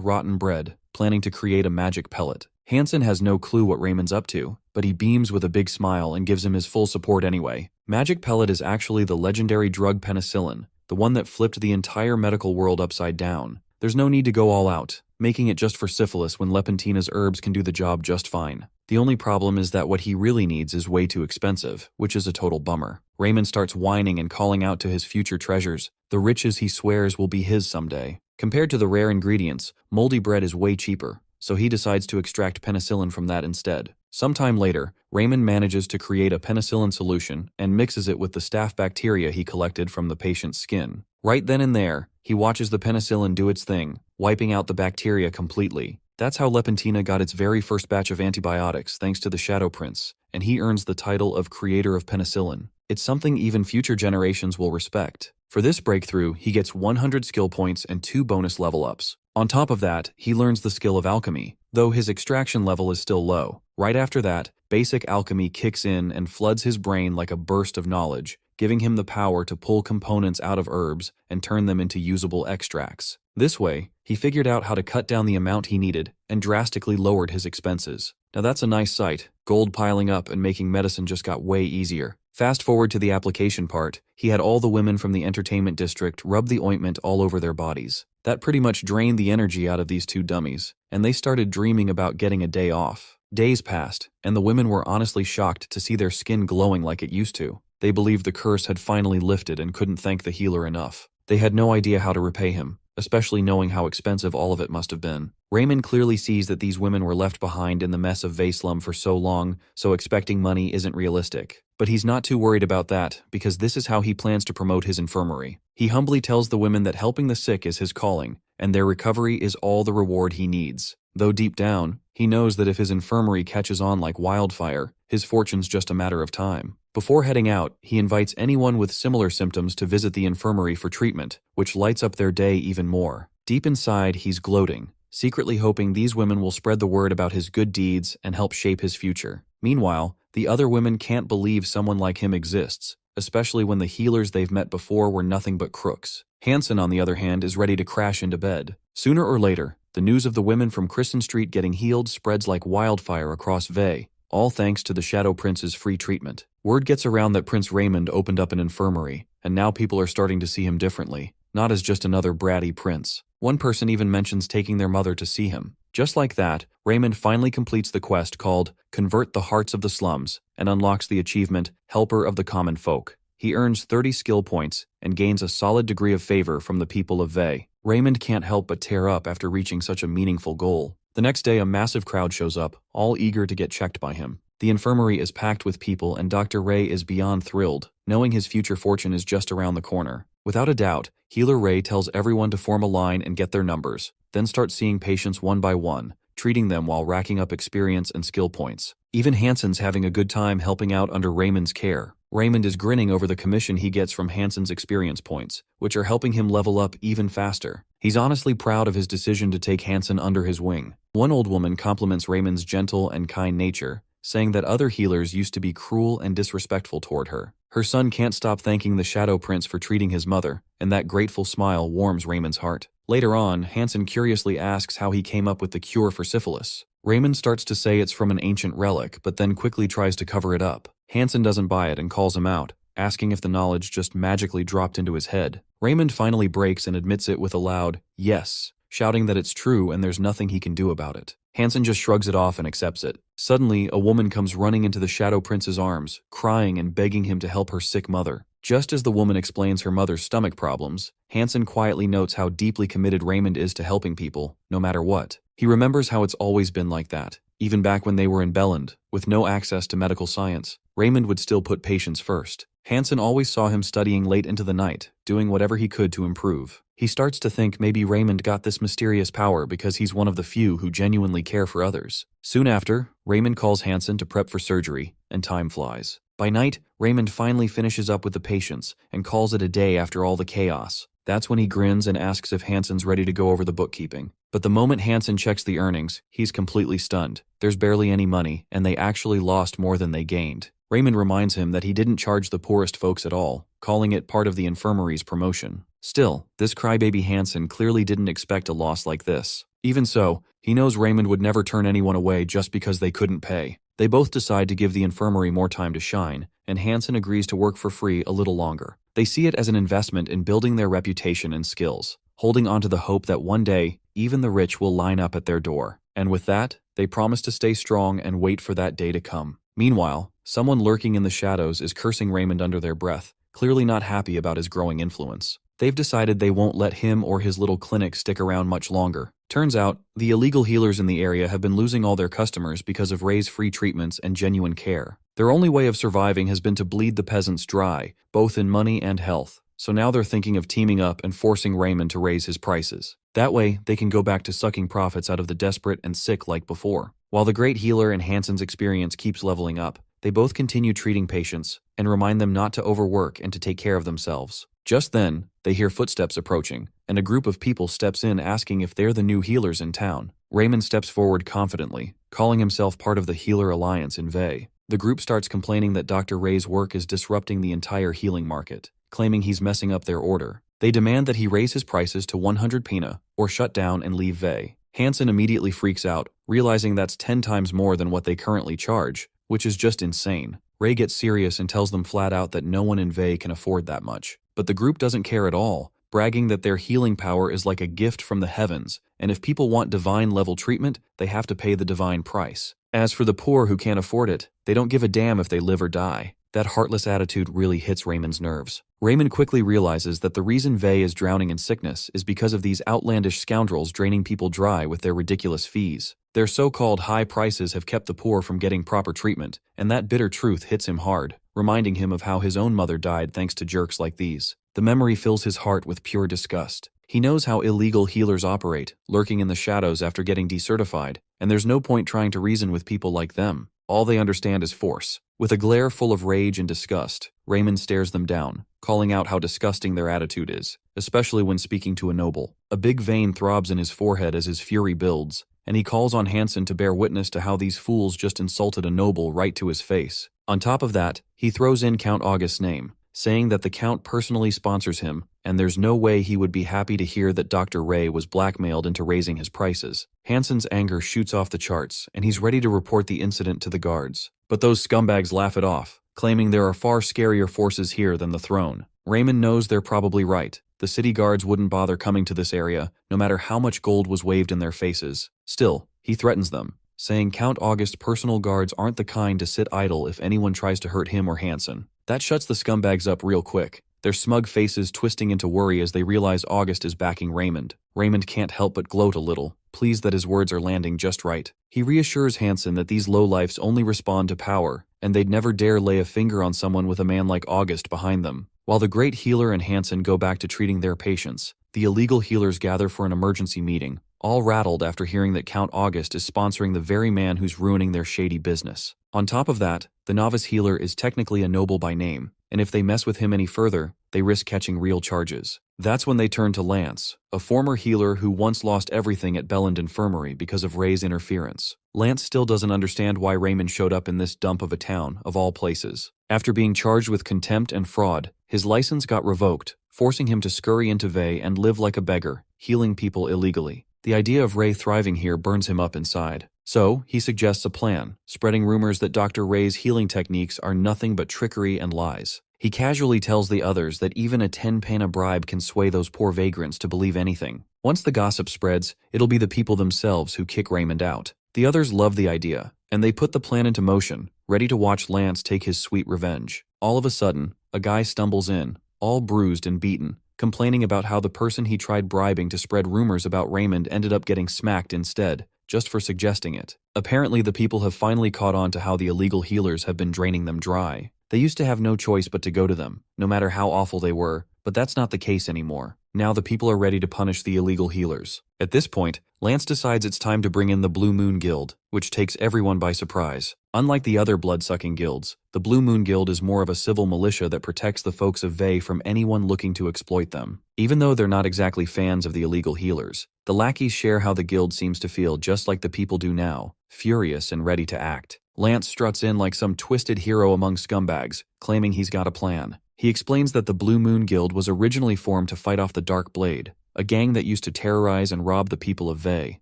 S1: rotten bread, planning to create a magic pellet. Hansen has no clue what Raymond's up to, but he beams with a big smile and gives him his full support anyway. Magic pellet is actually the legendary drug penicillin, the one that flipped the entire medical world upside down. There's no need to go all out, making it just for syphilis when Lepentina's herbs can do the job just fine. The only problem is that what he really needs is way too expensive, which is a total bummer. Raymond starts whining and calling out to his future treasures, the riches he swears will be his someday. Compared to the rare ingredients, moldy bread is way cheaper, so he decides to extract penicillin from that instead. Sometime later, Raymond manages to create a penicillin solution and mixes it with the staph bacteria he collected from the patient's skin. Right then and there, he watches the penicillin do its thing, wiping out the bacteria completely. That's how Lepentina got its very first batch of antibiotics thanks to the Shadow Prince, and he earns the title of creator of penicillin. It's something even future generations will respect. For this breakthrough, he gets 100 skill points and 2 bonus level ups. On top of that, he learns the skill of alchemy, though his extraction level is still low. Right after that, basic alchemy kicks in and floods his brain like a burst of knowledge, giving him the power to pull components out of herbs and turn them into usable extracts. This way, he figured out how to cut down the amount he needed and drastically lowered his expenses. Now that's a nice sight. Gold piling up and making medicine just got way easier. Fast forward to the application part, he had all the women from the entertainment district rub the ointment all over their bodies. That pretty much drained the energy out of these two dummies, and they started dreaming about getting a day off. Days passed, and the women were honestly shocked to see their skin glowing like it used to. They believed the curse had finally lifted and couldn't thank the healer enough. They had no idea how to repay him, especially knowing how expensive all of it must have been. Raymond clearly sees that these women were left behind in the mess of Vey slum for so long, so expecting money isn't realistic. But he's not too worried about that, because this is how he plans to promote his infirmary. He humbly tells the women that helping the sick is his calling, and their recovery is all the reward he needs. Though deep down, he knows that if his infirmary catches on like wildfire, his fortune's just a matter of time. Before heading out, he invites anyone with similar symptoms to visit the infirmary for treatment, which lights up their day even more. Deep inside, he's gloating, secretly hoping these women will spread the word about his good deeds and help shape his future. Meanwhile, the other women can't believe someone like him exists, especially when the healers they've met before were nothing but crooks. Hansen, on the other hand, is ready to crash into bed. Sooner or later, the news of the women from Kristen Street getting healed spreads like wildfire across Vey, all thanks to the Shadow Prince's free treatment. Word gets around that Prince Raymond opened up an infirmary, and now people are starting to see him differently, not as just another bratty prince. One person even mentions taking their mother to see him. Just like that, Raymond finally completes the quest called Convert the Hearts of the Slums and unlocks the achievement Helper of the Common Folk. He earns 30 skill points and gains a solid degree of favor from the people of Vey. Raymond can't help but tear up after reaching such a meaningful goal. The next day, a massive crowd shows up, all eager to get checked by him. The infirmary is packed with people, and Dr. Ray is beyond thrilled, knowing his future fortune is just around the corner. Without a doubt, Healer Ray tells everyone to form a line and get their numbers, then start seeing patients one by one, treating them while racking up experience and skill points. Even Hansen's having a good time helping out under Raymond's care. Raymond is grinning over the commission he gets from Hansen's experience points, which are helping him level up even faster. He's honestly proud of his decision to take Hansen under his wing. One old woman compliments Raymond's gentle and kind nature, saying that other healers used to be cruel and disrespectful toward her. Her son can't stop thanking the Shadow Prince for treating his mother, and that grateful smile warms Raymond's heart. Later on, Hansen curiously asks how he came up with the cure for syphilis. Raymond starts to say it's from an ancient relic, but then quickly tries to cover it up. Hansen doesn't buy it and calls him out, asking if the knowledge just magically dropped into his head. Raymond finally breaks and admits it with a loud yes, shouting that it's true and there's nothing he can do about it. Hansen just shrugs it off and accepts it. Suddenly, a woman comes running into the Shadow Prince's arms, crying and begging him to help her sick mother. Just as the woman explains her mother's stomach problems, Hansen quietly notes how deeply committed Raymond is to helping people, no matter what. He remembers how it's always been like that. Even back when they were in Belland, with no access to medical science, Raymond would still put patients first. Hansen always saw him studying late into the night, doing whatever he could to improve. He starts to think maybe Raymond got this mysterious power because he's one of the few who genuinely care for others. Soon after, Raymond calls Hansen to prep for surgery, and time flies. By night, Raymond finally finishes up with the patients and calls it a day after all the chaos. That's when he grins and asks if Hansen's ready to go over the bookkeeping. But the moment Hansen checks the earnings, he's completely stunned. There's barely any money, and they actually lost more than they gained. Raymond reminds him that he didn't charge the poorest folks at all, calling it part of the infirmary's promotion. Still, this crybaby Hansen clearly didn't expect a loss like this. Even so, he knows Raymond would never turn anyone away just because they couldn't pay. They both decide to give the infirmary more time to shine, and Hansen agrees to work for free a little longer. They see it as an investment in building their reputation and skills, holding on to the hope that one day, even the rich will line up at their door. And with that, they promise to stay strong and wait for that day to come. Meanwhile, someone lurking in the shadows is cursing Raymond under their breath, clearly not happy about his growing influence. They've decided they won't let him or his little clinic stick around much longer. Turns out, the illegal healers in the area have been losing all their customers because of Ray's free treatments and genuine care. Their only way of surviving has been to bleed the peasants dry, both in money and health. So now they're thinking of teaming up and forcing Raymond to raise his prices. That way, they can go back to sucking profits out of the desperate and sick like before. While the great healer and Hansen's experience keeps leveling up, they both continue treating patients and remind them not to overwork and to take care of themselves. Just then, they hear footsteps approaching, and a group of people steps in asking if they're the new healers in town. Raymond steps forward confidently, calling himself part of the Healer Alliance in Vey. The group starts complaining that Dr. Ray's work is disrupting the entire healing market, claiming he's messing up their order. They demand that he raise his prices to 100 pina, or shut down and leave Vey. Hansen immediately freaks out, realizing that's 10 times more than what they currently charge, which is just insane. Ray gets serious and tells them flat out that no one in Vey can afford that much. But the group doesn't care at all, bragging that their healing power is like a gift from the heavens, and if people want divine-level treatment, they have to pay the divine price. As for the poor who can't afford it, they don't give a damn if they live or die. That heartless attitude really hits Raymond's nerves. Raymond quickly realizes that the reason Vey is drowning in sickness is because of these outlandish scoundrels draining people dry with their ridiculous fees. Their so-called high prices have kept the poor from getting proper treatment, and that bitter truth hits him hard, reminding him of how his own mother died thanks to jerks like these. The memory fills his heart with pure disgust. He knows how illegal healers operate, lurking in the shadows after getting decertified, and there's no point trying to reason with people like them. All they understand is force. With a glare full of rage and disgust, Raymond stares them down, calling out how disgusting their attitude is, especially when speaking to a noble. A big vein throbs in his forehead as his fury builds, and he calls on Hansen to bear witness to how these fools just insulted a noble right to his face. On top of that, he throws in Count August's name, saying that the Count personally sponsors him, and there's no way he would be happy to hear that Dr. Ray was blackmailed into raising his prices. Hansen's anger shoots off the charts, and he's ready to report the incident to the guards. But those scumbags laugh it off, claiming there are far scarier forces here than the throne. Raymond knows they're probably right. The city guards wouldn't bother coming to this area, no matter how much gold was waved in their faces. Still, he threatens them, saying Count August's personal guards aren't the kind to sit idle if anyone tries to hurt him or Hansen. That shuts the scumbags up real quick, their smug faces twisting into worry as they realize August is backing Raymond. Raymond can't help but gloat a little, pleased that his words are landing just right. He reassures Hansen that these lowlifes only respond to power, and they'd never dare lay a finger on someone with a man like August behind them. While the great healer and Hansen go back to treating their patients, the illegal healers gather for an emergency meeting, all rattled after hearing that Count August is sponsoring the very man who's ruining their shady business. On top of that, the novice healer is technically a noble by name, and if they mess with him any further, they risk catching real charges. That's when they turn to Lance, a former healer who once lost everything at Belland Infirmary because of Ray's interference. Lance still doesn't understand why Raymond showed up in this dump of a town, of all places. After being charged with contempt and fraud, his license got revoked, forcing him to scurry into Vey and live like a beggar, healing people illegally. The idea of Ray thriving here burns him up inside. So, he suggests a plan, spreading rumors that Dr. Ray's healing techniques are nothing but trickery and lies. He casually tells the others that even a 10 pana bribe can sway those poor vagrants to believe anything. Once the gossip spreads, it'll be the people themselves who kick Raymond out. The others love the idea, and they put the plan into motion, ready to watch Lance take his sweet revenge. All of a sudden, a guy stumbles in, all bruised and beaten, complaining about how the person he tried bribing to spread rumors about Raymond ended up getting smacked instead, just for suggesting it. Apparently the people have finally caught on to how the illegal healers have been draining them dry. They used to have no choice but to go to them, no matter how awful they were, but that's not the case anymore. Now the people are ready to punish the illegal healers. At this point, Lance decides it's time to bring in the Blue Moon Guild, which takes everyone by surprise. Unlike the other blood-sucking guilds, the Blue Moon Guild is more of a civil militia that protects the folks of Vey from anyone looking to exploit them. Even though they're not exactly fans of the illegal healers, the lackeys share how the guild seems to feel just like the people do now, furious and ready to act. Lance struts in like some twisted hero among scumbags, claiming he's got a plan. He explains that the Blue Moon Guild was originally formed to fight off the Dark Blade, a gang that used to terrorize and rob the people of Vey.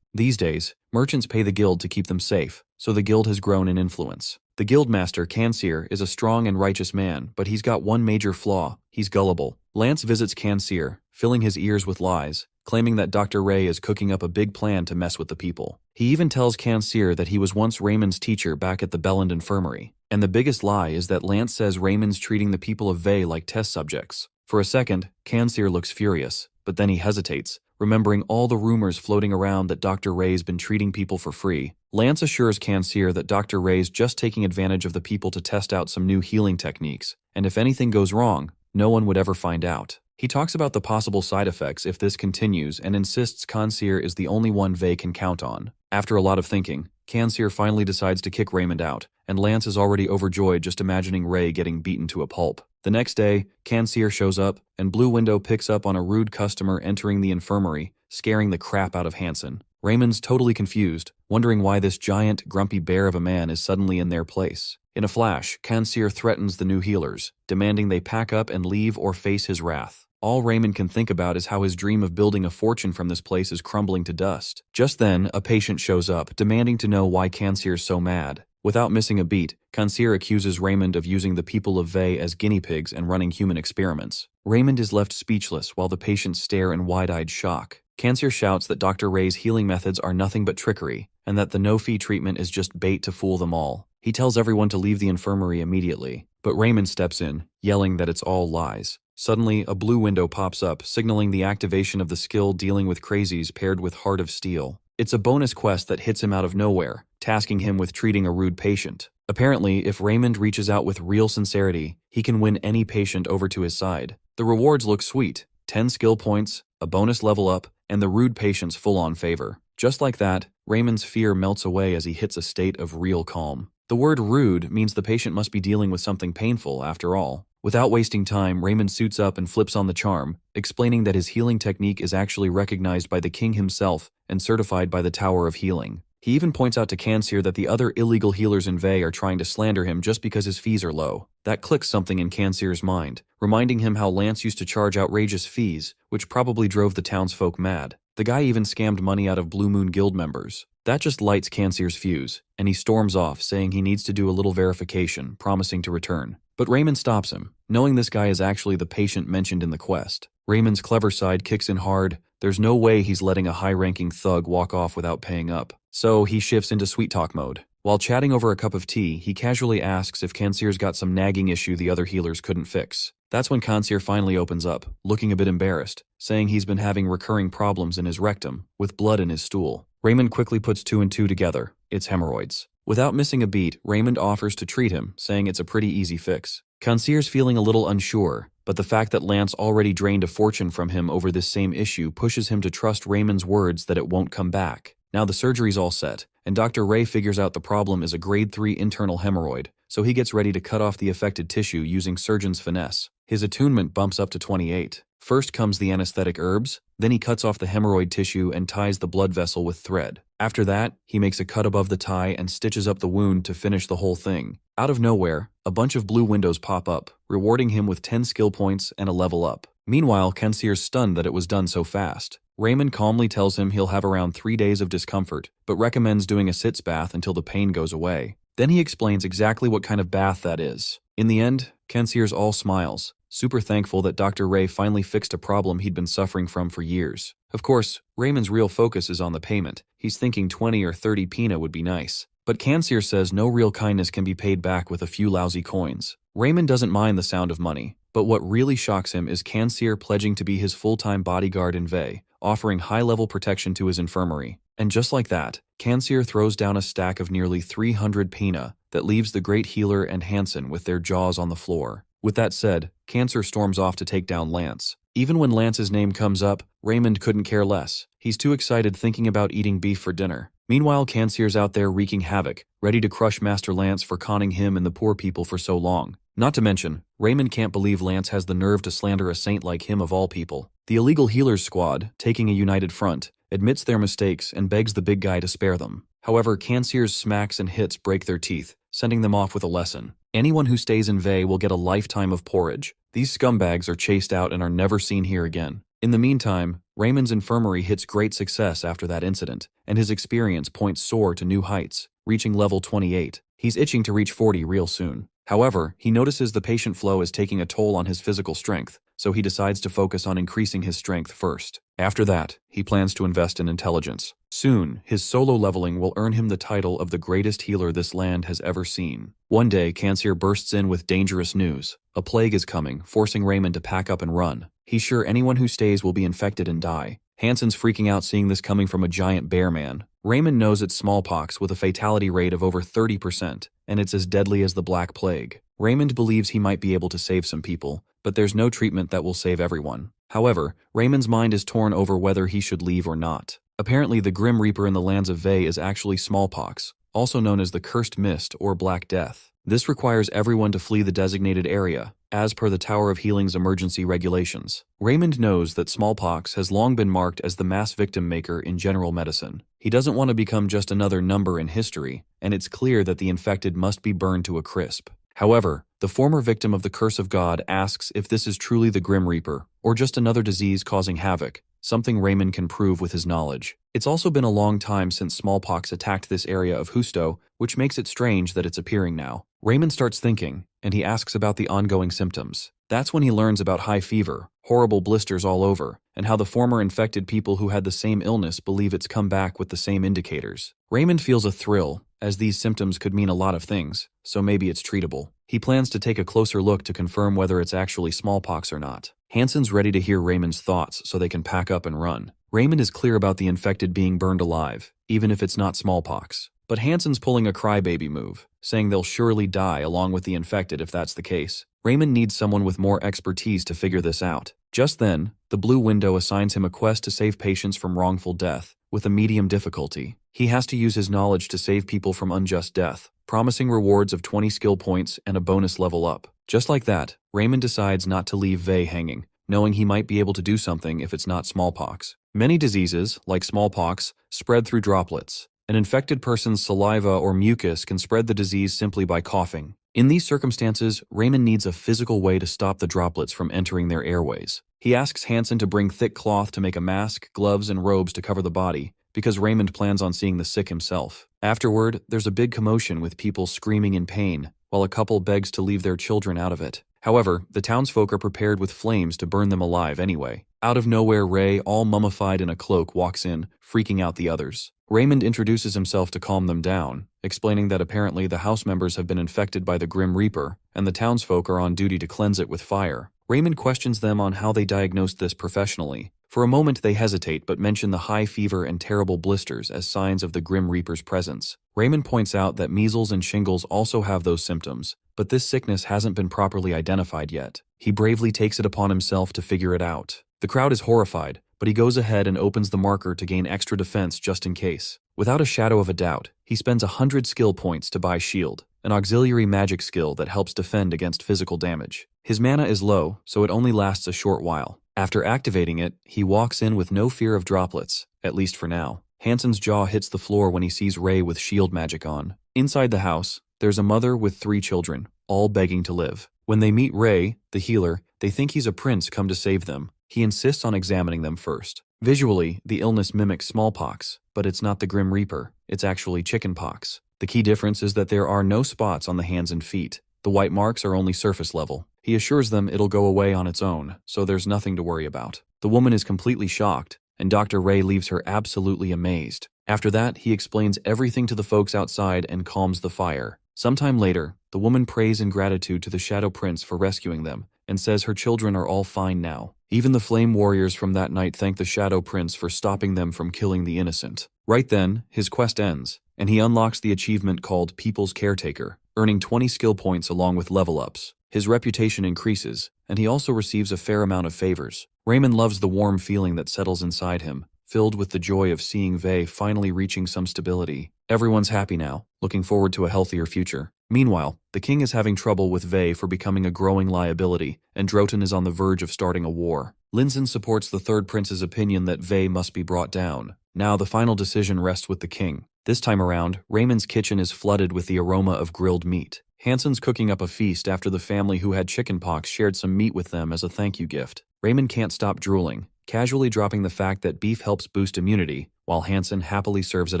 S1: These days, merchants pay the guild to keep them safe, so the guild has grown in influence. The guildmaster, Kanseer, is a strong and righteous man, but he's got one major flaw: he's gullible. Lance visits Kanseer, filling his ears with lies, claiming that Dr. Ray is cooking up a big plan to mess with the people. He even tells Kanseer that he was once Raymond's teacher back at the Belland Infirmary. And the biggest lie is that Lance says Raymond's treating the people of Vey like test subjects. For a second, Kanseer looks furious, but then he hesitates, remembering all the rumors floating around that Dr. Ray's been treating people for free. Lance assures Kanseer that Dr. Ray's just taking advantage of the people to test out some new healing techniques, and if anything goes wrong, no one would ever find out. He talks about the possible side effects if this continues and insists Kanseer is the only one Vey can count on. After a lot of thinking, Kanseer finally decides to kick Raymond out, and Lance is already overjoyed just imagining Ray getting beaten to a pulp. The next day, Kanseer shows up, and Blue Window picks up on a rude customer entering the infirmary, scaring the crap out of Hansen. Raymond's totally confused, wondering why this giant, grumpy bear of a man is suddenly in their place. In a flash, Kanseer threatens the new healers, demanding they pack up and leave or face his wrath. All Raymond can think about is how his dream of building a fortune from this place is crumbling to dust. Just then, a patient shows up, demanding to know why Kanseer's so mad. Without missing a beat, Kanseer accuses Raymond of using the people of Vey as guinea pigs and running human experiments. Raymond is left speechless while the patients stare in wide-eyed shock. Kanseer shouts that Dr. Ray's healing methods are nothing but trickery, and that the no-fee treatment is just bait to fool them all. He tells everyone to leave the infirmary immediately, but Raymond steps in, yelling that it's all lies. Suddenly, a blue window pops up, signaling the activation of the skill dealing with crazies paired with Heart of Steel. It's a bonus quest that hits him out of nowhere, tasking him with treating a rude patient. Apparently, if Raymond reaches out with real sincerity, he can win any patient over to his side. The rewards look sweet: 10 skill points, a bonus level up, and the rude patient's full-on favor. Just like that, Raymond's fear melts away as he hits a state of real calm. The word rude means the patient must be dealing with something painful after all. Without wasting time, Raymond suits up and flips on the charm, explaining that his healing technique is actually recognized by the king himself and certified by the Tower of Healing. He even points out to Kanseer that the other illegal healers in Vey are trying to slander him just because his fees are low. That clicks something in Kanseer's mind, reminding him how Lance used to charge outrageous fees, which probably drove the townsfolk mad. The guy even scammed money out of Blue Moon Guild members. That just lights Kanseer's fuse, and he storms off, saying he needs to do a little verification, promising to return. But Raymond stops him, knowing this guy is actually the patient mentioned in the quest. Raymond's clever side kicks in hard. There's no way he's letting a high-ranking thug walk off without paying up. So he shifts into sweet talk mode. While chatting over a cup of tea, he casually asks if Kanseer's got some nagging issue the other healers couldn't fix. That's when Kanseer finally opens up, looking a bit embarrassed, saying he's been having recurring problems in his rectum, with blood in his stool. Raymond quickly puts 2 and 2 together. It's hemorrhoids. Without missing a beat, Raymond offers to treat him, saying it's a pretty easy fix. Kanseer's feeling a little unsure, but the fact that Lance already drained a fortune from him over this same issue pushes him to trust Raymond's words that it won't come back. Now the surgery's all set, and Dr. Ray figures out the problem is a grade 3 internal hemorrhoid, so he gets ready to cut off the affected tissue using surgeon's finesse. His attunement bumps up to 28. First comes the anesthetic herbs, then he cuts off the hemorrhoid tissue and ties the blood vessel with thread. After that, he makes a cut above the tie and stitches up the wound to finish the whole thing. Out of nowhere, a bunch of blue windows pop up, rewarding him with 10 skill points and a level up. Meanwhile, Kanseer's stunned that it was done so fast. Raymond calmly tells him he'll have around 3 days of discomfort, but recommends doing a sitz bath until the pain goes away. Then he explains exactly what kind of bath that is. In the end, Kanseer's all smiles, super thankful that Dr. Ray finally fixed a problem he'd been suffering from for years. Of course, Raymond's real focus is on the payment. He's thinking 20 or 30 pina would be nice. But Kanseer says no real kindness can be paid back with a few lousy coins. Raymond doesn't mind the sound of money, but what really shocks him is Kanseer pledging to be his full-time bodyguard in Vey, offering high-level protection to his infirmary. And just like that, Kanseer throws down a stack of nearly 300 pina that leaves the great healer and Hansen with their jaws on the floor. With that said, Kanseer storms off to take down Lance. Even when Lance's name comes up, Raymond couldn't care less. He's too excited thinking about eating beef for dinner. Meanwhile, Kanseer's out there wreaking havoc, ready to crush Master Lance for conning him and the poor people for so long. Not to mention, Raymond can't believe Lance has the nerve to slander a saint like him of all people. The illegal healers squad, taking a united front, admits their mistakes and begs the big guy to spare them. However, Kanseer's smacks and hits break their teeth, sending them off with a lesson. Anyone who stays in Vey will get a lifetime of porridge. These scumbags are chased out and are never seen here again. In the meantime, Raymond's infirmary hits great success after that incident, and his experience points soar to new heights, reaching level 28. He's itching to reach 40 real soon. However, he notices the patient flow is taking a toll on his physical strength, so he decides to focus on increasing his strength first. After that, he plans to invest in intelligence. Soon, his solo leveling will earn him the title of the greatest healer this land has ever seen. One day, Kanseer bursts in with dangerous news. A plague is coming, forcing Raymond to pack up and run. He's sure anyone who stays will be infected and die. Hansen's freaking out seeing this coming from a giant bear man. Raymond knows it's smallpox with a fatality rate of over 30%, and it's as deadly as the Black Plague. Raymond believes he might be able to save some people, but there's no treatment that will save everyone. However, Raymond's mind is torn over whether he should leave or not. Apparently, the Grim Reaper in the lands of Vey is actually smallpox, also known as the Cursed Mist or Black Death. This requires everyone to flee the designated area, as per the Tower of Healing's emergency regulations. Raymond knows that smallpox has long been marked as the mass victim maker in general medicine. He doesn't want to become just another number in history, and it's clear that the infected must be burned to a crisp. However, the former victim of the Curse of God asks if this is truly the Grim Reaper, or just another disease causing havoc, something Raymond can prove with his knowledge. It's also been a long time since smallpox attacked this area of Husto, which makes it strange that it's appearing now. Raymond starts thinking, and he asks about the ongoing symptoms. That's when he learns about high fever, horrible blisters all over, and how the former infected people who had the same illness believe it's come back with the same indicators. Raymond feels a thrill, as these symptoms could mean a lot of things, so maybe it's treatable. He plans to take a closer look to confirm whether it's actually smallpox or not. Hansen's ready to hear Raymond's thoughts so they can pack up and run. Raymond is clear about the infected being burned alive, even if it's not smallpox. But Hansen's pulling a crybaby move, saying they'll surely die along with the infected if that's the case. Raymond needs someone with more expertise to figure this out. Just then, the Blue Window assigns him a quest to save patients from wrongful death, with a medium difficulty. He has to use his knowledge to save people from unjust death, promising rewards of 20 skill points and a bonus level up. Just like that, Raymond decides not to leave Vey hanging, knowing he might be able to do something if it's not smallpox. Many diseases, like smallpox, spread through droplets. An infected person's saliva or mucus can spread the disease simply by coughing. In these circumstances, Raymond needs a physical way to stop the droplets from entering their airways. He asks Hansen to bring thick cloth to make a mask, gloves, and robes to cover the body, because Raymond plans on seeing the sick himself. Afterward, there's a big commotion with people screaming in pain, while a couple begs to leave their children out of it. However, the townsfolk are prepared with flames to burn them alive anyway. Out of nowhere, Ray, all mummified in a cloak, walks in, freaking out the others. Raymond introduces himself to calm them down, explaining that apparently the house members have been infected by the Grim Reaper, and the townsfolk are on duty to cleanse it with fire. Raymond questions them on how they diagnosed this professionally. For a moment they hesitate but mention the high fever and terrible blisters as signs of the Grim Reaper's presence. Raymond points out that measles and shingles also have those symptoms, but this sickness hasn't been properly identified yet. He bravely takes it upon himself to figure it out. The crowd is horrified, but he goes ahead and opens the marker to gain extra defense just in case. Without a shadow of a doubt, he spends 100 skill points to buy Shield, an auxiliary magic skill that helps defend against physical damage. His mana is low, so it only lasts a short while. After activating it, he walks in with no fear of droplets, at least for now. Hansen's jaw hits the floor when he sees Ray with shield magic on. Inside the house, there's a mother with 3 children, all begging to live. When they meet Ray, the healer, they think he's a prince come to save them. He insists on examining them first. Visually, the illness mimics smallpox, but it's not the Grim Reaper, it's actually chickenpox. The key difference is that there are no spots on the hands and feet. The white marks are only surface level. He assures them it'll go away on its own, so there's nothing to worry about. The woman is completely shocked, and Dr. Ray leaves her absolutely amazed. After that, he explains everything to the folks outside and calms the fire. Sometime later, the woman prays in gratitude to the Shadow Prince for rescuing them, and says her children are all fine now. Even the flame warriors from that night thank the Shadow Prince for stopping them from killing the innocent. Right then, his quest ends, and he unlocks the achievement called People's Caretaker, earning 20 skill points along with level ups. His reputation increases, and he also receives a fair amount of favors. Raymond loves the warm feeling that settles inside him, filled with the joy of seeing Vey finally reaching some stability. Everyone's happy now, looking forward to a healthier future. Meanwhile, the king is having trouble with Vey for becoming a growing liability, and Droton is on the verge of starting a war. Linson supports the third prince's opinion that Vey must be brought down. Now the final decision rests with the king. This time around, Raymond's kitchen is flooded with the aroma of grilled meat. Hansen's cooking up a feast after the family who had chickenpox shared some meat with them as a thank you gift. Raymond can't stop drooling, casually dropping the fact that beef helps boost immunity, while Hansen happily serves it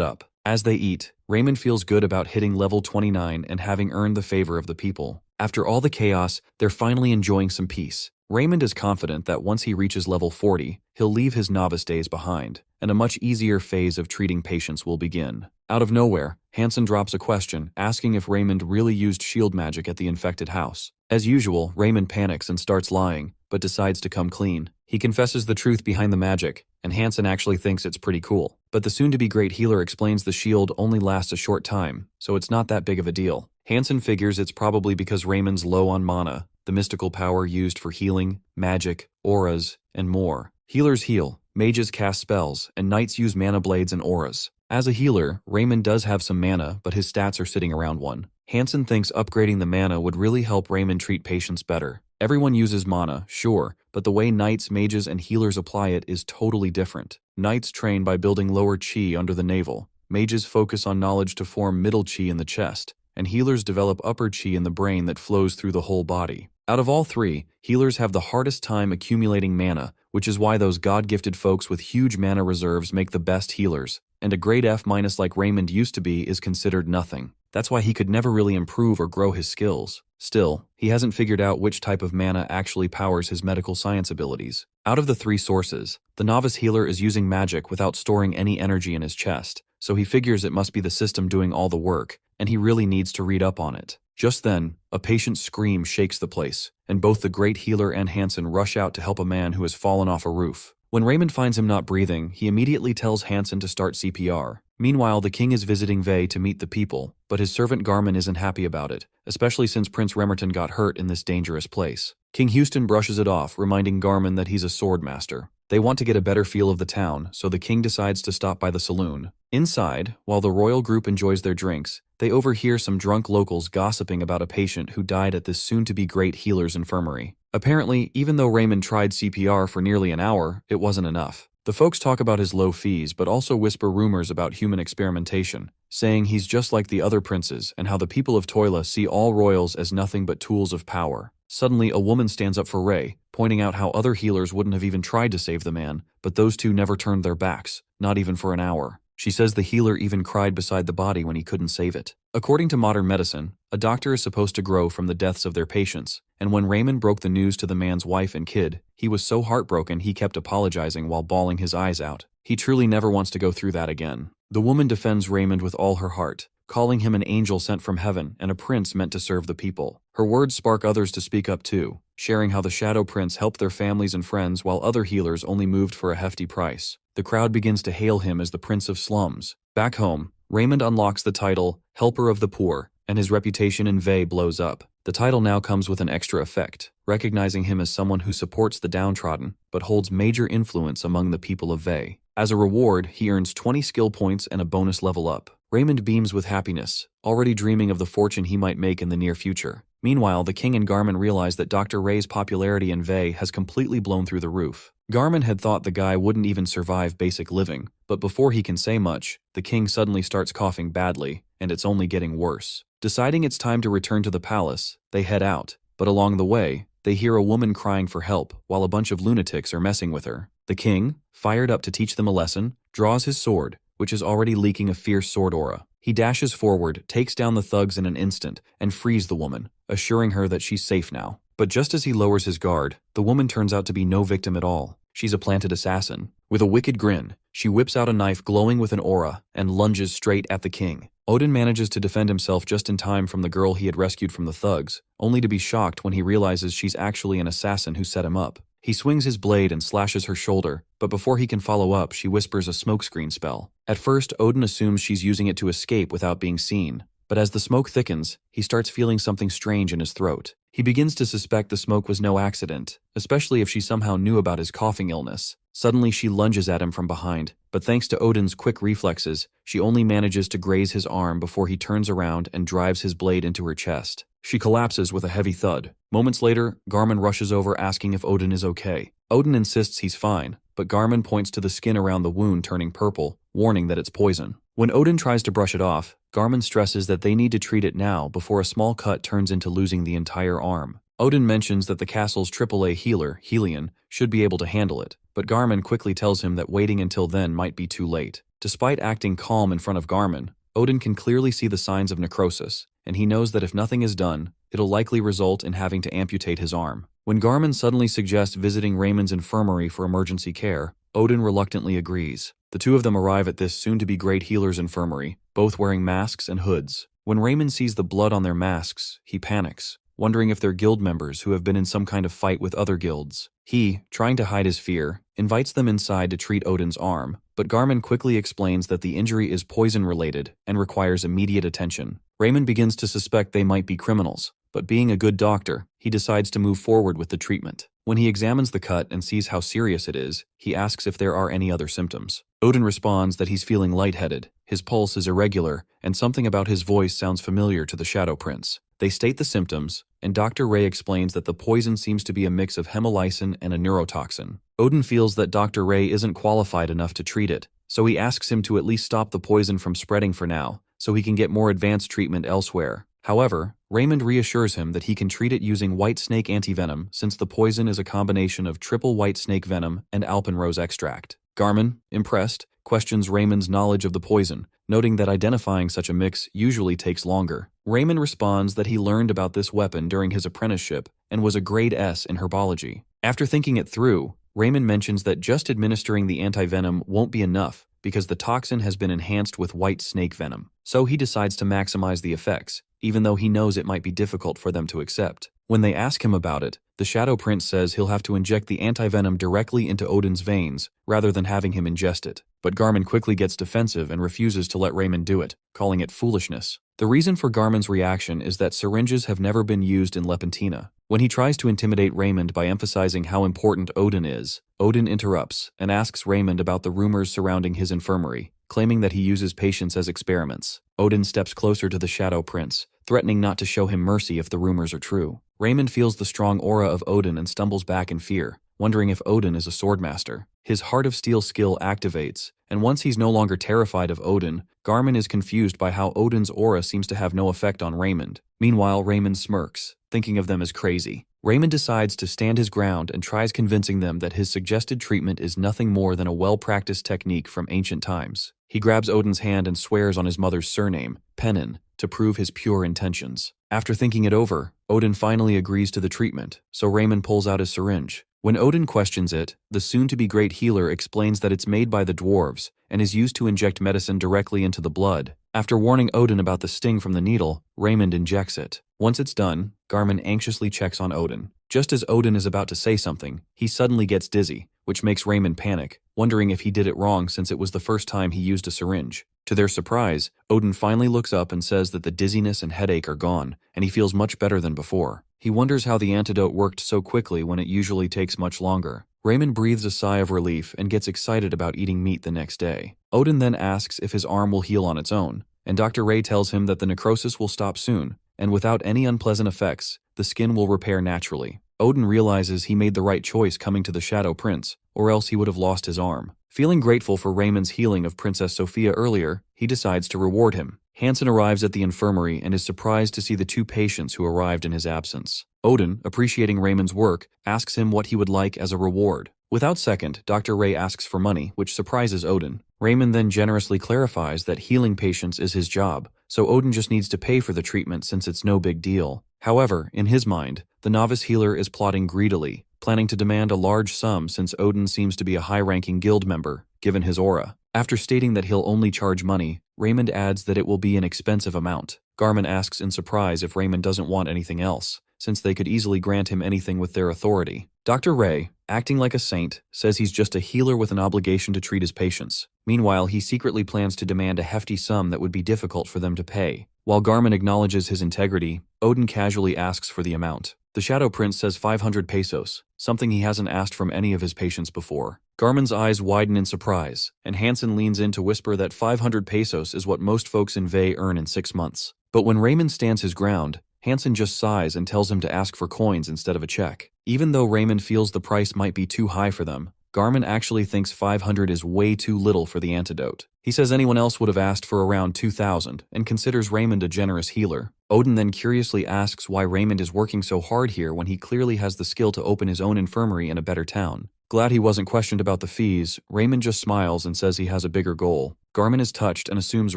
S1: up. As they eat, Raymond feels good about hitting level 29 and having earned the favor of the people. After all the chaos, they're finally enjoying some peace. Raymond is confident that once he reaches level 40, he'll leave his novice days behind, and a much easier phase of treating patients will begin. Out of nowhere, Hansen drops a question, asking if Raymond really used shield magic at the infected house. As usual, Raymond panics and starts lying, but decides to come clean. He confesses the truth behind the magic, and Hansen actually thinks it's pretty cool. But the soon-to-be great healer explains the shield only lasts a short time, so it's not that big of a deal. Hansen figures it's probably because Raymond's low on mana, the mystical power used for healing, magic, auras, and more. Healers heal, mages cast spells, and knights use mana blades and auras. As a healer, Raymond does have some mana, but his stats are sitting around 1. Hansen thinks upgrading the mana would really help Raymond treat patients better. Everyone uses mana, sure, but the way knights, mages, and healers apply it is totally different. Knights train by building lower chi under the navel, mages focus on knowledge to form middle chi in the chest, and healers develop upper chi in the brain that flows through the whole body. Out of all three, healers have the hardest time accumulating mana, which is why those God-gifted folks with huge mana reserves make the best healers, and a grade F- like Raymond used to be is considered nothing. That's why he could never really improve or grow his skills. Still, he hasn't figured out which type of mana actually powers his medical science abilities. Out of the 3 sources, the novice healer is using magic without storing any energy in his chest, so he figures it must be the system doing all the work, and he really needs to read up on it. Just then, a patient's scream shakes the place, and both the great healer and Hansen rush out to help a man who has fallen off a roof. When Raymond finds him not breathing, he immediately tells Hansen to start CPR. Meanwhile, the king is visiting Vey to meet the people, but his servant Garmin isn't happy about it, especially since Prince Remerton got hurt in this dangerous place. King Houston brushes it off, reminding Garmin that he's a sword master. They want to get a better feel of the town, so the king decides to stop by the saloon. Inside, while the royal group enjoys their drinks, they overhear some drunk locals gossiping about a patient who died at this soon-to-be great healer's infirmary. Apparently, even though Raymond tried CPR for nearly an hour, it wasn't enough. The folks talk about his low fees but also whisper rumors about human experimentation, saying he's just like the other princes and how the people of Toila see all royals as nothing but tools of power. Suddenly, a woman stands up for Ray, pointing out how other healers wouldn't have even tried to save the man, but those two never turned their backs, not even for an hour. She says the healer even cried beside the body when he couldn't save it. According to modern medicine, a doctor is supposed to grow from the deaths of their patients, and when Raymond broke the news to the man's wife and kid, he was so heartbroken he kept apologizing while bawling his eyes out. He truly never wants to go through that again. The woman defends Raymond with all her heart, calling him an angel sent from heaven and a prince meant to serve the people. Her words spark others to speak up too, sharing how the Shadow Prince helped their families and friends while other healers only moved for a hefty price. The crowd begins to hail him as the Prince of Slums. Back home, Raymond unlocks the title, Helper of the Poor, and his reputation in Vey blows up. The title now comes with an extra effect, recognizing him as someone who supports the downtrodden, but holds major influence among the people of Vey. As a reward, he earns 20 skill points and a bonus level up. Raymond beams with happiness, already dreaming of the fortune he might make in the near future. Meanwhile, the king and Garmin realize that Dr. Ray's popularity in Vey has completely blown through the roof. Garmin had thought the guy wouldn't even survive basic living, but before he can say much, the king suddenly starts coughing badly, and it's only getting worse. Deciding it's time to return to the palace, they head out, but along the way, they hear a woman crying for help while a bunch of lunatics are messing with her. The king, fired up to teach them a lesson, draws his sword, which is already leaking a fierce sword aura. He dashes forward, takes down the thugs in an instant, and frees the woman, assuring her that she's safe now. But just as he lowers his guard, the woman turns out to be no victim at all. She's a planted assassin. With a wicked grin, she whips out a knife glowing with an aura and lunges straight at the king. Odin manages to defend himself just in time from the girl he had rescued from the thugs, only to be shocked when he realizes she's actually an assassin who set him up. He swings his blade and slashes her shoulder, but before he can follow up, she whispers a smokescreen spell. At first, Odin assumes she's using it to escape without being seen, but as the smoke thickens, he starts feeling something strange in his throat. He begins to suspect the smoke was no accident, especially if she somehow knew about his coughing illness. Suddenly, she lunges at him from behind, but thanks to Odin's quick reflexes, she only manages to graze his arm before he turns around and drives his blade into her chest. She collapses with a heavy thud. Moments later, Garmin rushes over asking if Odin is okay. Odin insists he's fine, but Garmin points to the skin around the wound turning purple, warning that it's poison. When Odin tries to brush it off, Garmin stresses that they need to treat it now before a small cut turns into losing the entire arm. Odin mentions that the castle's AAA healer, Helion, should be able to handle it, but Garmin quickly tells him that waiting until then might be too late. Despite acting calm in front of Garmin, Odin can clearly see the signs of necrosis, and he knows that if nothing is done, it'll likely result in having to amputate his arm. When Garmin suddenly suggests visiting Raymond's infirmary for emergency care, Odin reluctantly agrees. The two of them arrive at this soon-to-be great healer's infirmary, both wearing masks and hoods. When Raymond sees the blood on their masks, he panics, wondering if they're guild members who have been in some kind of fight with other guilds. He, trying to hide his fear, invites them inside to treat Odin's arm, but Garmin quickly explains that the injury is poison-related and requires immediate attention. Raymond begins to suspect they might be criminals, but being a good doctor, he decides to move forward with the treatment. When he examines the cut and sees how serious it is, he asks if there are any other symptoms. Odin responds that he's feeling lightheaded, his pulse is irregular, and something about his voice sounds familiar to the Shadow Prince. They state the symptoms, and Dr. Ray explains that the poison seems to be a mix of hemolysin and a neurotoxin. Odin feels that Dr. Ray isn't qualified enough to treat it, so he asks him to at least stop the poison from spreading for now, so he can get more advanced treatment elsewhere. However, Raymond reassures him that he can treat it using white snake antivenom since the poison is a combination of triple white snake venom and alpenrose extract. Garmin, impressed, questions Raymond's knowledge of the poison, noting that identifying such a mix usually takes longer. Raymond responds that he learned about this weapon during his apprenticeship and was a grade S in herbology. After thinking it through, Raymond mentions that just administering the antivenom won't be enough because the toxin has been enhanced with white snake venom. So he decides to maximize the effects, even though he knows it might be difficult for them to accept. When they ask him about it, the Shadow Prince says he'll have to inject the antivenom directly into Odin's veins rather than having him ingest it. But Garmin quickly gets defensive and refuses to let Raymond do it, calling it foolishness. The reason for Garmin's reaction is that syringes have never been used in Lepentina. When he tries to intimidate Raymond by emphasizing how important Odin is, Odin interrupts and asks Raymond about the rumors surrounding his infirmary, claiming that he uses patients as experiments. Odin steps closer to the Shadow Prince, threatening not to show him mercy if the rumors are true. Raymond feels the strong aura of Odin and stumbles back in fear, wondering if Odin is a swordmaster. His Heart of Steel skill activates, and once he's no longer terrified of Odin, Garmin is confused by how Odin's aura seems to have no effect on Raymond. Meanwhile, Raymond smirks, thinking of them as crazy. Raymond decides to stand his ground and tries convincing them that his suggested treatment is nothing more than a well-practiced technique from ancient times. He grabs Odin's hand and swears on his mother's surname, Pennin, to prove his pure intentions. After thinking it over, Odin finally agrees to the treatment, so Raymond pulls out his syringe. When Odin questions it, the soon-to-be great healer explains that it's made by the dwarves and is used to inject medicine directly into the blood. After warning Odin about the sting from the needle, Raymond injects it. Once it's done, Garmin anxiously checks on Odin. Just as Odin is about to say something, he suddenly gets dizzy, which makes Raymond panic, wondering if he did it wrong since it was the first time he used a syringe. To their surprise, Odin finally looks up and says that the dizziness and headache are gone, and he feels much better than before. He wonders how the antidote worked so quickly when it usually takes much longer. Raymond breathes a sigh of relief and gets excited about eating meat the next day. Odin then asks if his arm will heal on its own, and Dr. Ray tells him that the necrosis will stop soon, and without any unpleasant effects, the skin will repair naturally. Odin realizes he made the right choice coming to the Shadow Prince, or else he would have lost his arm. Feeling grateful for Raymond's healing of Princess Sophia earlier, he decides to reward him. Hansen arrives at the infirmary and is surprised to see the two patients who arrived in his absence. Odin, appreciating Raymond's work, asks him what he would like as a reward. Without second, Dr. Ray asks for money, which surprises Odin. Raymond then generously clarifies that healing patients is his job, so Odin just needs to pay for the treatment since it's no big deal. However, in his mind, the novice healer is plotting greedily, planning to demand a large sum since Odin seems to be a high-ranking guild member, given his aura. After stating that he'll only charge money, Raymond adds that it will be an expensive amount. Garmin asks in surprise if Raymond doesn't want anything else, since they could easily grant him anything with their authority. Dr. Ray, acting like a saint, says he's just a healer with an obligation to treat his patients. Meanwhile, he secretly plans to demand a hefty sum that would be difficult for them to pay. While Garmin acknowledges his integrity, Odin casually asks for the amount. The Shadow Prince says 500 pesos, something he hasn't asked from any of his patients before. Garmin's eyes widen in surprise, and Hansen leans in to whisper that 500 pesos is what most folks in Vey earn in 6 months. But when Raymond stands his ground, Hansen just sighs and tells him to ask for coins instead of a check. Even though Raymond feels the price might be too high for them, Garmin actually thinks 500 is way too little for the antidote. He says anyone else would have asked for around 2,000 and considers Raymond a generous healer. Odin then curiously asks why Raymond is working so hard here when he clearly has the skill to open his own infirmary in a better town. Glad he wasn't questioned about the fees, Raymond just smiles and says he has a bigger goal. Garmin is touched and assumes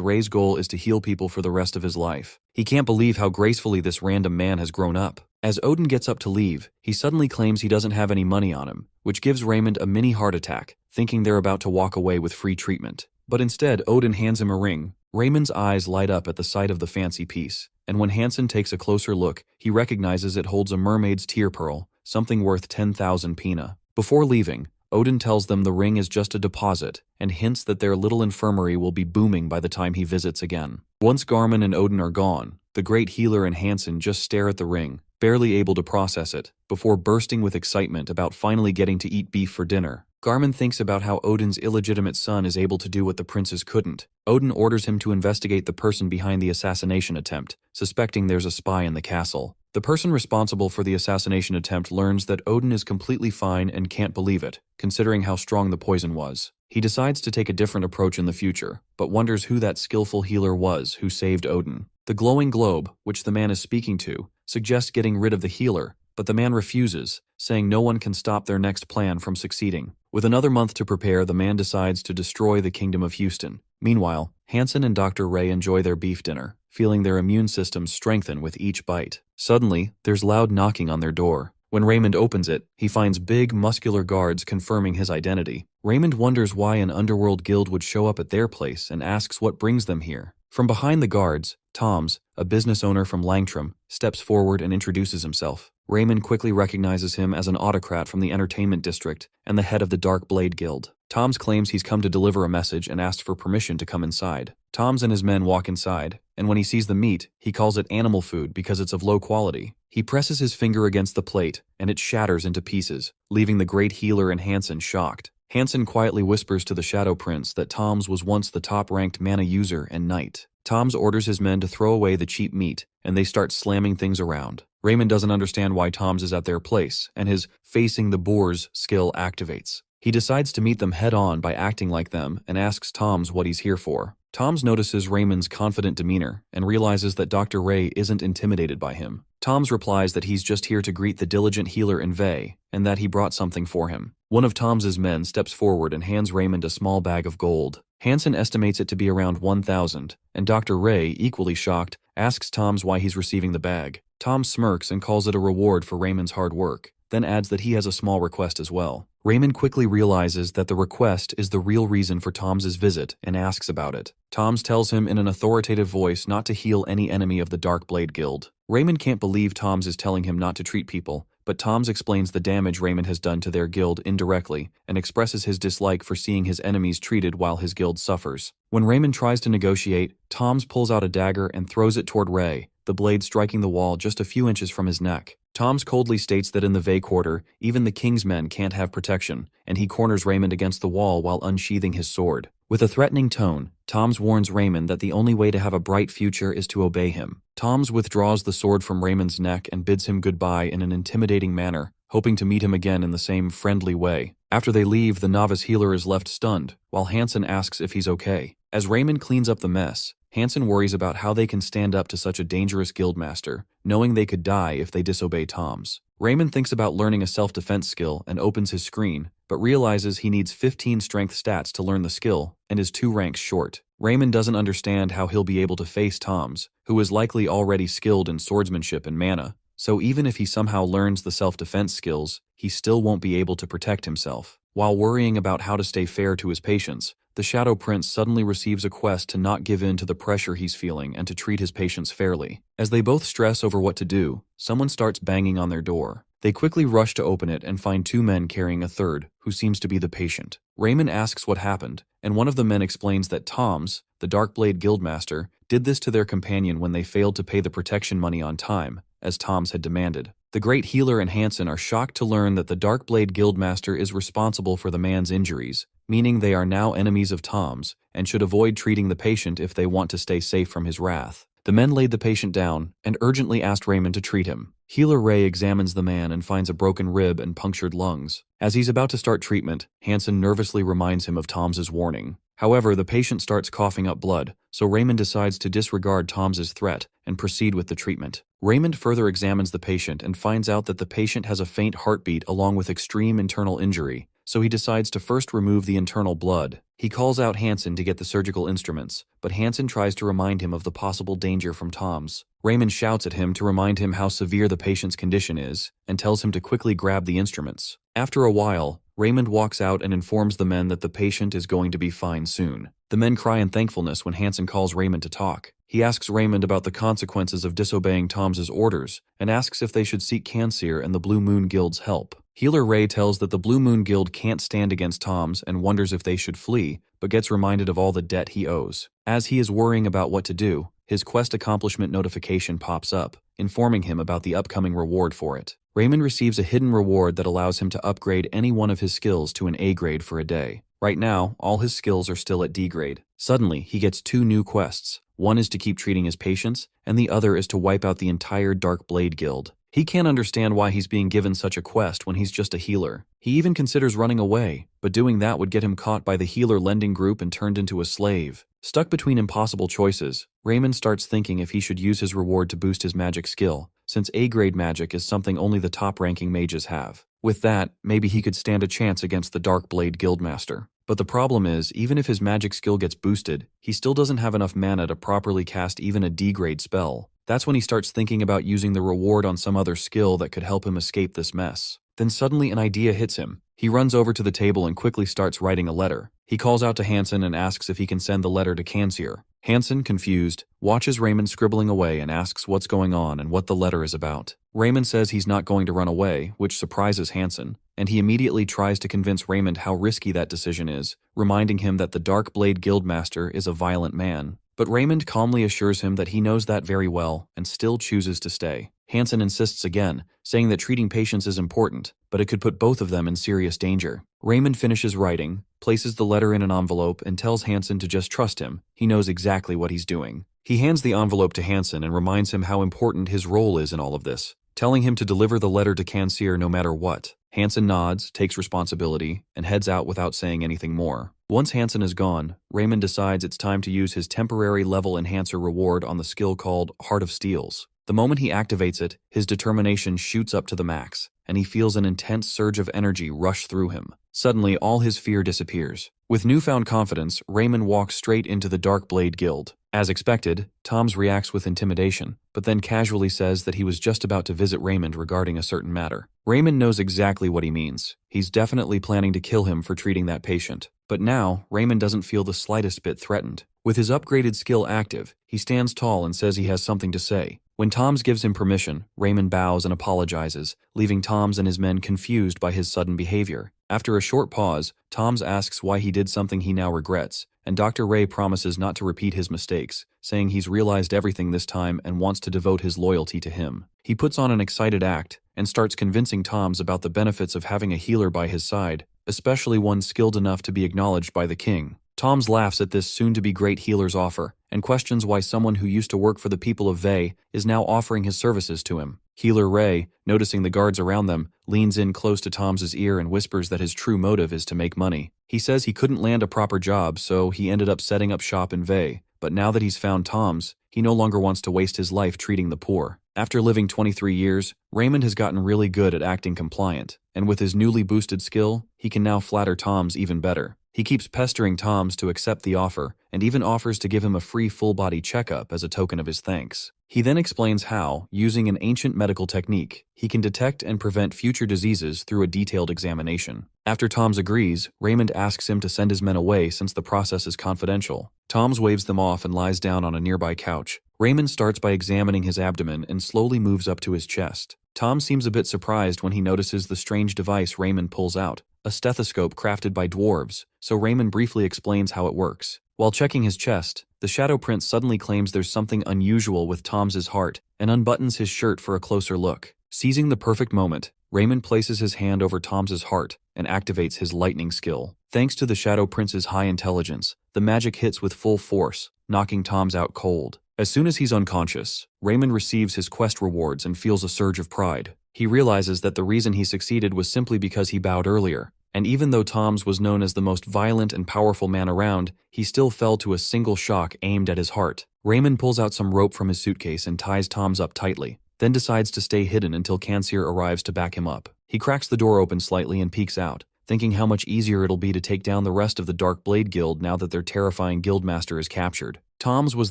S1: Ray's goal is to heal people for the rest of his life. He can't believe how gracefully this random man has grown up. As Odin gets up to leave, he suddenly claims he doesn't have any money on him, which gives Raymond a mini heart attack, thinking they're about to walk away with free treatment. But instead, Odin hands him a ring. Raymond's eyes light up at the sight of the fancy piece, and when Hansen takes a closer look, he recognizes it holds a mermaid's tear pearl, something worth 10,000 pina. Before leaving, Odin tells them the ring is just a deposit and hints that their little infirmary will be booming by the time he visits again. Once Garmin and Odin are gone, the great healer and Hansen just stare at the ring, barely able to process it, before bursting with excitement about finally getting to eat beef for dinner. Garmin thinks about how Odin's illegitimate son is able to do what the princes couldn't. Odin orders him to investigate the person behind the assassination attempt, suspecting there's a spy in the castle. The person responsible for the assassination attempt learns that Odin is completely fine and can't believe it, considering how strong the poison was. He decides to take a different approach in the future, but wonders who that skillful healer was who saved Odin. The glowing globe, which the man is speaking to, suggests getting rid of the healer, but the man refuses, saying no one can stop their next plan from succeeding. With another month to prepare, the man decides to destroy the Kingdom of Houston. Meanwhile, Hansen and Dr. Ray enjoy their beef dinner, feeling their immune systems strengthen with each bite. Suddenly, there's loud knocking on their door. When Raymond opens it, he finds big, muscular guards confirming his identity. Raymond wonders why an underworld guild would show up at their place and asks what brings them here. From behind the guards, Toms, a business owner from Langtrom, steps forward and introduces himself. Raymond quickly recognizes him as an autocrat from the entertainment district and the head of the Dark Blade Guild. Toms claims he's come to deliver a message and asks for permission to come inside. Toms and his men walk inside, and when he sees the meat, he calls it animal food because it's of low quality. He presses his finger against the plate, and it shatters into pieces, leaving the great healer and Hansen shocked. Hansen quietly whispers to the Shadow Prince that Toms was once the top-ranked mana user and knight. Toms orders his men to throw away the cheap meat, and they start slamming things around. Raymond doesn't understand why Toms is at their place, and his facing the boars skill activates. He decides to meet them head-on by acting like them and asks Toms what he's here for. Toms notices Raymond's confident demeanor and realizes that Dr. Ray isn't intimidated by him. Toms replies that he's just here to greet the diligent healer Inve and that he brought something for him. One of Toms's men steps forward and hands Raymond a small bag of gold. Hansen estimates it to be around 1,000, and Dr. Ray, equally shocked, asks Toms why he's receiving the bag. Tom smirks and calls it a reward for Raymond's hard work, then adds that he has a small request as well. Raymond quickly realizes that the request is the real reason for Toms's visit and asks about it. Toms tells him in an authoritative voice not to heal any enemy of the Dark Blade Guild. Raymond can't believe Toms is telling him not to treat people, but Toms explains the damage Raymond has done to their guild indirectly and expresses his dislike for seeing his enemies treated while his guild suffers. When Raymond tries to negotiate, Toms pulls out a dagger and throws it toward Ray, the blade striking the wall just a few inches from his neck. Toms coldly states that in the Vey Quarter, even the king's men can't have protection, and he corners Raymond against the wall while unsheathing his sword. With a threatening tone, Toms warns Raymond that the only way to have a bright future is to obey him. Toms withdraws the sword from Raymond's neck and bids him goodbye in an intimidating manner, hoping to meet him again in the same friendly way. After they leave, the novice healer is left stunned, while Hansen asks if he's okay. As Raymond cleans up the mess, Hansen worries about how they can stand up to such a dangerous guildmaster, knowing they could die if they disobey Toms. Raymond thinks about learning a self-defense skill and opens his screen, but realizes he needs 15 strength stats to learn the skill and is 2 ranks short. Raymond doesn't understand how he'll be able to face Toms, who is likely already skilled in swordsmanship and mana, so even if he somehow learns the self-defense skills, he still won't be able to protect himself. While worrying about how to stay fair to his patients, the Shadow Prince suddenly receives a quest to not give in to the pressure he's feeling and to treat his patients fairly. As they both stress over what to do, someone starts banging on their door. They quickly rush to open it and find 2 men carrying a third, who seems to be the patient. Raymond asks what happened, and one of the men explains that Toms, the Darkblade Guildmaster, did this to their companion when they failed to pay the protection money on time, as Toms had demanded. The great healer and Hansen are shocked to learn that the Darkblade Guildmaster is responsible for the man's injuries, meaning they are now enemies of Toms and should avoid treating the patient if they want to stay safe from his wrath. The men laid the patient down and urgently asked Raymond to treat him. Healer Ray examines the man and finds a broken rib and punctured lungs. As he's about to start treatment, Hansen nervously reminds him of Toms's warning. However, the patient starts coughing up blood, so Raymond decides to disregard Toms's threat and proceed with the treatment. Raymond further examines the patient and finds out that the patient has a faint heartbeat along with extreme internal injury, so he decides to first remove the internal blood. He calls out Hansen to get the surgical instruments, but Hansen tries to remind him of the possible danger from Toms. Raymond shouts at him to remind him how severe the patient's condition is, and tells him to quickly grab the instruments. After a while, Raymond walks out and informs the men that the patient is going to be fine soon. The men cry in thankfulness when Hansen calls Raymond to talk. He asks Raymond about the consequences of disobeying Toms's orders, and asks if they should seek Cansir and the Blue Moon Guild's help. Healer Ray tells that the Blue Moon Guild can't stand against Toms and wonders if they should flee, but gets reminded of all the debt he owes. As he is worrying about what to do, his quest accomplishment notification pops up, informing him about the upcoming reward for it. Raymond receives a hidden reward that allows him to upgrade any one of his skills to an A grade for a day. Right now, all his skills are still at D grade. Suddenly, he gets 2 new quests. One is to keep treating his patients, and the other is to wipe out the entire Dark Blade Guild. He can't understand why he's being given such a quest when he's just a healer. He even considers running away, but doing that would get him caught by the healer lending group and turned into a slave. Stuck between impossible choices, Raymond starts thinking if he should use his reward to boost his magic skill, since A-grade magic is something only the top-ranking mages have. With that, maybe he could stand a chance against the Dark Blade Guildmaster. But the problem is, even if his magic skill gets boosted, he still doesn't have enough mana to properly cast even a D-grade spell. That's when he starts thinking about using the reward on some other skill that could help him escape this mess. Then suddenly an idea hits him. He runs over to the table and quickly starts writing a letter. He calls out to Hansen and asks if he can send the letter to Kansier. Hansen, confused, watches Raymond scribbling away and asks what's going on and what the letter is about. Raymond says he's not going to run away, which surprises Hansen, and he immediately tries to convince Raymond how risky that decision is, reminding him that the Dark Blade Guildmaster is a violent man. But Raymond calmly assures him that he knows that very well and still chooses to stay. Hansen insists again, saying that treating patients is important, but it could put both of them in serious danger. Raymond finishes writing, places the letter in an envelope, and tells Hansen to just trust him. He knows exactly what he's doing. He hands the envelope to Hansen and reminds him how important his role is in all of this, telling him to deliver the letter to Kansier no matter what. Hansen nods, takes responsibility, and heads out without saying anything more. Once Hansen is gone, Raymond decides it's time to use his temporary level enhancer reward on the skill called Heart of Steels. The moment he activates it, his determination shoots up to the max, and he feels an intense surge of energy rush through him. Suddenly, all his fear disappears. With newfound confidence, Raymond walks straight into the Dark Blade Guild. As expected, Toms reacts with intimidation, but then casually says that he was just about to visit Raymond regarding a certain matter. Raymond knows exactly what he means. He's definitely planning to kill him for treating that patient. But now, Raymond doesn't feel the slightest bit threatened. With his upgraded skill active, he stands tall and says he has something to say. When Toms gives him permission, Raymond bows and apologizes, leaving Toms and his men confused by his sudden behavior. After a short pause, Toms asks why he did something he now regrets, and Dr. Ray promises not to repeat his mistakes, saying he's realized everything this time and wants to devote his loyalty to him. He puts on an excited act and starts convincing Toms about the benefits of having a healer by his side, especially one skilled enough to be acknowledged by the king. Toms laughs at this soon-to-be great healer's offer and questions why someone who used to work for the people of Vey is now offering his services to him. Healer Ray, noticing the guards around them, leans in close to Tom's ear and whispers that his true motive is to make money. He says he couldn't land a proper job, so he ended up setting up shop in Vey, but now that he's found Toms, he no longer wants to waste his life treating the poor. After living 23 years, Raymond has gotten really good at acting compliant, and with his newly boosted skill, he can now flatter Toms even better. He keeps pestering Toms to accept the offer, and even offers to give him a free full-body checkup as a token of his thanks. He then explains how, using an ancient medical technique, he can detect and prevent future diseases through a detailed examination. After Toms agrees, Raymond asks him to send his men away since the process is confidential. Toms waves them off and lies down on a nearby couch. Raymond starts by examining his abdomen and slowly moves up to his chest. Tom seems a bit surprised when he notices the strange device Raymond pulls out, a stethoscope crafted by dwarves, so Raymond briefly explains how it works. While checking his chest, the Shadow Prince suddenly claims there's something unusual with Tom's heart and unbuttons his shirt for a closer look. Seizing the perfect moment, Raymond places his hand over Tom's heart and activates his lightning skill. Thanks to the Shadow Prince's high intelligence, the magic hits with full force, knocking Tom's out cold. As soon as he's unconscious, Raymond receives his quest rewards and feels a surge of pride. He realizes that the reason he succeeded was simply because he bowed earlier, and even though Toms was known as the most violent and powerful man around, he still fell to a single shock aimed at his heart. Raymond pulls out some rope from his suitcase and ties Toms up tightly, then decides to stay hidden until Kansier arrives to back him up. He cracks the door open slightly and peeks out, thinking how much easier it'll be to take down the rest of the Dark Blade Guild now that their terrifying guildmaster is captured. Toms was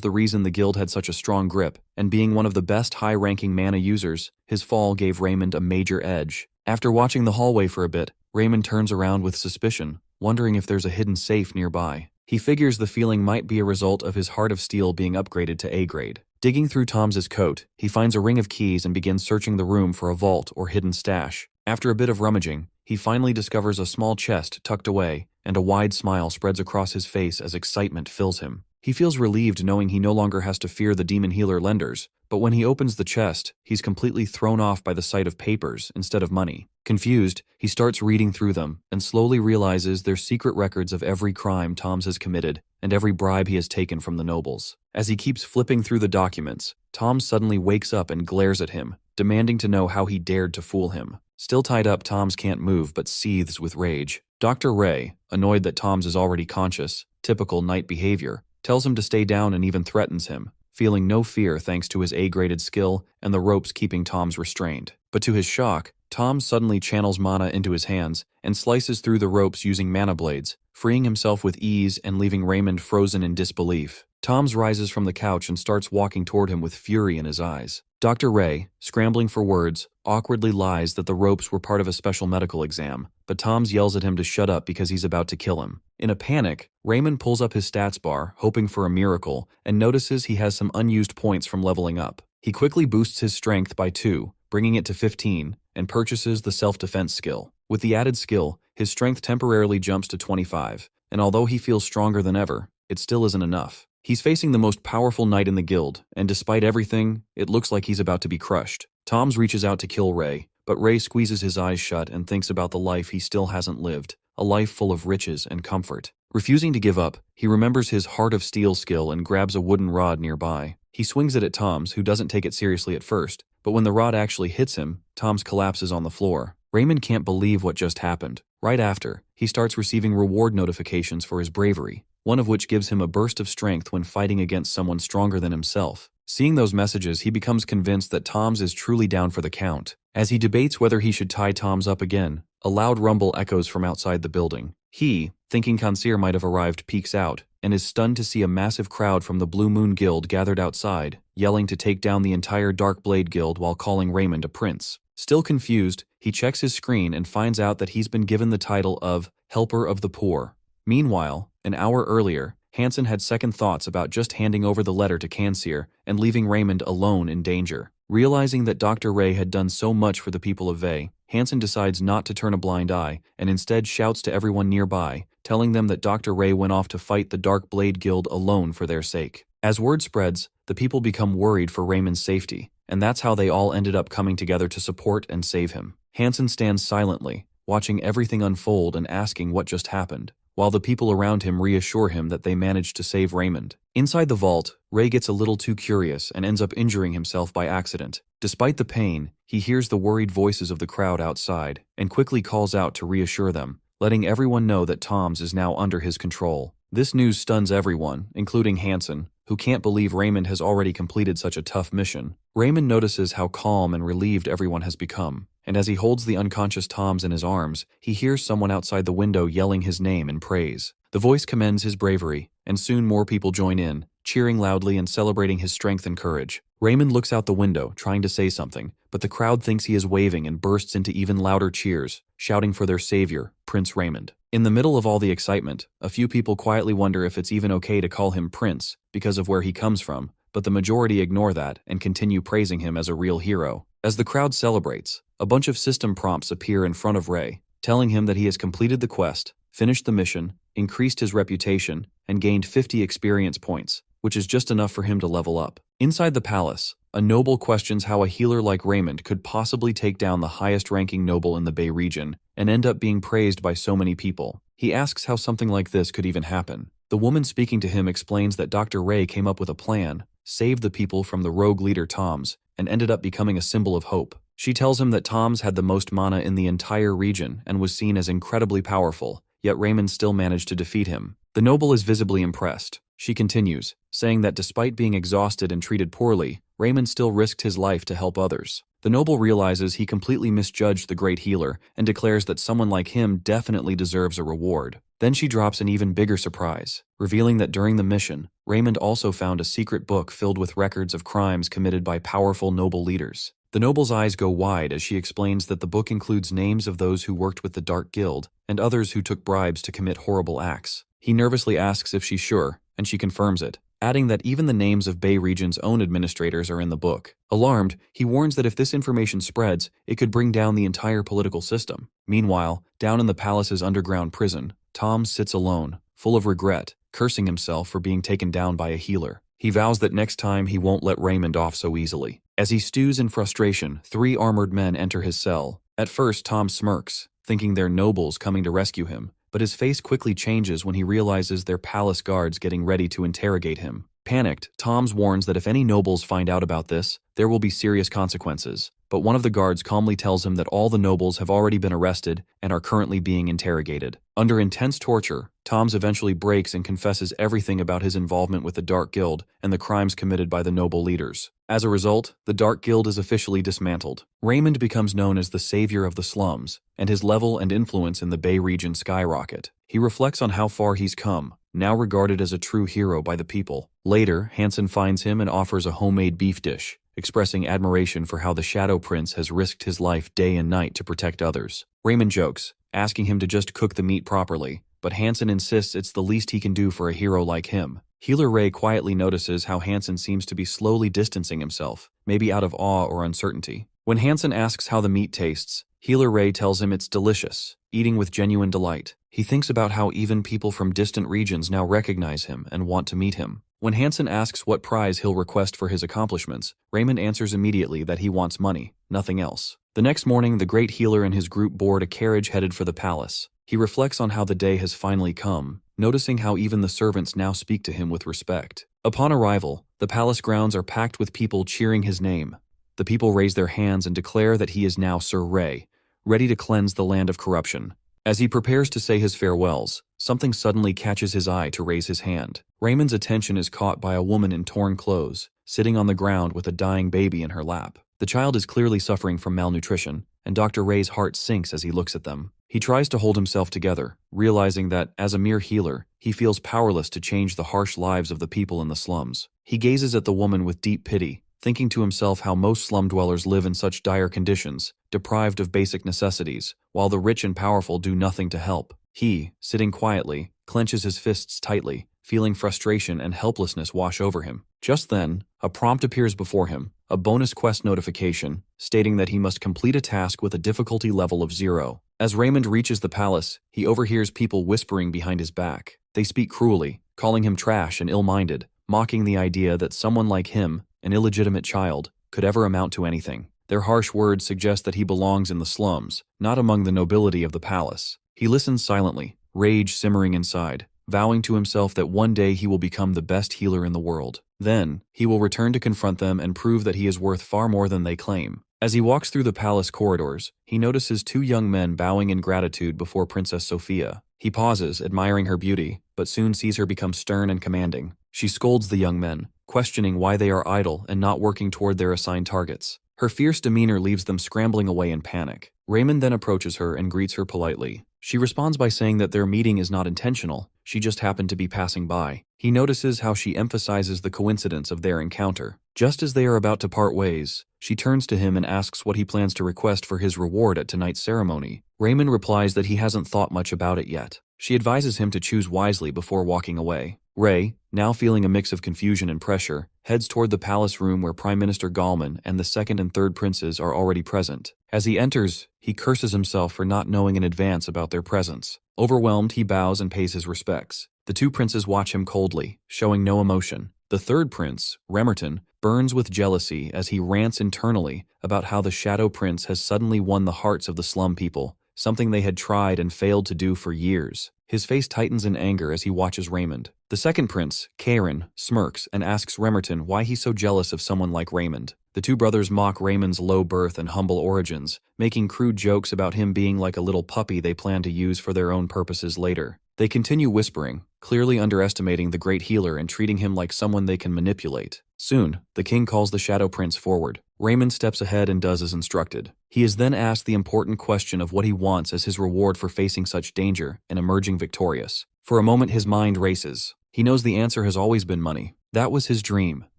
S1: the reason the guild had such a strong grip, and being one of the best high-ranking mana users, his fall gave Raymond a major edge. After watching the hallway for a bit, Raymond turns around with suspicion, wondering if there's a hidden safe nearby. He figures the feeling might be a result of his Heart of Steel being upgraded to A grade. Digging through Tom's coat, he finds a ring of keys and begins searching the room for a vault or hidden stash. After a bit of rummaging, he finally discovers a small chest tucked away, and a wide smile spreads across his face as excitement fills him. He feels relieved knowing he no longer has to fear the demon healer lenders, but when he opens the chest, he's completely thrown off by the sight of papers instead of money. Confused, he starts reading through them and slowly realizes they're secret records of every crime Toms has committed and every bribe he has taken from the nobles. As he keeps flipping through the documents, Tom suddenly wakes up and glares at him, demanding to know how he dared to fool him. Still tied up, Toms can't move but seethes with rage. Dr. Ray, annoyed that Toms is already conscious, typical knight behavior, tells him to stay down and even threatens him, feeling no fear thanks to his A-graded skill and the ropes keeping Toms restrained. But to his shock, Tom suddenly channels mana into his hands and slices through the ropes using mana blades, freeing himself with ease and leaving Raymond frozen in disbelief. Toms rises from the couch and starts walking toward him with fury in his eyes. Dr. Ray, scrambling for words, awkwardly lies that the ropes were part of a special medical exam, but Toms yells at him to shut up because he's about to kill him. In a panic, Raymond pulls up his stats bar, hoping for a miracle, and notices he has some unused points from leveling up. He quickly boosts his strength by 2, bringing it to 15, and purchases the self-defense skill. With the added skill, his strength temporarily jumps to 25, and although he feels stronger than ever, it still isn't enough. He's facing the most powerful knight in the guild, and despite everything, it looks like he's about to be crushed. Toms reaches out to kill Ray, but Ray squeezes his eyes shut and thinks about the life he still hasn't lived, a life full of riches and comfort. Refusing to give up, he remembers his Heart of Steel skill and grabs a wooden rod nearby. He swings it at Toms, who doesn't take it seriously at first, but when the rod actually hits him, Toms collapses on the floor. Raymond can't believe what just happened. Right after, he starts receiving reward notifications for his bravery, one of which gives him a burst of strength when fighting against someone stronger than himself. Seeing those messages, he becomes convinced that Toms is truly down for the count. As he debates whether he should tie Toms up again, a loud rumble echoes from outside the building. He, thinking Kanseer might have arrived, peeks out, and is stunned to see a massive crowd from the Blue Moon Guild gathered outside, yelling to take down the entire Dark Blade Guild while calling Raymond a prince. Still confused, he checks his screen and finds out that he's been given the title of Helper of the Poor. Meanwhile, an hour earlier, Hansen had second thoughts about just handing over the letter to Kanseer and leaving Raymond alone in danger. Realizing that Dr. Ray had done so much for the people of Vey, Hansen decides not to turn a blind eye and instead shouts to everyone nearby, telling them that Dr. Ray went off to fight the Dark Blade Guild alone for their sake. As word spreads, the people become worried for Raymond's safety, and that's how they all ended up coming together to support and save him. Hansen stands silently, watching everything unfold and asking what just happened, while the people around him reassure him that they managed to save Raymond. Inside the vault, Ray gets a little too curious and ends up injuring himself by accident. Despite the pain, he hears the worried voices of the crowd outside and quickly calls out to reassure them, letting everyone know that Toms is now under his control. This news stuns everyone, including Hansen, who can't believe Raymond has already completed such a tough mission. Raymond notices how calm and relieved everyone has become, and as he holds the unconscious Toms in his arms, he hears someone outside the window yelling his name in praise. The voice commends his bravery, and soon more people join in, cheering loudly and celebrating his strength and courage. Raymond looks out the window, trying to say something, but the crowd thinks he is waving and bursts into even louder cheers, shouting for their savior, Prince Raymond. In the middle of all the excitement, a few people quietly wonder if it's even okay to call him Prince because of where he comes from, but the majority ignore that and continue praising him as a real hero. As the crowd celebrates, a bunch of system prompts appear in front of Ray, telling him that he has completed the quest, finished the mission, increased his reputation, and gained 50 experience points, which is just enough for him to level up. Inside the palace, a noble questions how a healer like Raymond could possibly take down the highest-ranking noble in the Bay region and end up being praised by so many people. He asks how something like this could even happen. The woman speaking to him explains that Dr. Ray came up with a plan, saved the people from the rogue leader Toms, and ended up becoming a symbol of hope. She tells him that Toms had the most mana in the entire region and was seen as incredibly powerful, yet Raymond still managed to defeat him. The noble is visibly impressed. She continues, saying that despite being exhausted and treated poorly, Raymond still risked his life to help others. The noble realizes he completely misjudged the great healer and declares that someone like him definitely deserves a reward. Then she drops an even bigger surprise, revealing that during the mission, Raymond also found a secret book filled with records of crimes committed by powerful noble leaders. The noble's eyes go wide as she explains that the book includes names of those who worked with the Dark Guild and others who took bribes to commit horrible acts. He nervously asks if she's sure, and she confirms it, adding that even the names of Bay Region's own administrators are in the book. Alarmed, he warns that if this information spreads, it could bring down the entire political system. Meanwhile, down in the palace's underground prison, Tom sits alone, full of regret, cursing himself for being taken down by a healer. He vows that next time he won't let Raymond off so easily. As he stews in frustration, 3 armored men enter his cell. At first, Tom smirks, thinking they're nobles coming to rescue him, but his face quickly changes when he realizes they're palace guards getting ready to interrogate him. Panicked, Toms warns that if any nobles find out about this, there will be serious consequences, but one of the guards calmly tells him that all the nobles have already been arrested and are currently being interrogated. Under intense torture, Toms eventually breaks and confesses everything about his involvement with the Dark Guild and the crimes committed by the noble leaders. As a result, the Dark Guild is officially dismantled. Raymond becomes known as the savior of the slums, and his level and influence in the Bay region skyrocket. He reflects on how far he's come, now regarded as a true hero by the people. Later, Hansen finds him and offers a homemade beef dish, expressing admiration for how the Shadow Prince has risked his life day and night to protect others. Raymond jokes, asking him to just cook the meat properly, but Hansen insists it's the least he can do for a hero like him. Healer Ray quietly notices how Hansen seems to be slowly distancing himself, maybe out of awe or uncertainty. When Hansen asks how the meat tastes, Healer Ray tells him it's delicious, eating with genuine delight. He thinks about how even people from distant regions now recognize him and want to meet him. When Hansen asks what prize he'll request for his accomplishments, Raymond answers immediately that he wants money, nothing else. The next morning, the great healer and his group board a carriage headed for the palace. He reflects on how the day has finally come, noticing how even the servants now speak to him with respect. Upon arrival, the palace grounds are packed with people cheering his name. The people raise their hands and declare that he is now Sir Ray, ready to cleanse the land of corruption. As he prepares to say his farewells, something suddenly catches his eye to raise his hand. Raymond's attention is caught by a woman in torn clothes, sitting on the ground with a dying baby in her lap. The child is clearly suffering from malnutrition, and Dr. Ray's heart sinks as he looks at them. He tries to hold himself together, realizing that, as a mere healer, he feels powerless to change the harsh lives of the people in the slums. He gazes at the woman with deep pity, thinking to himself how most slum dwellers live in such dire conditions, deprived of basic necessities, while the rich and powerful do nothing to help. He, sitting quietly, clenches his fists tightly, feeling frustration and helplessness wash over him. Just then, a prompt appears before him, a bonus quest notification, stating that he must complete a task with a difficulty level of 0. As Raymond reaches the palace, he overhears people whispering behind his back. They speak cruelly, calling him trash and ill-minded, mocking the idea that someone like him, an illegitimate child, could ever amount to anything. Their harsh words suggest that he belongs in the slums, not among the nobility of the palace. He listens silently, rage simmering inside, vowing to himself that one day he will become the best healer in the world. Then, he will return to confront them and prove that he is worth far more than they claim. As he walks through the palace corridors, he notices 2 young men bowing in gratitude before Princess Sophia. He pauses, admiring her beauty, but soon sees her become stern and commanding. She scolds the young men, questioning why they are idle and not working toward their assigned targets. Her fierce demeanor leaves them scrambling away in panic. Raymond then approaches her and greets her politely. She responds by saying that their meeting is not intentional, she just happened to be passing by. He notices how she emphasizes the coincidence of their encounter. Just as they are about to part ways, she turns to him and asks what he plans to request for his reward at tonight's ceremony. Raymond replies that he hasn't thought much about it yet. She advises him to choose wisely before walking away. Ray, now feeling a mix of confusion and pressure, heads toward the palace room where Prime Minister Gallman and the 2nd and 3rd princes are already present. As he enters, he curses himself for not knowing in advance about their presence. Overwhelmed, he bows and pays his respects. The 2 princes watch him coldly, showing no emotion. The 3rd prince, Raymond, burns with jealousy as he rants internally about how the Shadow Prince has suddenly won the hearts of the slum people, something they had tried and failed to do for years. His face tightens in anger as he watches Raymond. The 2nd prince, Karen, smirks and asks Raymond why he's so jealous of someone like Raymond. The 2 brothers mock Raymond's low birth and humble origins, making crude jokes about him being like a little puppy they plan to use for their own purposes later. They continue whispering, clearly underestimating the great healer and treating him like someone they can manipulate. Soon, the king calls the Shadow Prince forward. Raymond steps ahead and does as instructed. He is then asked the important question of what he wants as his reward for facing such danger and emerging victorious. For a moment his mind races. He knows the answer has always been money. That was his dream,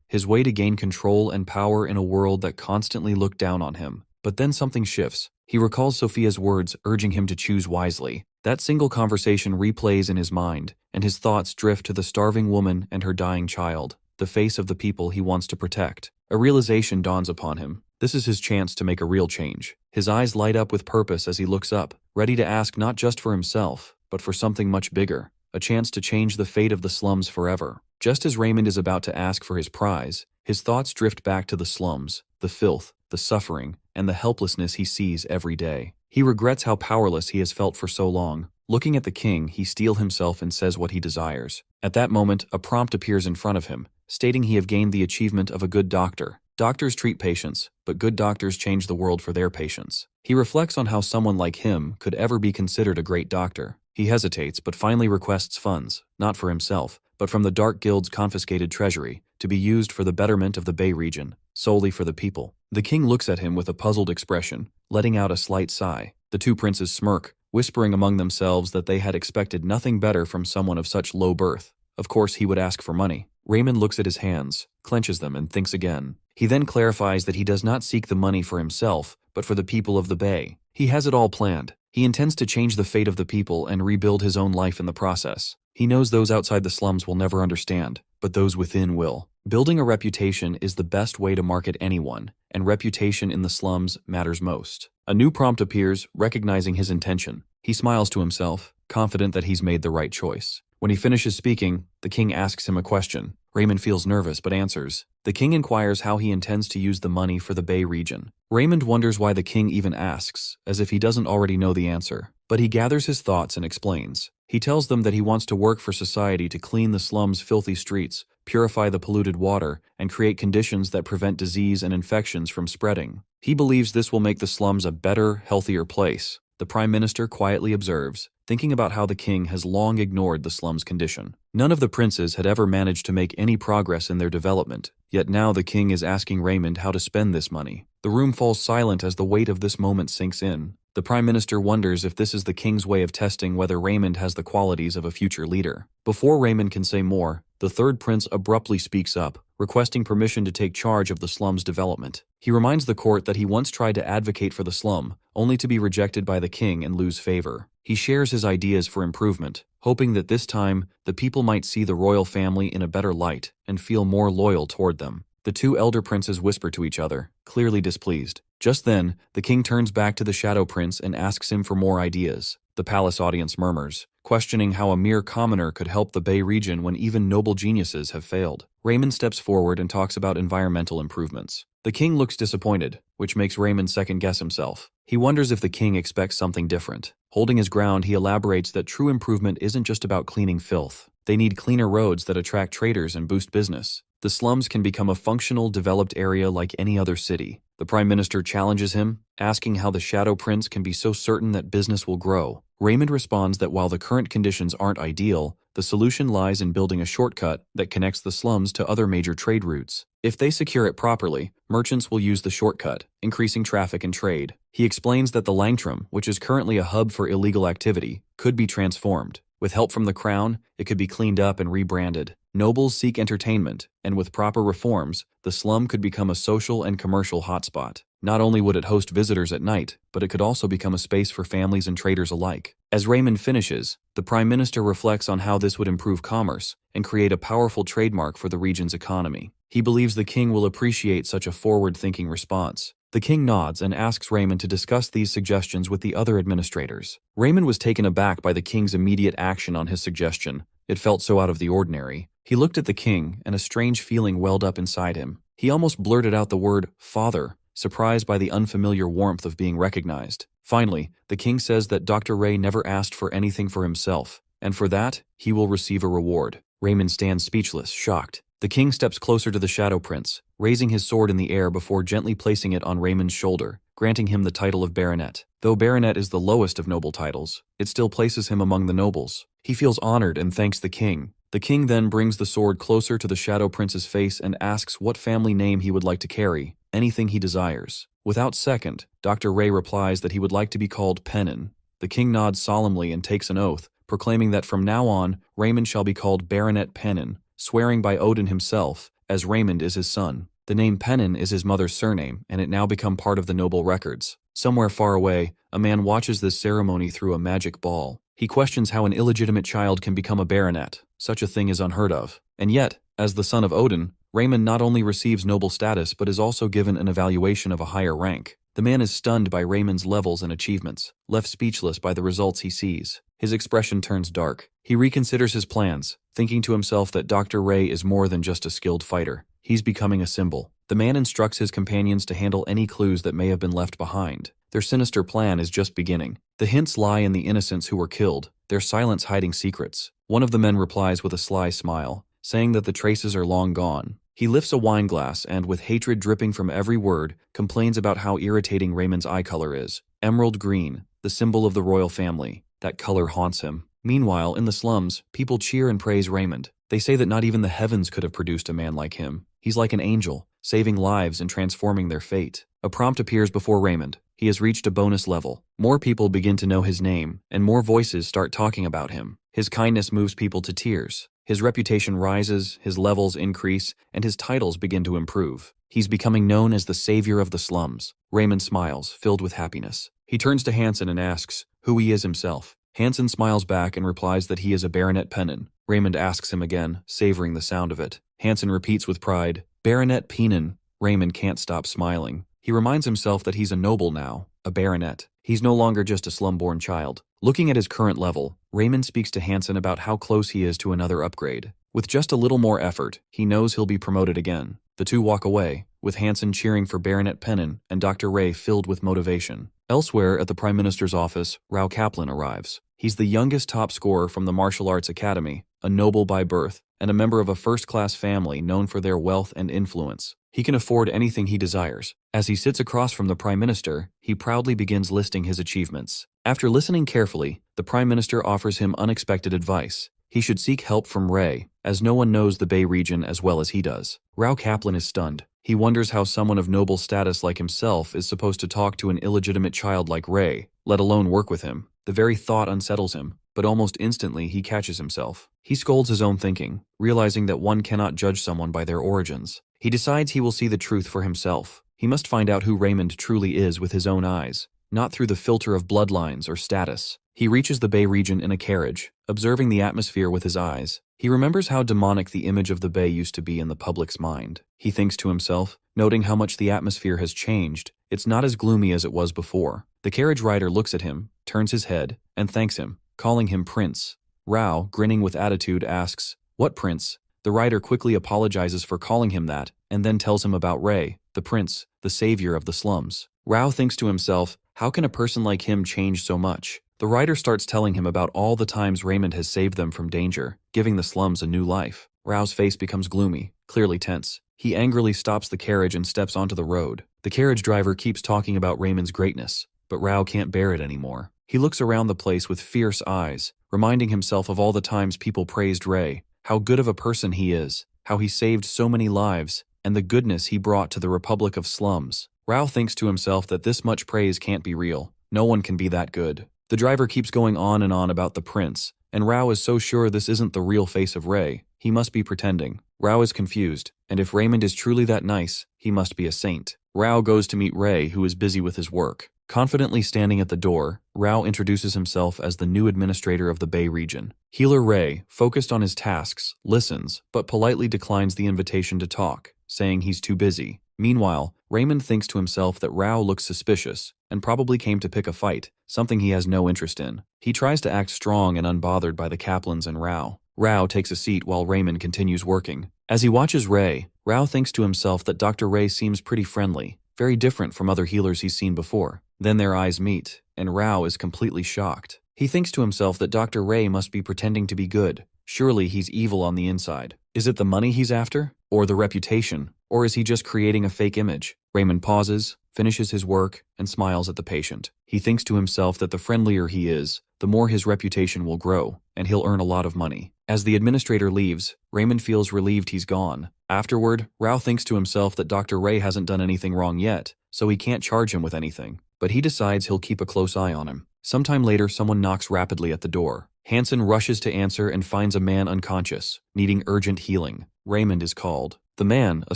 S1: his way to gain control and power in a world that constantly looked down on him. But then something shifts. He recalls Sophia's words urging him to choose wisely. That single conversation replays in his mind, and his thoughts drift to the starving woman and her dying child, the face of the people he wants to protect. A realization dawns upon him. This is his chance to make a real change. His eyes light up with purpose as he looks up, ready to ask not just for himself, but for something much bigger, a chance to change the fate of the slums forever. Just as Raymond is about to ask for his prize, his thoughts drift back to the slums, the filth, the suffering, and the helplessness he sees every day. He regrets how powerless he has felt for so long. Looking at the king, he steels himself and says what he desires. At that moment, a prompt appears in front of him, stating he have gained the achievement of a good doctor. Doctors treat patients, but good doctors change the world for their patients. He reflects on how someone like him could ever be considered a great doctor. He hesitates, but finally requests funds, not for himself, but from the Dark Guild's confiscated treasury, to be used for the betterment of the Bay region, solely for the people. The king looks at him with a puzzled expression, letting out a slight sigh. The 2 princes smirk, whispering among themselves that they had expected nothing better from someone of such low birth. Of course, he would ask for money. Raymond looks at his hands, clenches them, and thinks again. He then clarifies that he does not seek the money for himself, but for the people of the Bay. He has it all planned. He intends to change the fate of the people and rebuild his own life in the process. He knows those outside the slums will never understand, but those within will. Building a reputation is the best way to market anyone, and reputation in the slums matters most. A new prompt appears, recognizing his intention. He smiles to himself, confident that he's made the right choice. When he finishes speaking, the king asks him a question. Raymond feels nervous but answers. The king inquires how he intends to use the money for the Bay region. Raymond wonders why the king even asks, as if he doesn't already know the answer. But he gathers his thoughts and explains. He tells them that he wants to work for society to clean the slums' filthy streets, purify the polluted water, and create conditions that prevent disease and infections from spreading. He believes this will make the slums a better, healthier place. The Prime Minister quietly observes, thinking about how the king has long ignored the slums' condition. None of the princes had ever managed to make any progress in their development, yet now the king is asking Raymond how to spend this money. The room falls silent as the weight of this moment sinks in. The Prime Minister wonders if this is the king's way of testing whether Raymond has the qualities of a future leader. Before Raymond can say more, the third prince abruptly speaks up, requesting permission to take charge of the slum's development. He reminds the court that he once tried to advocate for the slum, only to be rejected by the king and lose favor. He shares his ideas for improvement, hoping that this time the people might see the royal family in a better light and feel more loyal toward them. The two elder princes whisper to each other, clearly displeased. Just then, the king turns back to the Shadow Prince and asks him for more ideas. The palace audience murmurs, questioning how a mere commoner could help the Bay region when even noble geniuses have failed. Raymond steps forward and talks about environmental improvements. The king looks disappointed, which makes Raymond second-guess himself. He wonders if the king expects something different. Holding his ground, he elaborates that true improvement isn't just about cleaning filth. They need cleaner roads that attract traders and boost business. The slums can become a functional, developed area like any other city. The Prime Minister challenges him, asking how the Shadow Prince can be so certain that business will grow. Raymond responds that while the current conditions aren't ideal, the solution lies in building a shortcut that connects the slums to other major trade routes. If they secure it properly, merchants will use the shortcut, increasing traffic and trade. He explains that the Langtram, which is currently a hub for illegal activity, could be transformed. With help from the crown, it could be cleaned up and rebranded. Nobles seek entertainment, and with proper reforms, the slum could become a social and commercial hotspot. Not only would it host visitors at night, but it could also become a space for families and traders alike. As Raymond finishes, the Prime Minister reflects on how this would improve commerce and create a powerful trademark for the region's economy. He believes the king will appreciate such a forward-thinking response. The king nods and asks Raymond to discuss these suggestions with the other administrators. Raymond was taken aback by the king's immediate action on his suggestion. It felt so out of the ordinary. He looked at the king, and a strange feeling welled up inside him. He almost blurted out the word, "Father," surprised by the unfamiliar warmth of being recognized. Finally, the king says that Dr. Ray never asked for anything for himself, and for that, he will receive a reward. Raymond stands speechless, shocked. The king steps closer to the Shadow Prince, raising his sword in the air before gently placing it on Raymond's shoulder, granting him the title of baronet. Though baronet is the lowest of noble titles, it still places him among the nobles. He feels honored and thanks the king. The king then brings the sword closer to the Shadow Prince's face and asks what family name he would like to carry, anything he desires. Without second, Dr. Ray replies that he would like to be called Pennon. The king nods solemnly and takes an oath, proclaiming that from now on, Raymond shall be called Baronet Pennon, swearing by Odin himself, as Raymond is his son. The name Pennon is his mother's surname, and it now become part of the noble records. Somewhere far away, a man watches this ceremony through a magic ball. He questions how an illegitimate child can become a baronet. Such a thing is unheard of. And yet, as the son of Odin, Raymond not only receives noble status but is also given an evaluation of a higher rank. The man is stunned by Raymond's levels and achievements, left speechless by the results he sees. His expression turns dark. He reconsiders his plans, thinking to himself that Dr. Ray is more than just a skilled fighter. He's becoming a symbol. The man instructs his companions to handle any clues that may have been left behind. Their sinister plan is just beginning. The hints lie in the innocents who were killed, their silence hiding secrets. One of the men replies with a sly smile, saying that the traces are long gone. He lifts a wine glass and, with hatred dripping from every word, complains about how irritating Raymond's eye color is. Emerald green, the symbol of the royal family. That color haunts him. Meanwhile, in the slums, people cheer and praise Raymond. They say that not even the heavens could have produced a man like him. He's like an angel, saving lives and transforming their fate. A prompt appears before Raymond. He has reached a bonus level. More people begin to know his name, and more voices start talking about him. His kindness moves people to tears. His reputation rises, his levels increase, and his titles begin to improve. He's becoming known as the savior of the slums. Raymond smiles, filled with happiness. He turns to Hansen and asks who he is himself. Hansen smiles back and replies that he is a Baronet Pennon. Raymond asks him again, savoring the sound of it. Hansen repeats with pride, Baronet Pennon. Raymond can't stop smiling. He reminds himself that he's a noble now, a baronet. He's no longer just a slum-born child. Looking at his current level, Raymond speaks to Hansen about how close he is to another upgrade. With just a little more effort, he knows he'll be promoted again. The two walk away, with Hansen cheering for Baronet Pennon and Dr. Ray filled with motivation. Elsewhere at the Prime Minister's office, Rao Kaplan arrives. He's the youngest top scorer from the Martial Arts Academy, a noble by birth, and a member of a first-class family known for their wealth and influence. He can afford anything he desires. As he sits across from the Prime Minister, he proudly begins listing his achievements. After listening carefully, the Prime Minister offers him unexpected advice. He should seek help from Ray, as no one knows the Bay region as well as he does. Rao Kaplan is stunned. He wonders how someone of noble status like himself is supposed to talk to an illegitimate child like Ray, let alone work with him. The very thought unsettles him, but almost instantly he catches himself. He scolds his own thinking, realizing that one cannot judge someone by their origins. He decides he will see the truth for himself. He must find out who Raymond truly is with his own eyes, not through the filter of bloodlines or status. He reaches the Bay region in a carriage, observing the atmosphere with his eyes. He remembers how demonic the image of the Bay used to be in the public's mind. He thinks to himself, noting how much the atmosphere has changed, it's not as gloomy as it was before. The carriage rider looks at him, turns his head, and thanks him, calling him Prince. Rao, grinning with attitude, asks, "What prince?" The rider quickly apologizes for calling him that, and then tells him about Ray, the prince, the savior of the slums. Rao thinks to himself, how can a person like him change so much? The rider starts telling him about all the times Raymond has saved them from danger, giving the slums a new life. Rao's face becomes gloomy, clearly tense. He angrily stops the carriage and steps onto the road. The carriage driver keeps talking about Raymond's greatness, but Rao can't bear it anymore. He looks around the place with fierce eyes, reminding himself of all the times people praised Ray, how good of a person he is, how he saved so many lives, and the goodness he brought to the Republic of Slums. Rao thinks to himself that this much praise can't be real. No one can be that good. The driver keeps going on and on about the prince, and Rao is so sure this isn't the real face of Ray. He must be pretending. Rao is confused, and if Raymond is truly that nice, he must be a saint. Rao goes to meet Ray, who is busy with his work. Confidently standing at the door, Rao introduces himself as the new administrator of the Bay region. Healer Ray, focused on his tasks, listens, but politely declines the invitation to talk, saying he's too busy. Meanwhile, Raymond thinks to himself that Rao looks suspicious, and probably came to pick a fight, something he has no interest in. He tries to act strong and unbothered by the Kaplans and Rao. Rao takes a seat while Raymond continues working. As he watches Ray, Rao thinks to himself that Dr. Ray seems pretty friendly, very different from other healers he's seen before. Then their eyes meet, and Rao is completely shocked. He thinks to himself that Dr. Ray must be pretending to be good. Surely he's evil on the inside. Is it the money he's after? Or the reputation? Or is he just creating a fake image? Raymond pauses, finishes his work, and smiles at the patient. He thinks to himself that the friendlier he is, the more his reputation will grow, and he'll earn a lot of money. As the administrator leaves, Raymond feels relieved he's gone. Afterward, Rao thinks to himself that Dr. Ray hasn't done anything wrong yet, so he can't charge him with anything. But he decides he'll keep a close eye on him. Sometime later, someone knocks rapidly at the door. Hansen rushes to answer and finds a man unconscious, needing urgent healing. Raymond is called. The man, a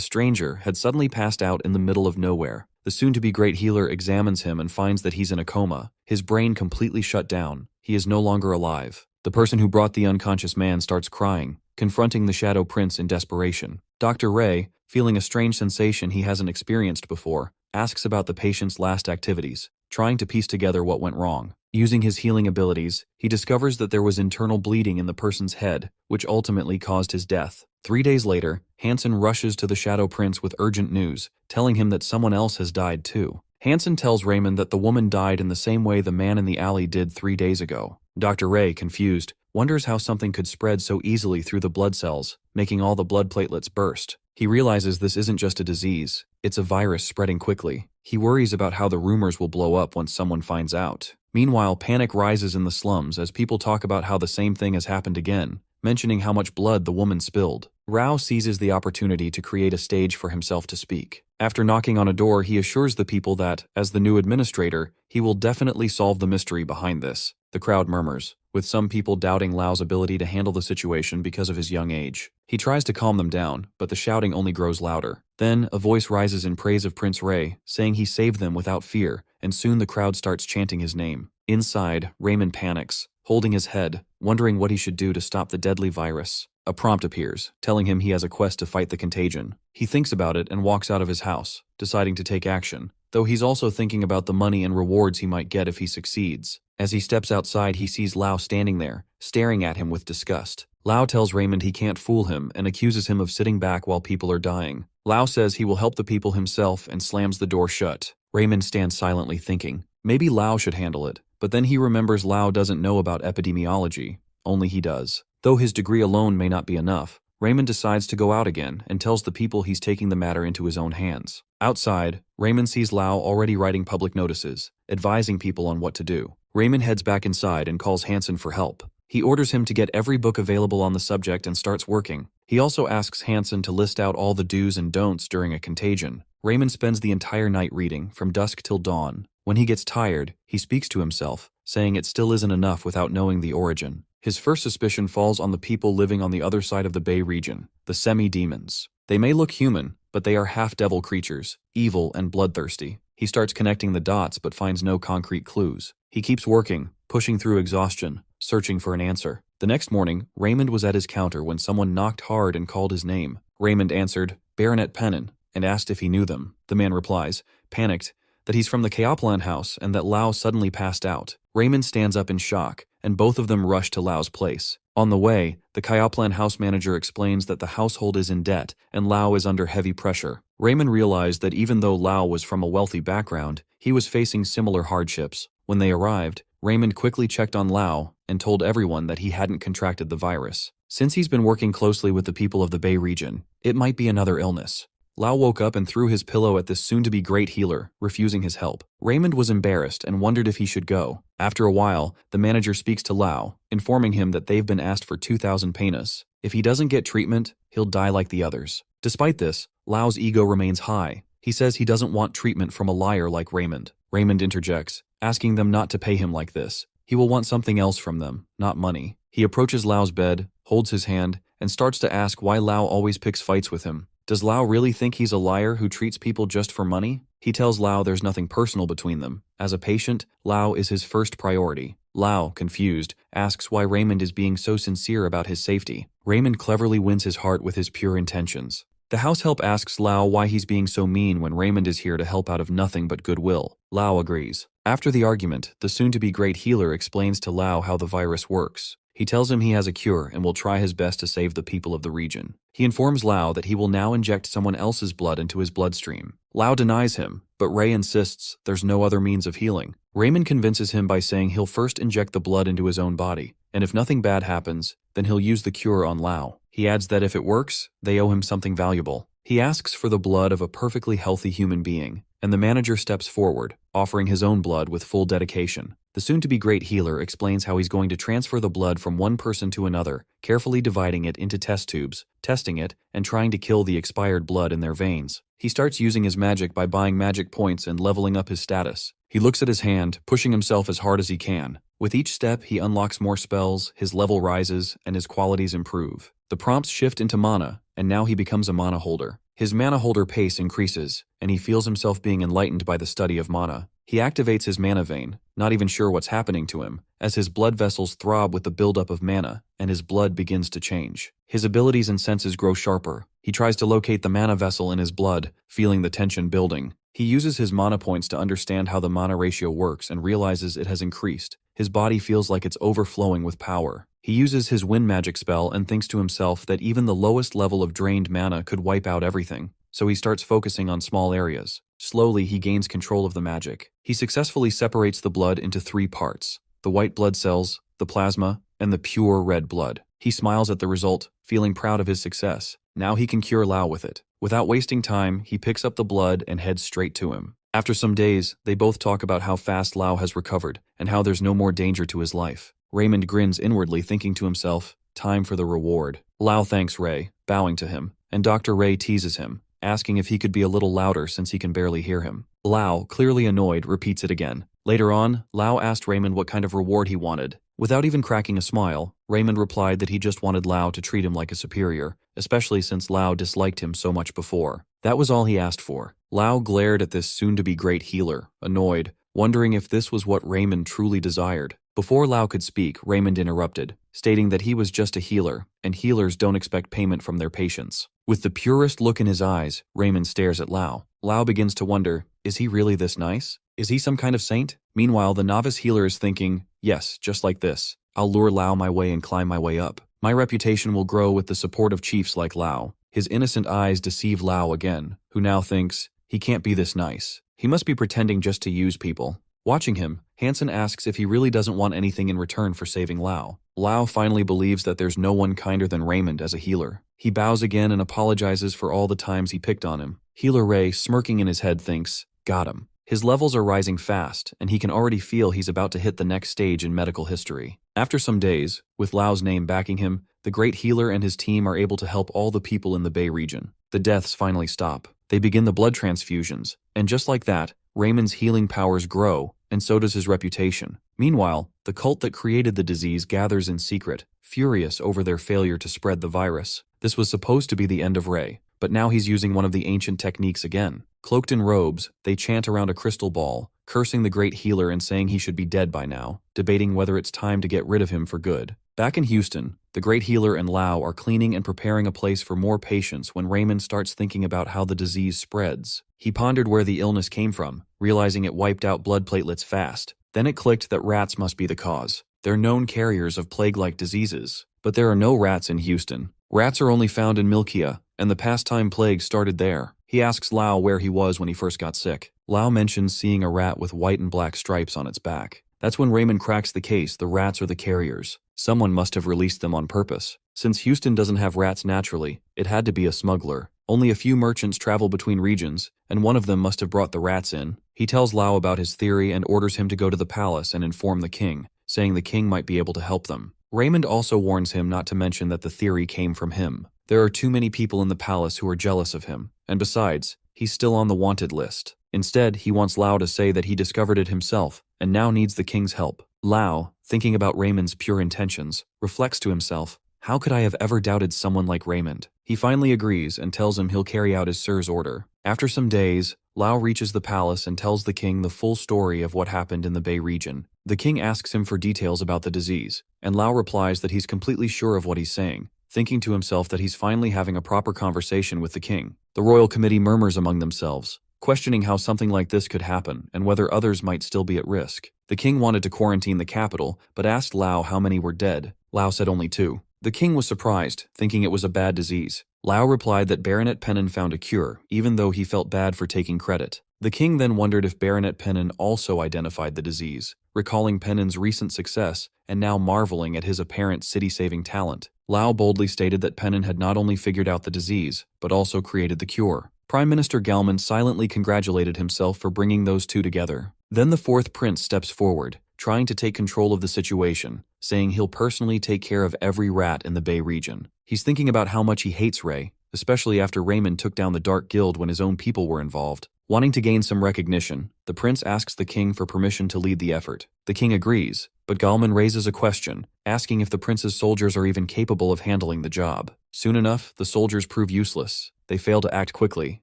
S1: stranger, had suddenly passed out in the middle of nowhere. The soon-to-be great healer examines him and finds that he's in a coma. His brain completely shut down. He is no longer alive. The person who brought the unconscious man starts crying, confronting the Shadow Prince in desperation. Dr. Ray, feeling a strange sensation he hasn't experienced before, asks about the patient's last activities, trying to piece together what went wrong. Using his healing abilities, he discovers that there was internal bleeding in the person's head, which ultimately caused his death. 3 days later, Hansen rushes to the Shadow Prince with urgent news, telling him that someone else has died too. Hansen tells Raymond that the woman died in the same way the man in the alley did 3 days ago. Dr. Ray, confused, wonders how something could spread so easily through the blood cells, making all the blood platelets burst. He realizes this isn't just a disease, it's a virus spreading quickly. He worries about how the rumors will blow up once someone finds out. Meanwhile, panic rises in the slums as people talk about how the same thing has happened again, mentioning how much blood the woman spilled. Rao seizes the opportunity to create a stage for himself to speak. After knocking on a door, he assures the people that, as the new administrator, he will definitely solve the mystery behind this. The crowd murmurs, with some people doubting Lau's ability to handle the situation because of his young age. He tries to calm them down, but the shouting only grows louder. Then, a voice rises in praise of Prince Ray, saying he saved them without fear, and soon the crowd starts chanting his name. Inside, Raymond panics, holding his head, wondering what he should do to stop the deadly virus. A prompt appears, telling him he has a quest to fight the contagion. He thinks about it and walks out of his house, deciding to take action, though he's also thinking about the money and rewards he might get if he succeeds. As he steps outside, he sees Lau standing there, staring at him with disgust. Lau tells Raymond he can't fool him and accuses him of sitting back while people are dying. Lau says he will help the people himself and slams the door shut. Raymond stands silently thinking, maybe Lau should handle it, but then he remembers Lau doesn't know about epidemiology. Only he does. Though his degree alone may not be enough, Raymond decides to go out again and tells the people he's taking the matter into his own hands. Outside, Raymond sees Lau already writing public notices, advising people on what to do. Raymond heads back inside and calls Hansen for help. He orders him to get every book available on the subject and starts working. He also asks Hansen to list out all the do's and don'ts during a contagion. Raymond spends the entire night reading, from dusk till dawn. When he gets tired, he speaks to himself, saying it still isn't enough without knowing the origin. His first suspicion falls on the people living on the other side of the Bay region, the semi-demons. They may look human, but they are half-devil creatures, evil and bloodthirsty. He starts connecting the dots but finds no concrete clues. He keeps working, pushing through exhaustion, searching for an answer. The next morning, Raymond was at his counter when someone knocked hard and called his name. Raymond answered, "Baronet Pennon," and asked if he knew them. The man replies, panicked, that he's from the Kaoplan house and that Lau suddenly passed out. Raymond stands up in shock, and both of them rush to Lau's place. On the way, the Kaoplan house manager explains that the household is in debt and Lau is under heavy pressure. Raymond realized that even though Lau was from a wealthy background, he was facing similar hardships. When they arrived, Raymond quickly checked on Lau and told everyone that he hadn't contracted the virus. Since he's been working closely with the people of the Bay region, it might be another illness. Lau woke up and threw his pillow at this soon-to-be great healer, refusing his help. Raymond was embarrassed and wondered if he should go. After a while, the manager speaks to Lau, informing him that they've been asked for 2,000 penas. If he doesn't get treatment, he'll die like the others. Despite this, Lau's ego remains high. He says he doesn't want treatment from a liar like Raymond. Raymond interjects, asking them not to pay him like this. He will want something else from them, not money. He approaches Lau's bed, holds his hand, and starts to ask why Lau always picks fights with him. Does Lau really think he's a liar who treats people just for money? He tells Lau there's nothing personal between them. As a patient, Lau is his first priority. Lau, confused, asks why Raymond is being so sincere about his safety. Raymond cleverly wins his heart with his pure intentions. The house help asks Lau why he's being so mean when Raymond is here to help out of nothing but goodwill. Lau agrees. After the argument, the soon-to-be great healer explains to Lau how the virus works. He tells him he has a cure and will try his best to save the people of the region. He informs Lau that he will now inject someone else's blood into his bloodstream. Lau denies him, but Ray insists there's no other means of healing. Raymond convinces him by saying he'll first inject the blood into his own body, and if nothing bad happens, then he'll use the cure on Lau. He adds that if it works, they owe him something valuable. He asks for the blood of a perfectly healthy human being, and the manager steps forward, offering his own blood with full dedication. The soon-to-be great healer explains how he's going to transfer the blood from one person to another, carefully dividing it into test tubes, testing it, and trying to kill the expired blood in their veins. He starts using his magic by buying magic points and leveling up his status. He looks at his hand, pushing himself as hard as he can. With each step, he unlocks more spells, his level rises, and his qualities improve. The prompts shift into mana, and now he becomes a mana holder. His mana holder pace increases, and he feels himself being enlightened by the study of mana. He activates his mana vein, not even sure what's happening to him, as his blood vessels throb with the buildup of mana, and his blood begins to change. His abilities and senses grow sharper. He tries to locate the mana vessel in his blood, feeling the tension building. He uses his mana points to understand how the mana ratio works and realizes it has increased. His body feels like it's overflowing with power. He uses his wind magic spell and thinks to himself that even the lowest level of drained mana could wipe out everything, so he starts focusing on small areas. Slowly, he gains control of the magic. He successfully separates the blood into 3 parts: the white blood cells, the plasma, and the pure red blood. He smiles at the result, feeling proud of his success. Now he can cure Lau with it. Without wasting time, he picks up the blood and heads straight to him. After some days, they both talk about how fast Lau has recovered and how there's no more danger to his life. Raymond grins inwardly, thinking to himself, time for the reward. Lau thanks Ray, bowing to him, and Dr. Ray teases him, asking if he could be a little louder since he can barely hear him. Lao, clearly annoyed, repeats it again. Later on, Lao asked Raymond what kind of reward he wanted. Without even cracking a smile, Raymond replied that he just wanted Lao to treat him like a superior, especially since Lao disliked him so much before. That was all he asked for. Lao glared at this soon-to-be great healer, annoyed, wondering if this was what Raymond truly desired. Before Lao could speak, Raymond interrupted, stating that he was just a healer, and healers don't expect payment from their patients. With the purest look in his eyes, Raymond stares at Lao. Lao begins to wonder, is he really this nice? Is he some kind of saint? Meanwhile, the novice healer is thinking, yes, just like this. I'll lure Lao my way and climb my way up. My reputation will grow with the support of chiefs like Lao. His innocent eyes deceive Lao again, who now thinks, he can't be this nice. He must be pretending just to use people. Watching him, Hansen asks if he really doesn't want anything in return for saving Lao. Lao finally believes that there's no one kinder than Raymond as a healer. He bows again and apologizes for all the times he picked on him. Healer Ray, smirking in his head, thinks, got him. His levels are rising fast, and he can already feel he's about to hit the next stage in medical history. After some days, with Lao's name backing him, the great healer and his team are able to help all the people in the Bay region. The deaths finally stop. They begin the blood transfusions, and just like that, Raymond's healing powers grow, and so does his reputation. Meanwhile, the cult that created the disease gathers in secret, furious over their failure to spread the virus. This was supposed to be the end of Ray, but now he's using one of the ancient techniques again. Cloaked in robes, they chant around a crystal ball, cursing the great healer and saying he should be dead by now, debating whether it's time to get rid of him for good. Back in Houston, the great healer and Lao are cleaning and preparing a place for more patients when Raymond starts thinking about how the disease spreads. He pondered where the illness came from, realizing it wiped out blood platelets fast. Then it clicked that rats must be the cause. They're known carriers of plague-like diseases. But there are no rats in Houston. Rats are only found in Milkia, and the pastime plague started there. He asks Lao where he was when he first got sick. Lao mentions seeing a rat with white and black stripes on its back. That's when Raymond cracks the case the rats are the carriers. Someone must have released them on purpose. Since Houston doesn't have rats naturally, it had to be a smuggler. Only a few merchants travel between regions, and one of them must have brought the rats in. He tells Lao about his theory and orders him to go to the palace and inform the king, saying the king might be able to help them. Raymond also warns him not to mention that the theory came from him. There are too many people in the palace who are jealous of him, and besides, he's still on the wanted list. Instead, he wants Lao to say that he discovered it himself, and now needs the king's help. Lao, thinking about Raymond's pure intentions, reflects to himself, how could I have ever doubted someone like Raymond? He finally agrees and tells him he'll carry out his sir's order. After some days, Lao reaches the palace and tells the king the full story of what happened in the Bay region. The king asks him for details about the disease, and Lao replies that he's completely sure of what he's saying, thinking to himself that he's finally having a proper conversation with the king. The royal committee murmurs among themselves, questioning how something like this could happen and whether others might still be at risk. The king wanted to quarantine the capital, but asked Lao how many were dead. Lao said only 2. The king was surprised, thinking it was a bad disease. Lao replied that Baronet Pennon found a cure, even though he felt bad for taking credit. The king then wondered if Baronet Pennon also identified the disease, recalling Pennon's recent success and now marveling at his apparent city-saving talent. Lao boldly stated that Pennon had not only figured out the disease, but also created the cure. Prime Minister Galman silently congratulated himself for bringing those two together. Then the 4th prince steps forward, trying to take control of the situation, saying he'll personally take care of every rat in the Bay region. He's thinking about how much he hates Ray, especially after Raymond took down the Dark Guild when his own people were involved. Wanting to gain some recognition, the prince asks the king for permission to lead the effort. The king agrees, but Galman raises a question, asking if the prince's soldiers are even capable of handling the job. Soon enough, the soldiers prove useless. They fail to act quickly,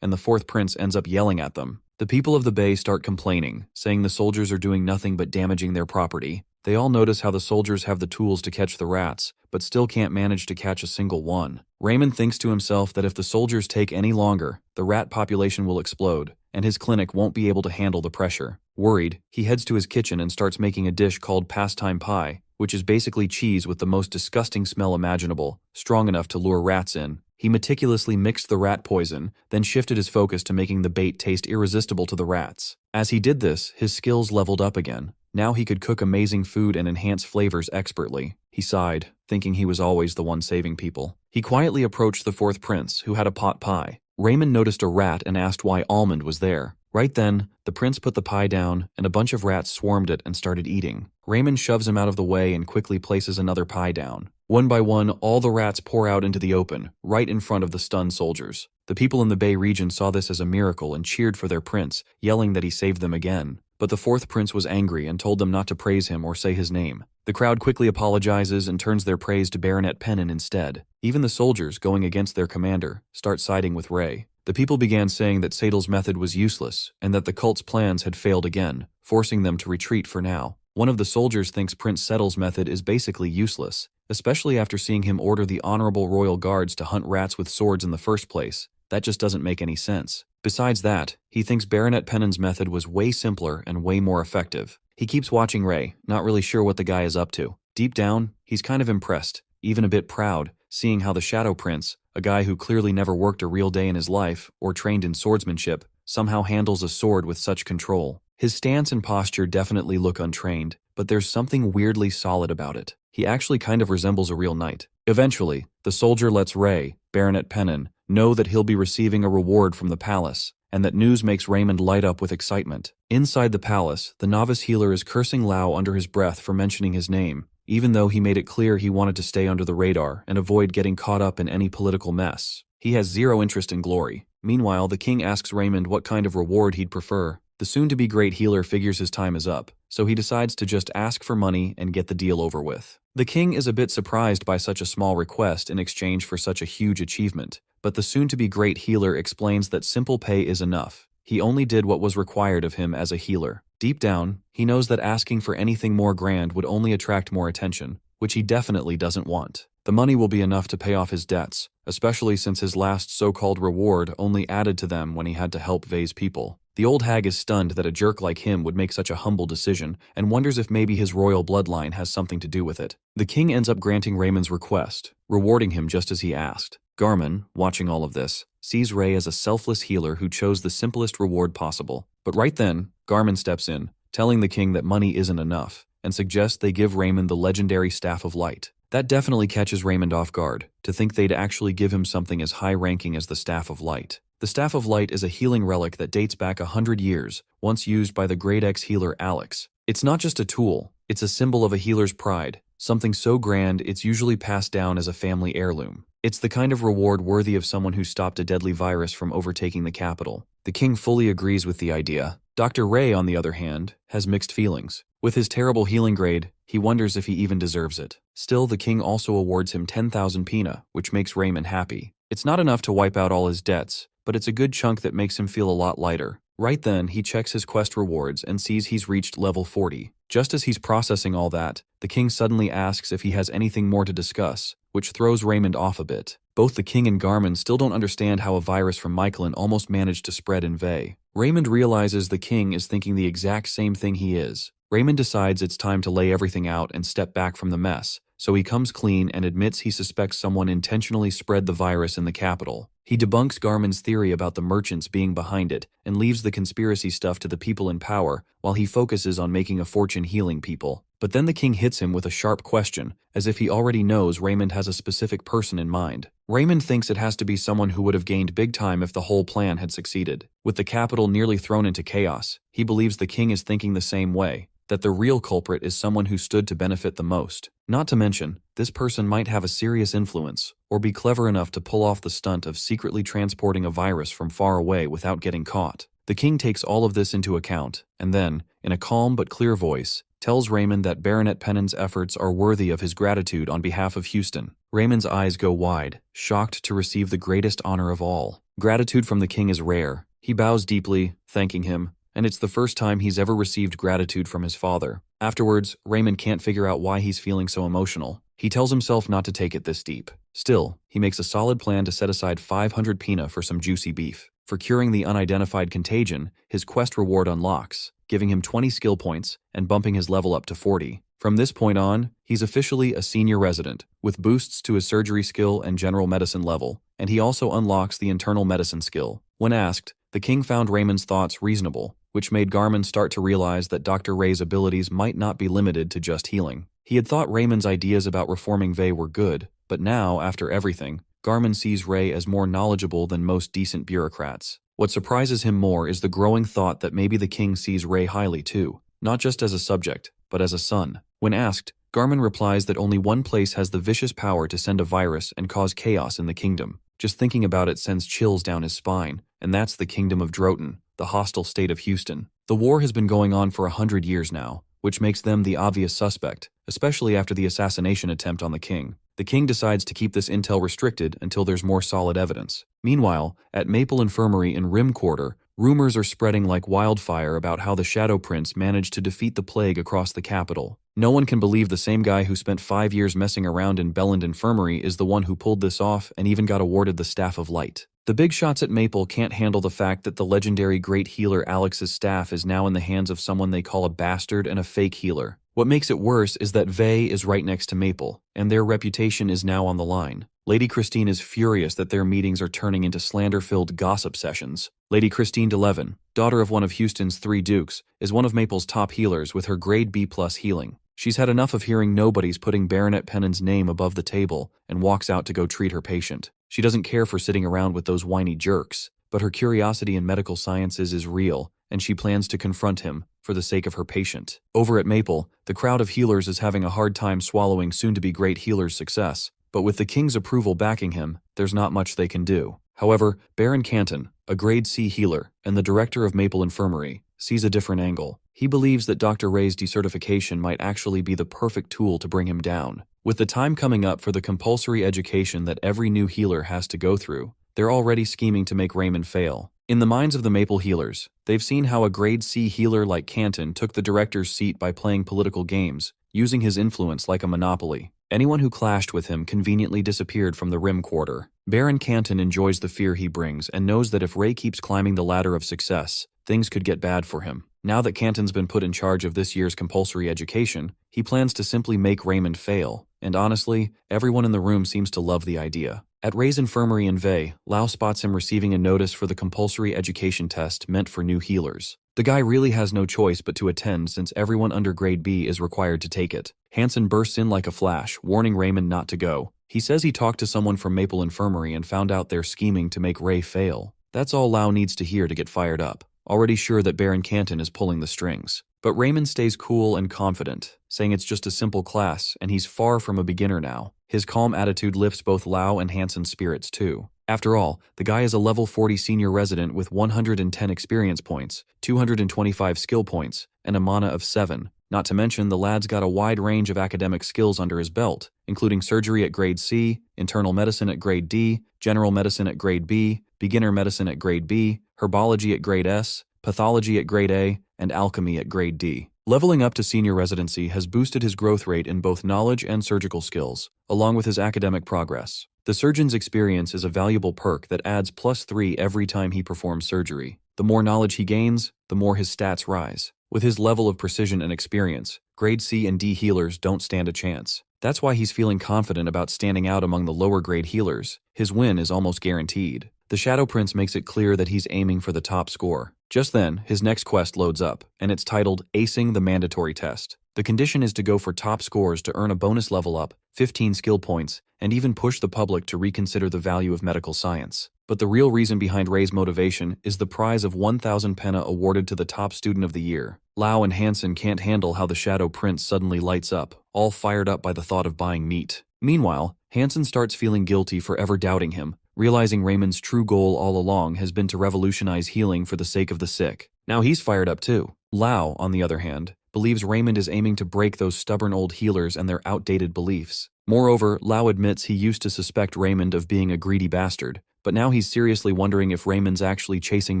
S1: and the 4th prince ends up yelling at them. The people of the Bay start complaining, saying the soldiers are doing nothing but damaging their property. They all notice how the soldiers have the tools to catch the rats, but still can't manage to catch a single one. Raymond thinks to himself that if the soldiers take any longer, the rat population will explode, and his clinic won't be able to handle the pressure. Worried, he heads to his kitchen and starts making a dish called pastime pie, which is basically cheese with the most disgusting smell imaginable, strong enough to lure rats in. He meticulously mixed the rat poison, then shifted his focus to making the bait taste irresistible to the rats. As he did this, his skills leveled up again. Now he could cook amazing food and enhance flavors expertly. He sighed, thinking he was always the one saving people. He quietly approached the 4th prince, who had a pot pie. Raymond noticed a rat and asked why Almond was there. Right then, the prince put the pie down, and a bunch of rats swarmed it and started eating. Raymond shoves him out of the way and quickly places another pie down. One by one, all the rats pour out into the open, right in front of the stunned soldiers. The people in the Bay region saw this as a miracle and cheered for their prince, yelling that he saved them again. But the fourth prince was angry and told them not to praise him or say his name. The crowd quickly apologizes and turns their praise to Baronet Pennon instead. Even the soldiers, going against their commander, start siding with Ray. The people began saying that Satel's method was useless and that the cult's plans had failed again, forcing them to retreat for now. One of the soldiers thinks Prince Settle's method is basically useless, especially after seeing him order the honorable royal guards to hunt rats with swords in the first place. That just doesn't make any sense. Besides that, he thinks Baronet Pennon's method was way simpler and way more effective. He keeps watching Ray, not really sure what the guy is up to. Deep down, he's kind of impressed, even a bit proud, seeing how the Shadow Prince, a guy who clearly never worked a real day in his life or trained in swordsmanship, somehow handles a sword with such control. His stance and posture definitely look untrained, but there's something weirdly solid about it. He actually kind of resembles a real knight. Eventually, the soldier lets Ray, Baronet Pennon, know that he'll be receiving a reward from the palace, and that news makes Raymond light up with excitement. Inside the palace, the novice healer is cursing Lau under his breath for mentioning his name, even though he made it clear he wanted to stay under the radar and avoid getting caught up in any political mess. He has zero interest in glory. Meanwhile, the king asks Raymond what kind of reward he'd prefer. The soon-to-be great healer figures his time is up, so he decides to just ask for money and get the deal over with. The king is a bit surprised by such a small request in exchange for such a huge achievement, but the soon-to-be great healer explains that simple pay is enough. He only did what was required of him as a healer. Deep down, he knows that asking for anything more grand would only attract more attention, which he definitely doesn't want. The money will be enough to pay off his debts, especially since his last so-called reward only added to them when he had to help Vei's people. The old hag is stunned that a jerk like him would make such a humble decision and wonders if maybe his royal bloodline has something to do with it. The king ends up granting Raymond's request, rewarding him just as he asked. Garmin, watching all of this, sees Ray as a selfless healer who chose the simplest reward possible. But right then, Garmin steps in, telling the king that money isn't enough, and suggests they give Raymond the legendary Staff of Light. That definitely catches Raymond off guard, to think they'd actually give him something as high-ranking as the Staff of Light. The Staff of Light is a healing relic that dates back 100 years, once used by the great ex-healer Alex. It's not just a tool, it's a symbol of a healer's pride, something so grand it's usually passed down as a family heirloom. It's the kind of reward worthy of someone who stopped a deadly virus from overtaking the capital. The king fully agrees with the idea. Dr. Ray, on the other hand, has mixed feelings. With his terrible healing grade, he wonders if he even deserves it. Still, the king also awards him 10,000 pina, which makes Raymond happy. It's not enough to wipe out all his debts, but it's a good chunk that makes him feel a lot lighter. Right then, he checks his quest rewards and sees he's reached level 40. Just as he's processing all that, the king suddenly asks if he has anything more to discuss, which throws Raymond off a bit. Both the king and Garmin still don't understand how a virus from Mycalin almost managed to spread in Vei. Raymond realizes the king is thinking the exact same thing he is. Raymond decides it's time to lay everything out and step back from the mess, so he comes clean and admits he suspects someone intentionally spread the virus in the capital. He debunks Garmin's theory about the merchants being behind it and leaves the conspiracy stuff to the people in power while he focuses on making a fortune healing people. But then the king hits him with a sharp question, as if he already knows Raymond has a specific person in mind. Raymond thinks it has to be someone who would have gained big time if the whole plan had succeeded. With the capital nearly thrown into chaos, he believes the king is thinking the same way, that the real culprit is someone who stood to benefit the most. Not to mention, this person might have a serious influence, or be clever enough to pull off the stunt of secretly transporting a virus from far away without getting caught. The king takes all of this into account, and then, in a calm but clear voice, tells Raymond that Baronet Pennon's efforts are worthy of his gratitude on behalf of Houston. Raymond's eyes go wide, shocked to receive the greatest honor of all. Gratitude from the king is rare. He bows deeply, thanking him, and it's the first time he's ever received gratitude from his father. Afterwards, Raymond can't figure out why he's feeling so emotional. He tells himself not to take it this deep. Still, he makes a solid plan to set aside 500 pina for some juicy beef. For curing the unidentified contagion, his quest reward unlocks, giving him 20 skill points and bumping his level up to 40. From this point on, he's officially a senior resident, with boosts to his surgery skill and general medicine level, and he also unlocks the internal medicine skill. When asked, the king found Raymond's thoughts reasonable, which made Garmin start to realize that Dr. Ray's abilities might not be limited to just healing. He had thought Raymond's ideas about reforming Vei were good, but now, after everything, Garmin sees Ray as more knowledgeable than most decent bureaucrats. What surprises him more is the growing thought that maybe the king sees Ray highly too, not just as a subject, but as a son. When asked, Garmin replies that only one place has the vicious power to send a virus and cause chaos in the kingdom. Just thinking about it sends chills down his spine, and that's the Kingdom of Droton, the hostile state of Houston. The war has been going on for 100 years now, which makes them the obvious suspect, especially after the assassination attempt on the king. The king decides to keep this intel restricted until there's more solid evidence. Meanwhile, at Maple Infirmary in Rim Quarter, rumors are spreading like wildfire about how the Shadow Prince managed to defeat the plague across the capital. No one can believe the same guy who spent 5 years messing around in Belland Infirmary is the one who pulled this off and even got awarded the Staff of Light. The big shots at Maple can't handle the fact that the legendary great healer Alex's staff is now in the hands of someone they call a bastard and a fake healer. What makes it worse is that Vey is right next to Maple, and their reputation is now on the line. Lady Christine is furious that their meetings are turning into slander-filled gossip sessions. Lady Christine DeLevin, daughter of one of Houston's 3 dukes, is one of Maple's top healers with her grade B+ healing. She's had enough of hearing nobodies putting Baronet Pennon's name above the table and walks out to go treat her patient. She doesn't care for sitting around with those whiny jerks, but her curiosity in medical sciences is real, and she plans to confront him for the sake of her patient. Over at Maple, the crowd of healers is having a hard time swallowing soon-to-be great healer's success, but with the king's approval backing him, there's not much they can do. However, Baron Canton, a grade C healer and the director of Maple Infirmary, sees a different angle. He believes that Dr. Ray's decertification might actually be the perfect tool to bring him down. With the time coming up for the compulsory education that every new healer has to go through, they're already scheming to make Raymond fail. In the minds of the Maple healers, they've seen how a grade C healer like Canton took the director's seat by playing political games, using his influence like a monopoly. Anyone who clashed with him conveniently disappeared from the Rim Quarter. Baron Canton enjoys the fear he brings and knows that if Ray keeps climbing the ladder of success, things could get bad for him. Now that Canton's been put in charge of this year's compulsory education, he plans to simply make Raymond fail. And honestly, everyone in the room seems to love the idea. At Ray's infirmary in Vey, Lau spots him receiving a notice for the compulsory education test meant for new healers. The guy really has no choice but to attend since everyone under grade B is required to take it. Hansen bursts in like a flash, warning Raymond not to go. He says he talked to someone from Maple Infirmary and found out they're scheming to make Ray fail. That's all Lau needs to hear to get fired up, already sure that Baron Canton is pulling the strings. But Raymond stays cool and confident, saying it's just a simple class and he's far from a beginner now. His calm attitude lifts both Lau and Hansen's spirits too. After all, the guy is a level 40 senior resident with 110 experience points, 225 skill points, and a mana of 7. Not to mention the lad's got a wide range of academic skills under his belt, including surgery at grade C, internal medicine at grade D, general medicine at grade B, beginner medicine at grade B, herbology at grade S, pathology at grade A, and alchemy at grade D. Leveling up to senior residency has boosted his growth rate in both knowledge and surgical skills, along with his academic progress. The surgeon's experience is a valuable perk that adds +3 every time he performs surgery. The more knowledge he gains, the more his stats rise. With his level of precision and experience, grade C and D healers don't stand a chance. That's why he's feeling confident about standing out among the lower grade healers. His win is almost guaranteed. The Shadow Prince makes it clear that he's aiming for the top score. Just then, his next quest loads up, and it's titled Acing the Mandatory Test. The condition is to go for top scores to earn a bonus level up, 15 skill points, and even push the public to reconsider the value of medical science. But the real reason behind Ray's motivation is the prize of 1,000 penna awarded to the top student of the year. Lau and Hansen can't handle how the Shadow Prince suddenly lights up, all fired up by the thought of buying meat. Meanwhile, Hansen starts feeling guilty for ever doubting him, realizing Raymond's true goal all along has been to revolutionize healing for the sake of the sick. Now he's fired up too. Lau, on the other hand, believes Raymond is aiming to break those stubborn old healers and their outdated beliefs. Moreover, Lau admits he used to suspect Raymond of being a greedy bastard, but now he's seriously wondering if Raymond's actually chasing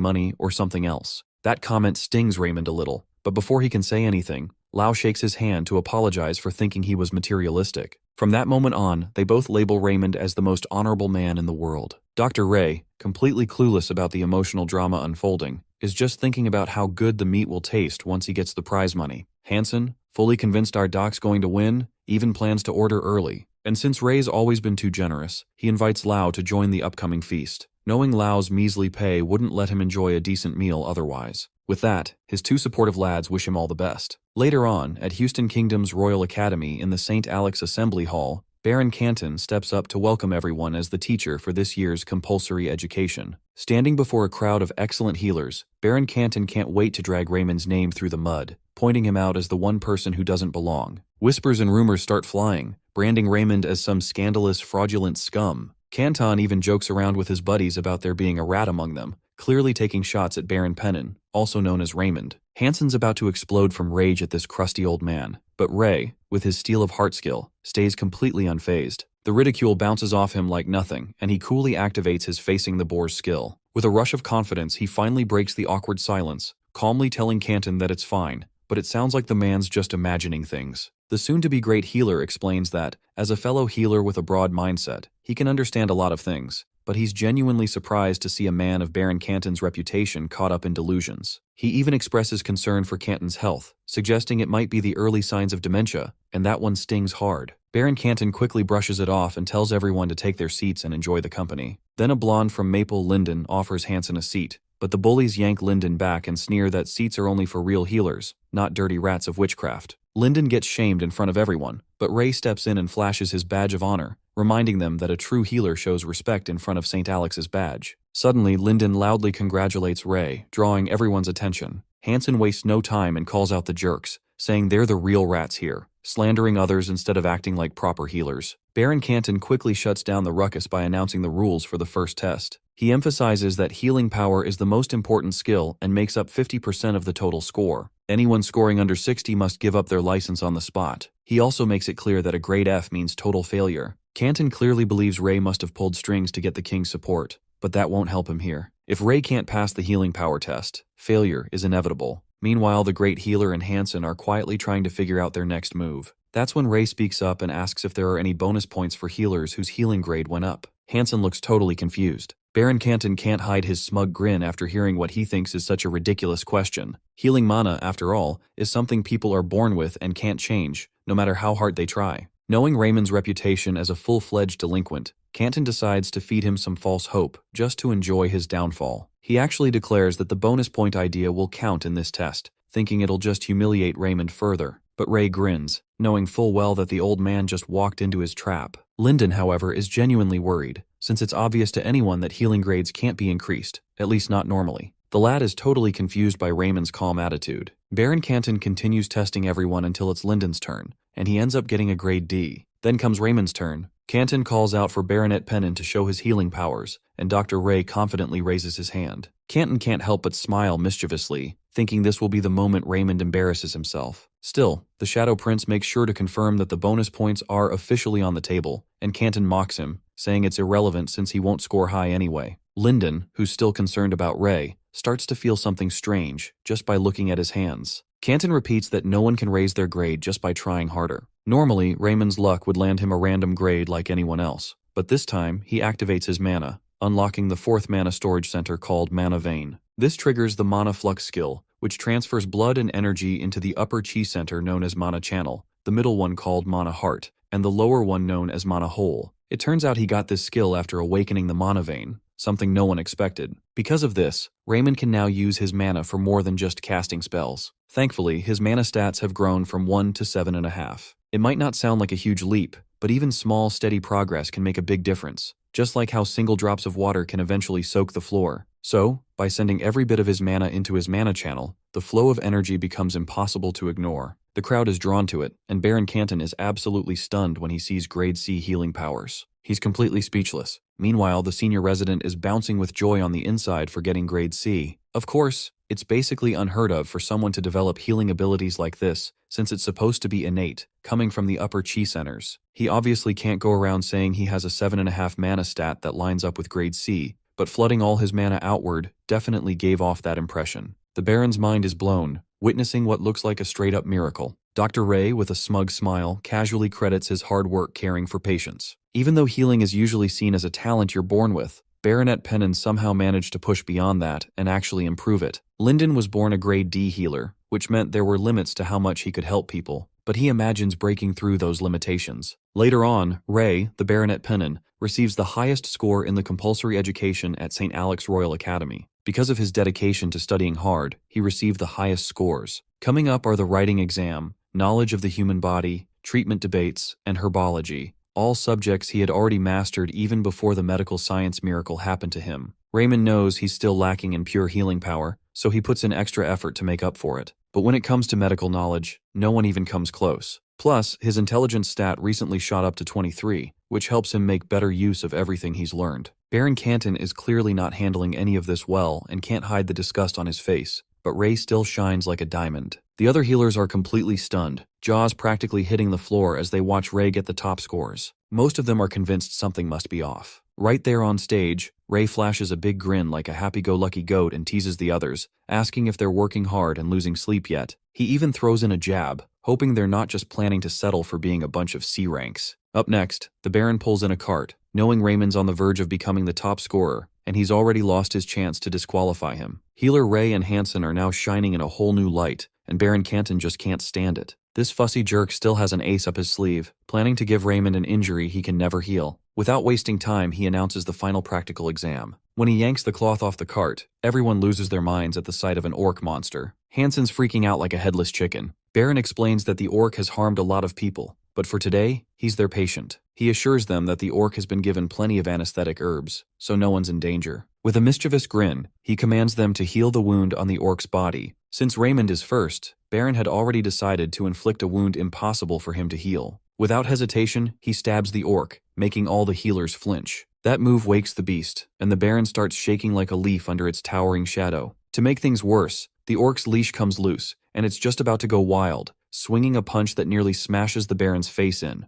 S1: money or something else. That comment stings Raymond a little, but before he can say anything, Lau shakes his hand to apologize for thinking he was materialistic. From that moment on, they both label Raymond as the most honorable man in the world. Dr. Ray, completely clueless about the emotional drama unfolding, is just thinking about how good the meat will taste once he gets the prize money. Hansen, fully convinced our doc's going to win, even plans to order early. And since Ray's always been too generous, he invites Lau to join the upcoming feast, knowing Lau's measly pay wouldn't let him enjoy a decent meal otherwise. With that, his 2 supportive lads wish him all the best. Later on, at Houston Kingdom's Royal Academy in the St. Alex Assembly Hall, Baron Canton steps up to welcome everyone as the teacher for this year's compulsory education. Standing before a crowd of excellent healers, Baron Canton can't wait to drag Raymond's name through the mud, pointing him out as the one person who doesn't belong. Whispers and rumors start flying, branding Raymond as some scandalous, fraudulent scum. Canton even jokes around with his buddies about there being a rat among them, clearly taking shots at Baron Pennon, also known as Raymond. Hansen's about to explode from rage at this crusty old man, but Ray, with his steel of heart skill, stays completely unfazed. The ridicule bounces off him like nothing, and he coolly activates his facing the boar's skill. With a rush of confidence, he finally breaks the awkward silence, calmly telling Canton that it's fine, but it sounds like the man's just imagining things. The soon-to-be great healer explains that, as a fellow healer with a broad mindset, he can understand a lot of things, but he's genuinely surprised to see a man of Baron Canton's reputation caught up in delusions. He even expresses concern for Canton's health, suggesting it might be the early signs of dementia, and that one stings hard. Baron Canton quickly brushes it off and tells everyone to take their seats and enjoy the company. Then a blonde from Maple Linden offers Hansen a seat, but the bullies yank Linden back and sneer that seats are only for real healers, not dirty rats of witchcraft. Linden gets shamed in front of everyone, but Ray steps in and flashes his badge of honor, reminding them that a true healer shows respect in front of St. Alex's badge. Suddenly, Linden loudly congratulates Ray, drawing everyone's attention. Hansen wastes no time and calls out the jerks, saying they're the real rats here, slandering others instead of acting like proper healers. Baron Canton quickly shuts down the ruckus by announcing the rules for the first test. He emphasizes that healing power is the most important skill and makes up 50% of the total score. Anyone scoring under 60 must give up their license on the spot. He also makes it clear that a grade F means total failure. Canton clearly believes Ray must have pulled strings to get the king's support, but that won't help him here. If Ray can't pass the healing power test, failure is inevitable. Meanwhile, the great healer and Hansen are quietly trying to figure out their next move. That's when Ray speaks up and asks if there are any bonus points for healers whose healing grade went up. Hansen looks totally confused. Baron Canton can't hide his smug grin after hearing what he thinks is such a ridiculous question. Healing mana, after all, is something people are born with and can't change, no matter how hard they try. Knowing Raymond's reputation as a full-fledged delinquent, Canton decides to feed him some false hope, just to enjoy his downfall. He actually declares that the bonus point idea will count in this test, thinking it'll just humiliate Raymond further. But Ray grins, knowing full well that the old man just walked into his trap. Linden, however, is genuinely worried, since it's obvious to anyone that healing grades can't be increased, at least not normally. The lad is totally confused by Raymond's calm attitude. Baron Canton continues testing everyone until it's Linden's turn, and he ends up getting a grade D. Then comes Raymond's turn. Canton calls out for Baronet Pennon to show his healing powers, and Dr. Ray confidently raises his hand. Canton can't help but smile mischievously, thinking this will be the moment Raymond embarrasses himself. Still, the Shadow Prince makes sure to confirm that the bonus points are officially on the table, and Canton mocks him, saying it's irrelevant since he won't score high anyway. Linden, who's still concerned about Ray, starts to feel something strange just by looking at his hands. Canton repeats that no one can raise their grade just by trying harder. Normally, Raymond's luck would land him a random grade like anyone else, but this time he activates his mana, unlocking the fourth mana storage center called Mana Vein. This triggers the Mana Flux skill, which transfers blood and energy into the upper chi center known as Mana Channel, the middle one called Mana Heart, and the lower one known as Mana Hole. It turns out he got this skill after awakening the Mana Vein, something no one expected. Because of this, Raymond can now use his mana for more than just casting spells. Thankfully, his mana stats have grown from 1 to 7.5. It might not sound like a huge leap, but even small, steady progress can make a big difference, just like how single drops of water can eventually soak the floor. So, by sending every bit of his mana into his mana channel, the flow of energy becomes impossible to ignore. The crowd is drawn to it, and Baron Canton is absolutely stunned when he sees Grade C healing powers. He's completely speechless. Meanwhile, the senior resident is bouncing with joy on the inside for getting Grade C. Of course, it's basically unheard of for someone to develop healing abilities like this, since it's supposed to be innate, coming from the upper chi centers. He obviously can't go around saying he has a 7.5 mana stat that lines up with Grade C, but flooding all his mana outward definitely gave off that impression. The Baron's mind is blown, witnessing what looks like a straight-up miracle. Dr. Ray, with a smug smile, casually credits his hard work caring for patients. Even though healing is usually seen as a talent you're born with, Baronet Pennon somehow managed to push beyond that and actually improve it. Linden was born a Grade D healer, which meant there were limits to how much he could help people, but he imagines breaking through those limitations. Later on, Ray, the Baronet Pennon, receives the highest score in the compulsory education at St. Alex Royal Academy. Because of his dedication to studying hard, he received the highest scores. Coming up are the writing exam, knowledge of the human body, treatment debates, and herbology, all subjects he had already mastered even before the medical science miracle happened to him. Raymond knows he's still lacking in pure healing power, so he puts in extra effort to make up for it. But when it comes to medical knowledge, no one even comes close. Plus, his intelligence stat recently shot up to 23, which helps him make better use of everything he's learned. Baron Canton is clearly not handling any of this well and can't hide the disgust on his face, but Ray still shines like a diamond. The other healers are completely stunned, jaws practically hitting the floor as they watch Ray get the top scores. Most of them are convinced something must be off. Right there on stage, Ray flashes a big grin like a happy-go-lucky goat and teases the others, asking if they're working hard and losing sleep yet. He even throws in a jab, hoping they're not just planning to settle for being a bunch of C ranks. Up next, the Baron pulls in a cart, knowing Raymond's on the verge of becoming the top scorer, and he's already lost his chance to disqualify him. Healer Ray and Hansen are now shining in a whole new light, and Baron Canton just can't stand it. This fussy jerk still has an ace up his sleeve, planning to give Raymond an injury he can never heal. Without wasting time, he announces the final practical exam. When he yanks the cloth off the cart, everyone loses their minds at the sight of an orc monster. Hansen's freaking out like a headless chicken. Baron explains that the orc has harmed a lot of people, but for today, he's their patient. He assures them that the orc has been given plenty of anesthetic herbs, so no one's in danger. With a mischievous grin, he commands them to heal the wound on the orc's body. Since Raymond is first, Baron had already decided to inflict a wound impossible for him to heal. Without hesitation, he stabs the orc, making all the healers flinch. That move wakes the beast, and the Baron starts shaking like a leaf under its towering shadow. To make things worse, the orc's leash comes loose, and it's just about to go wild, swinging a punch that nearly smashes the Baron's face in.